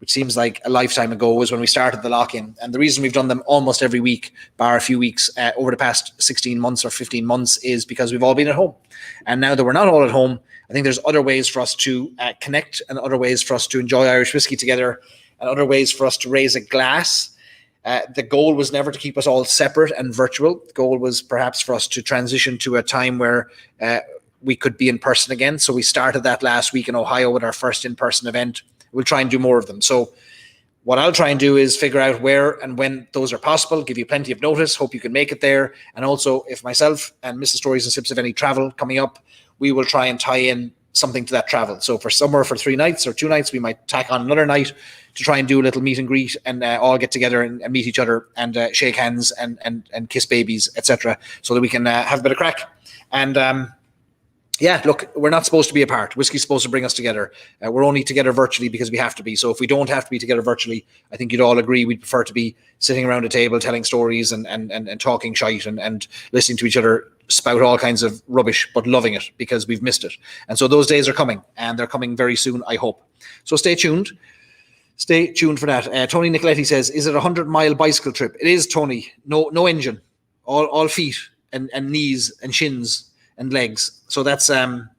which seems like a lifetime ago, was when we started the lock-in. And the reason we've done them almost every week, bar a few weeks over the past 16 months or 15 months, is because we've all been at home. And now that we're not all at home, I think there's other ways for us to connect, and other ways for us to enjoy Irish whiskey together, and other ways for us to raise a glass. The goal was never to keep us all separate and virtual. The goal was perhaps for us to transition to a time where we could be in person again. So we started that last week in Ohio with our first in-person event. We'll try and do more of them. So what I'll try and do is figure out where and when those are possible, give you plenty of notice, hope you can make it there. And also, if myself and Mrs. Stories and Sips have any travel coming up, we will try and tie in something to that travel. So for somewhere for 3 nights or 2 nights, we might tack on another night to try and do a little meet and greet, and all get together and meet each other, and shake hands and kiss babies, etc., so that we can have a bit of crack. And yeah, look, we're not supposed to be apart. Whiskey's supposed to bring us together. We're only together virtually because we have to be. So if we don't have to be together virtually, I think you'd all agree we'd prefer to be sitting around a table telling stories and talking shite and listening to each other spout all kinds of rubbish, but loving it because we've missed it. And so those days are coming, and they're coming very soon, I hope. So stay tuned. Stay tuned for that. Tony Nicoletti says, is it a 100-mile bicycle trip? It is, Tony. No engine. All feet and knees and shins and legs. So that's coming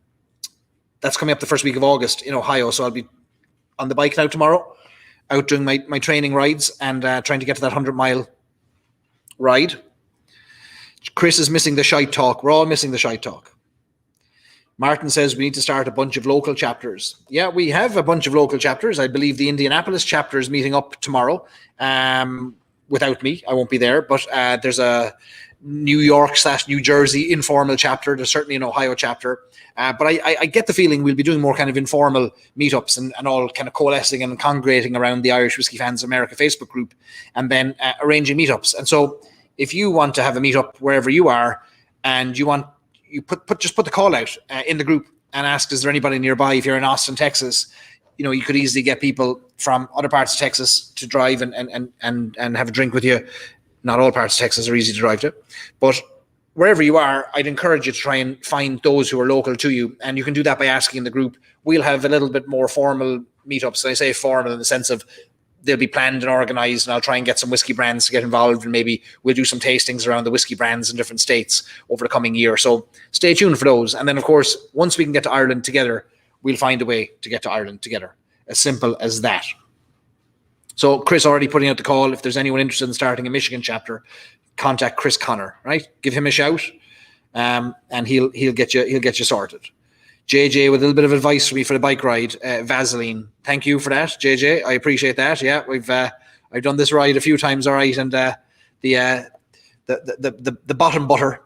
up the first week of August in Ohio. So I'll be on the bike now tomorrow, out doing my training rides, and trying to get to that 100-mile ride. Chris is missing the shite talk. We're all missing the shite talk. Martin says we need to start a bunch of local chapters. Yeah, we have a bunch of local chapters. I believe the Indianapolis chapter is meeting up tomorrow. without me. I won't be there, but there's a New York/New Jersey informal chapter. There's certainly an Ohio chapter. But I get the feeling we'll be doing more kind of informal meetups and all kind of coalescing and congregating around the Irish Whiskey Fans of America Facebook group, and then arranging meetups. And so if you want to have a meetup wherever you are, and you just put the call out in the group and ask, is there anybody nearby? If you're in Austin, Texas, you could easily get people from other parts of Texas to drive and have a drink with you. Not all parts of Texas are easy to drive to, but wherever you are, I'd encourage you to try and find those who are local to you. And you can do that by asking in the group. We'll have a little bit more formal meetups. And I say formal in the sense of they'll be planned and organized, and I'll try and get some whiskey brands to get involved, and maybe we'll do some tastings around the whiskey brands in different states over the coming year. So stay tuned for those. And then, of course, once we can get to Ireland together, we'll find a way to get to Ireland together. As simple as that. So Chris already putting out the call. If there's anyone interested in starting a Michigan chapter, contact Chris Connor, right? Give him a shout, and he'll get you sorted. JJ with a little bit of advice for me for the bike ride, Vaseline. Thank you for that, JJ. I appreciate that. Yeah, I've done this ride a few times, all right, and the bottom butter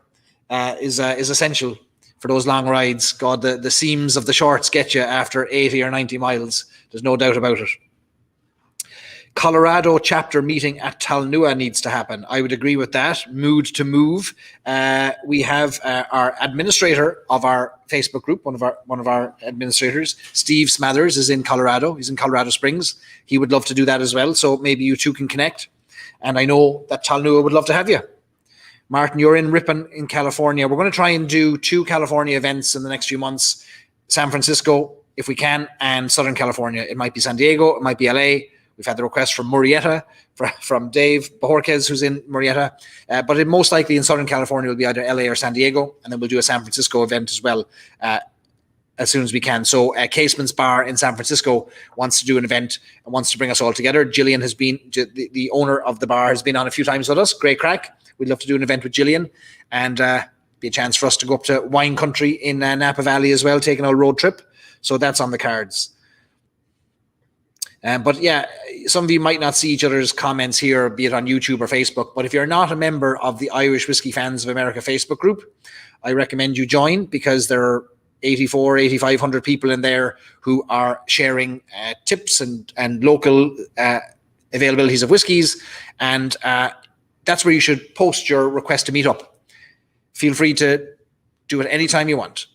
is essential for those long rides. God, the seams of the shorts get you after 80 or 90 miles. There's no doubt about it. Colorado chapter meeting at Talnua needs to happen. I would agree with that. Mood to move. We have our administrator of our Facebook group, one of our administrators, Steve Smathers, is in Colorado. He's in Colorado Springs. He would love to do that as well. So maybe you two can connect. And I know that Talnua would love to have you. Martin, you're in Ripon in California. We're going to try and do 2 California events in the next few months. San Francisco, if we can, and Southern California. It might be San Diego. It might be LA. We've had the request from Murrieta, from Dave Bajorquez, who's in Murrieta. But it most likely in Southern California will be either LA or San Diego. And then we'll do a San Francisco event as well as soon as we can. So Caseman's Bar in San Francisco wants to do an event and wants to bring us all together. Gillian has been, the owner of the bar, has been on a few times with us. Great crack. We'd love to do an event with Gillian, and be a chance for us to go up to wine country in Napa Valley as well, take an old road trip. So that's on the cards. But yeah, some of you might not see each other's comments here, be it on YouTube or Facebook. But if you're not a member of the Irish Whiskey Fans of America Facebook group, I recommend you join, because there are 8,500 people in there who are sharing tips and local availabilities of whiskies. And that's where you should post your request to meet up. Feel free to do it anytime you want.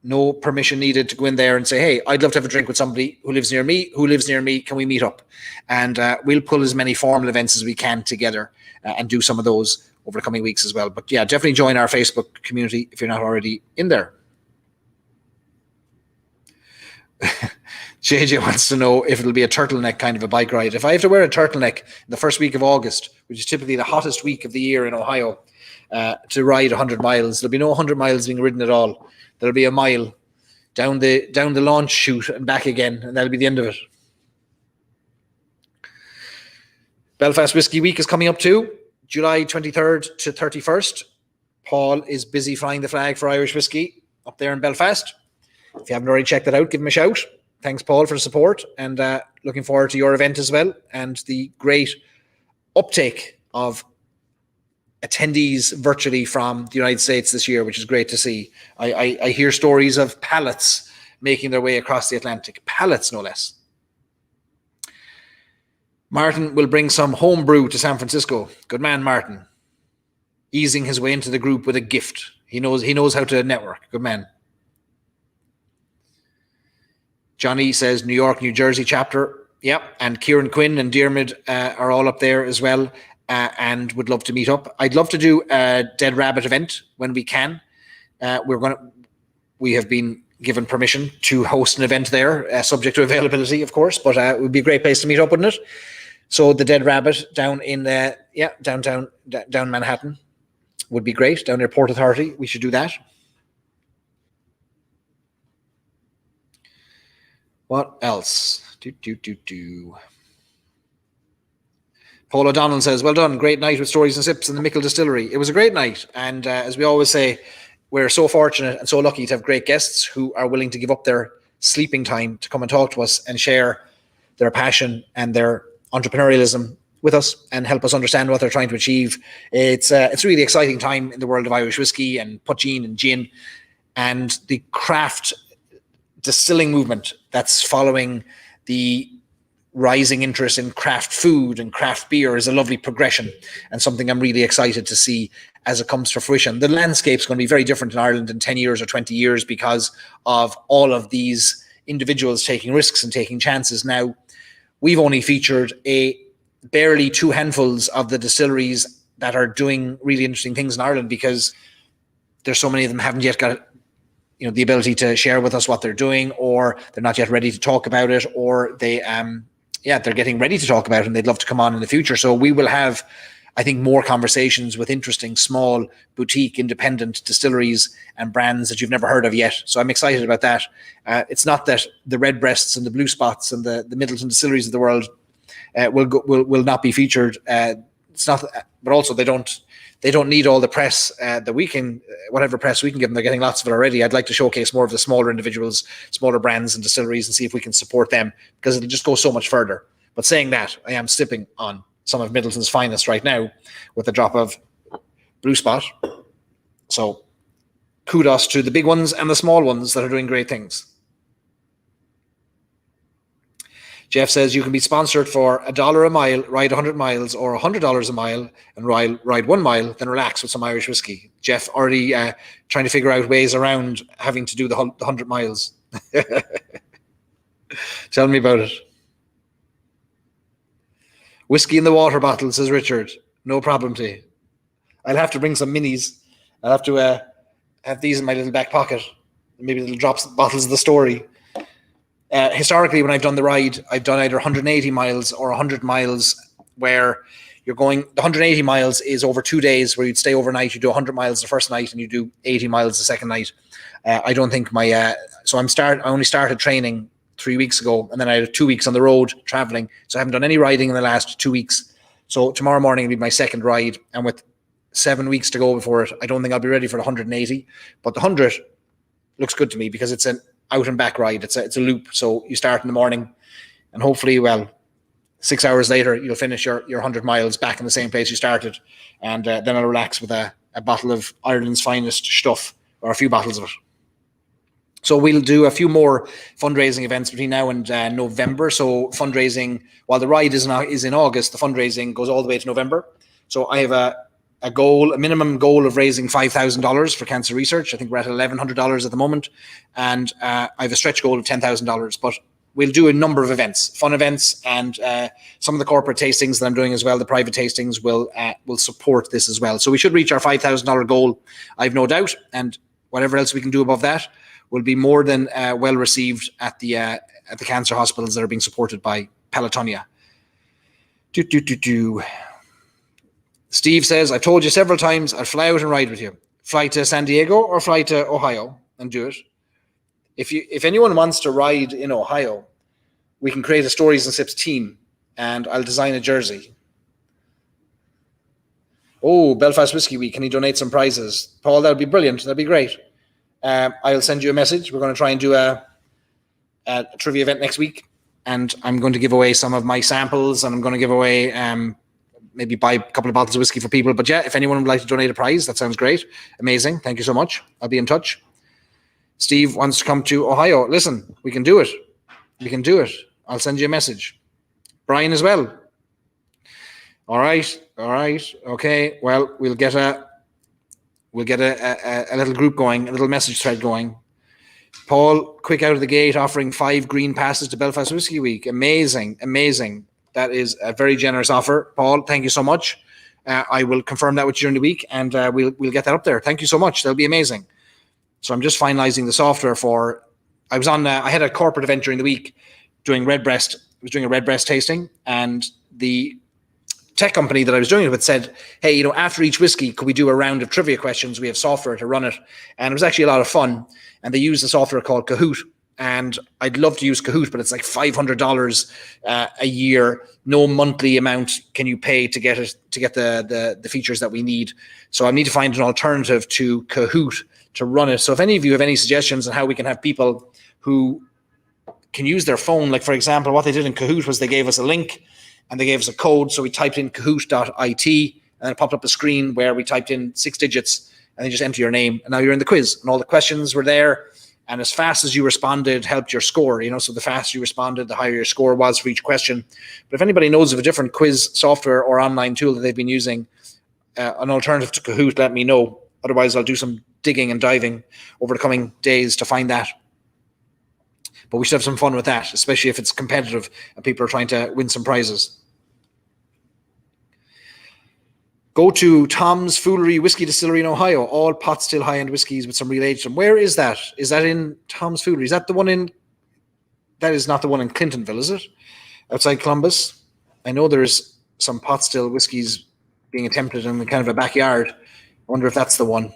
No permission needed to go in there and say, hey, I'd love to have a drink with somebody who lives near me. Can we meet up? And we'll pull as many formal events as we can together and do some of those over the coming weeks as well. But yeah, definitely join our Facebook community if you're not already in there. JJ wants to know if it'll be a turtleneck kind of a bike ride. If I have to wear a turtleneck the first week of August, which is typically the hottest week of the year in Ohio, to ride 100 miles, there'll be no 100 miles being ridden at all. There'll be a mile down the launch chute and back again, and that'll be the end of it. Belfast Whiskey Week is coming up too, July 23rd to 31st. Paul is busy flying the flag for Irish whiskey up there in Belfast. If you haven't already checked that out, give him a shout. Thanks, Paul, for the support, and looking forward to your event as well, and the great uptake of attendees virtually from the United States this year, which is great to see. I hear stories of pallets making their way across the Atlantic. Pallets, no less. Martin will bring some home brew to San Francisco. Good man, Martin. Easing his way into the group with a gift. He knows how to network. Good man. Johnny says New York, New Jersey chapter. Yep. And Kieran Quinn and Diarmid are all up there as well. And would love to meet up. I'd love to do a Dead Rabbit event when we can. We have been given permission to host an event there, subject to availability, of course, but it would be a great place to meet up, wouldn't it? So the Dead Rabbit down in downtown Manhattan would be great. Down near Port Authority, we should do that. What else? Paul O'Donnell says, well done, great night with Stories and Sips in the Micil Distillery. It was a great night, and as we always say, we're so fortunate and so lucky to have great guests who are willing to give up their sleeping time to come and talk to us and share their passion and their entrepreneurialism with us and help us understand what they're trying to achieve. It's a really exciting time in the world of Irish whiskey and pot-cheen and gin, and the craft distilling movement that's following the rising interest in craft food and craft beer is a lovely progression, and something I'm really excited to see as it comes to fruition. The landscape's going to be very different in Ireland in 10 years or 20 years because of all of these individuals taking risks and taking chances. Now, we've only featured barely 2 handfuls of the distilleries that are doing really interesting things in Ireland, because there's so many of them haven't yet got the ability to share with us what they're doing, or they're not yet ready to talk about it, or they're getting ready to talk about it and they'd love to come on in the future. So we will have, I think, more conversations with interesting small boutique independent distilleries and brands that you've never heard of yet. So I'm excited about that. It's not that the Redbreasts and the Blue Spots and the Middleton distilleries of the world will not be featured. It's not, but also they don't need all the press that we can, whatever press we can give them. They're getting lots of it already. I'd like to showcase more of the smaller individuals, smaller brands and distilleries, and see if we can support them, because it'll just go so much further. But saying that, I am sipping on some of Middleton's finest right now with a drop of Blue Spot. So kudos to the big ones and the small ones that are doing great things. Jeff says you can be sponsored for $1 a mile, ride 100 miles, or $100 a mile and ride 1 mile, then relax with some Irish whiskey. Jeff already trying to figure out ways around having to do the 100 miles. Tell me about it. Whiskey in the water bottle, says Richard. No problem to you. I'll have to bring some minis. I'll have to have these in my little back pocket. Maybe little bottles of the story. Historically, when I've done the ride, I've done either 180 miles or 100 miles, where you're going, the 180 miles is over 2 days, where you'd stay overnight. You do 100 miles the first night and you do 80 miles the second night. I don't think I only started training 3 weeks ago, and then I had 2 weeks on the road traveling. So I haven't done any riding in the last 2 weeks. So tomorrow morning will be my second ride. And with 7 weeks to go before it, I don't think I'll be ready for the 180, but the 100 looks good to me, because it's an out and back ride. It's a loop. So you start in the morning and hopefully, 6 hours later, you'll finish your 100 miles back in the same place you started. And then I'll relax with a bottle of Ireland's finest stuff, or a few bottles of it. So we'll do a few more fundraising events between now and November. So fundraising, while the ride is in August, the fundraising goes all the way to November. So I have a minimum goal of raising $5,000 for cancer research. I think we're at $1,100 at the moment. And I have a stretch goal of $10,000. But we'll do a number of events, fun events, and some of the corporate tastings that I'm doing as well, the private tastings, will support this as well. So we should reach our $5,000 goal, I've no doubt. And whatever else we can do above that will be more than well received at the cancer hospitals that are being supported by Pelotonia. Steve says, I've told you several times, I'll fly out and ride with you. Fly to San Diego or fly to Ohio and do it. If anyone wants to ride in Ohio, we can create a Stories and Sips team, and I'll design a jersey. Oh, Belfast Whiskey Week, can you donate some prizes? Paul, that would be brilliant. That'd be great. I'll send you a message. We're going to try and do a trivia event next week, and I'm going to give away some of my samples, and I'm going to give away maybe buy a couple of bottles of whiskey for people. But yeah, if anyone would like to donate a prize, that sounds great. Amazing. Thank you so much. I'll be in touch. Steve wants to come to Ohio. Listen, we can do it. We can do it. I'll send you a message. Brian as well. All right. Okay. Well, we'll get a little group going, a little message thread going. Paul, quick out of the gate, offering 5 green passes to Belfast Whiskey Week. Amazing. That is a very generous offer. Paul, thank you so much. I will confirm that with you during the week, and we'll get that up there. Thank you so much. That'll be amazing. So I'm just finalizing the software for. I had a corporate event during the week doing Redbreast. I was doing a Redbreast tasting, and the tech company that I was doing it with said, hey, after each whiskey, could we do a round of trivia questions? We have software to run it. And it was actually a lot of fun. And they used a software called Kahoot. And I'd love to use Kahoot, but it's like $500 a year. No monthly amount can you pay to get the features that we need. So I need to find an alternative to Kahoot to run it. So if any of you have any suggestions on how we can have people who can use their phone, like for example, what they did in Kahoot was they gave us a link and they gave us a code. So we typed in kahoot.it, and it popped up a screen where we typed in 6 digits, and then just enter your name, and now you're in the quiz. And all the questions were there, and as fast as you responded helped your score. So the faster you responded, the higher your score was for each question. But if anybody knows of a different quiz software or online tool that they've been using, an alternative to Kahoot, let me know. Otherwise, I'll do some digging and diving over the coming days to find that. But we should have some fun with that, especially if it's competitive and people are trying to win some prizes. Go to Tom's Foolery Whiskey Distillery in Ohio. All pot still high-end whiskies with some real age. Where is that? Is that in Tom's Foolery? Is that the one in... That is not the one in Clintonville, is it? Outside Columbus? I know there's some pot still whiskies being attempted in kind of a backyard. I wonder if that's the one.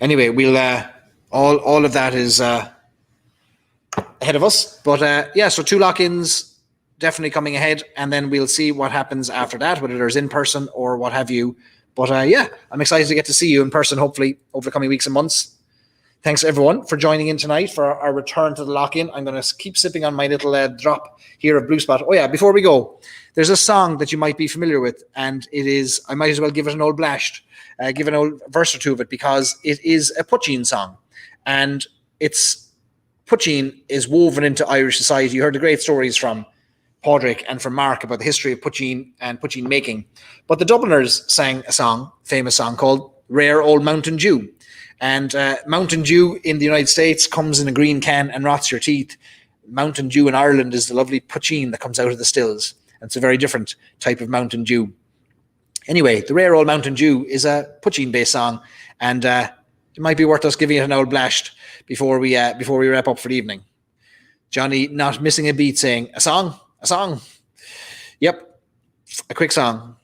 Anyway, we'll all of that is ahead of us, but yeah, so 2 lock-ins definitely coming ahead, and then we'll see what happens after that, whether there's in person or what have you. But yeah, I'm excited to get to see you in person, hopefully over the coming weeks and months. Thanks everyone for joining in tonight for our return to the lock-in. I'm going to keep sipping on my little drop here of Blue Spot. Oh yeah, before we go, there's a song that you might be familiar with, and it is, I might as well give it an old blast, give an old verse or two of it, because it is a poteen song, and poteen is woven into Irish society. You heard the great stories from Pádraic and from Mark about the history of poteen and poteen making, but the Dubliners sang a song, famous song called Rare Old Mountain Dew. And Mountain Dew in the United States comes in a green can and rots your teeth. Mountain Dew in Ireland is the lovely poteen that comes out of the stills. And it's a very different type of Mountain Dew. Anyway, the Rare Old Mountain Dew is a poteen-based song, and it might be worth us giving it an old blast before we wrap up for the evening. Johnny not missing a beat saying, a song. Yep, a quick song.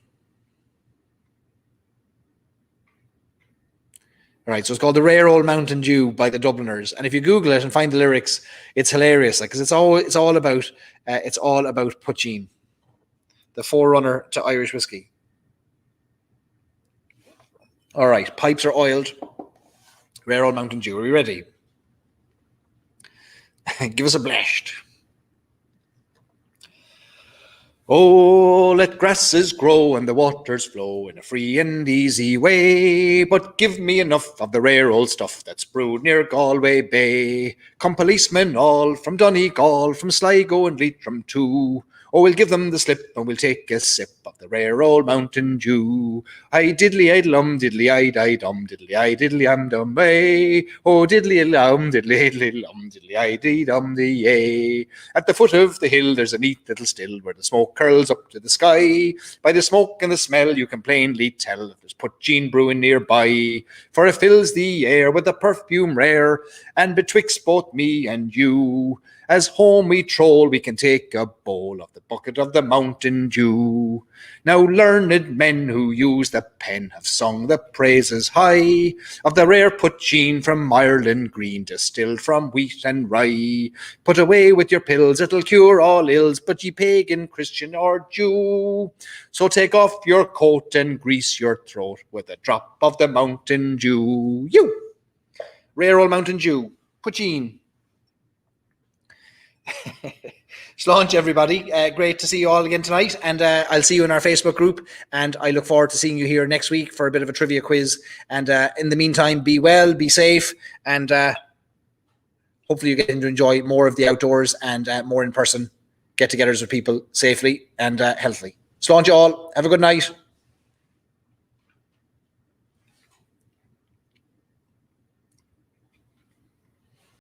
Right, so it's called The Rare Old Mountain Dew by the Dubliners, and if you Google it and find the lyrics, it's hilarious, because it's all about poteen, the forerunner to Irish whiskey. All right, pipes are oiled. Rare Old Mountain Dew. Are we ready? Give us a blast. Oh, let grasses grow and the waters flow in a free and easy way, but give me enough of the rare old stuff that's brewed near Galway Bay. Come policemen all from Donegal, from Sligo and Leitrim too. Oh, we'll give them the slip and we'll take a sip of the rare old Mountain Dew. I diddly-I-dum, diddly-I-di-dum, diddly-I-diddly-am-dum, ay. Oh, diddly-I-lum, diddly-I-diddly-lum, diddly-I-di-dum-di-ay. At the foot of the hill there's a neat little still where the smoke curls up to the sky. By the smoke and the smell you can plainly tell if there's pot-cheen brewing nearby. For it fills the air with a perfume rare, and betwixt both me and you, as home we troll, we can take a bowl of the bucket of the Mountain Dew. Now learned men who use the pen have sung the praises high of the rare pot-cheen from Ireland green, distilled from wheat and rye. Put away with your pills, it'll cure all ills, but ye pagan, Christian or Jew. So take off your coat and grease your throat with a drop of the Mountain Dew. You, rare old Mountain Dew, pot-cheen. Sláinte everybody, great to see you all again tonight, and I'll see you in our Facebook group, and I look forward to seeing you here next week for a bit of a trivia quiz. And in the meantime, be well, be safe, and hopefully you get to enjoy more of the outdoors and more in-person get-togethers with people safely and healthily. Sláinte all, have a good night.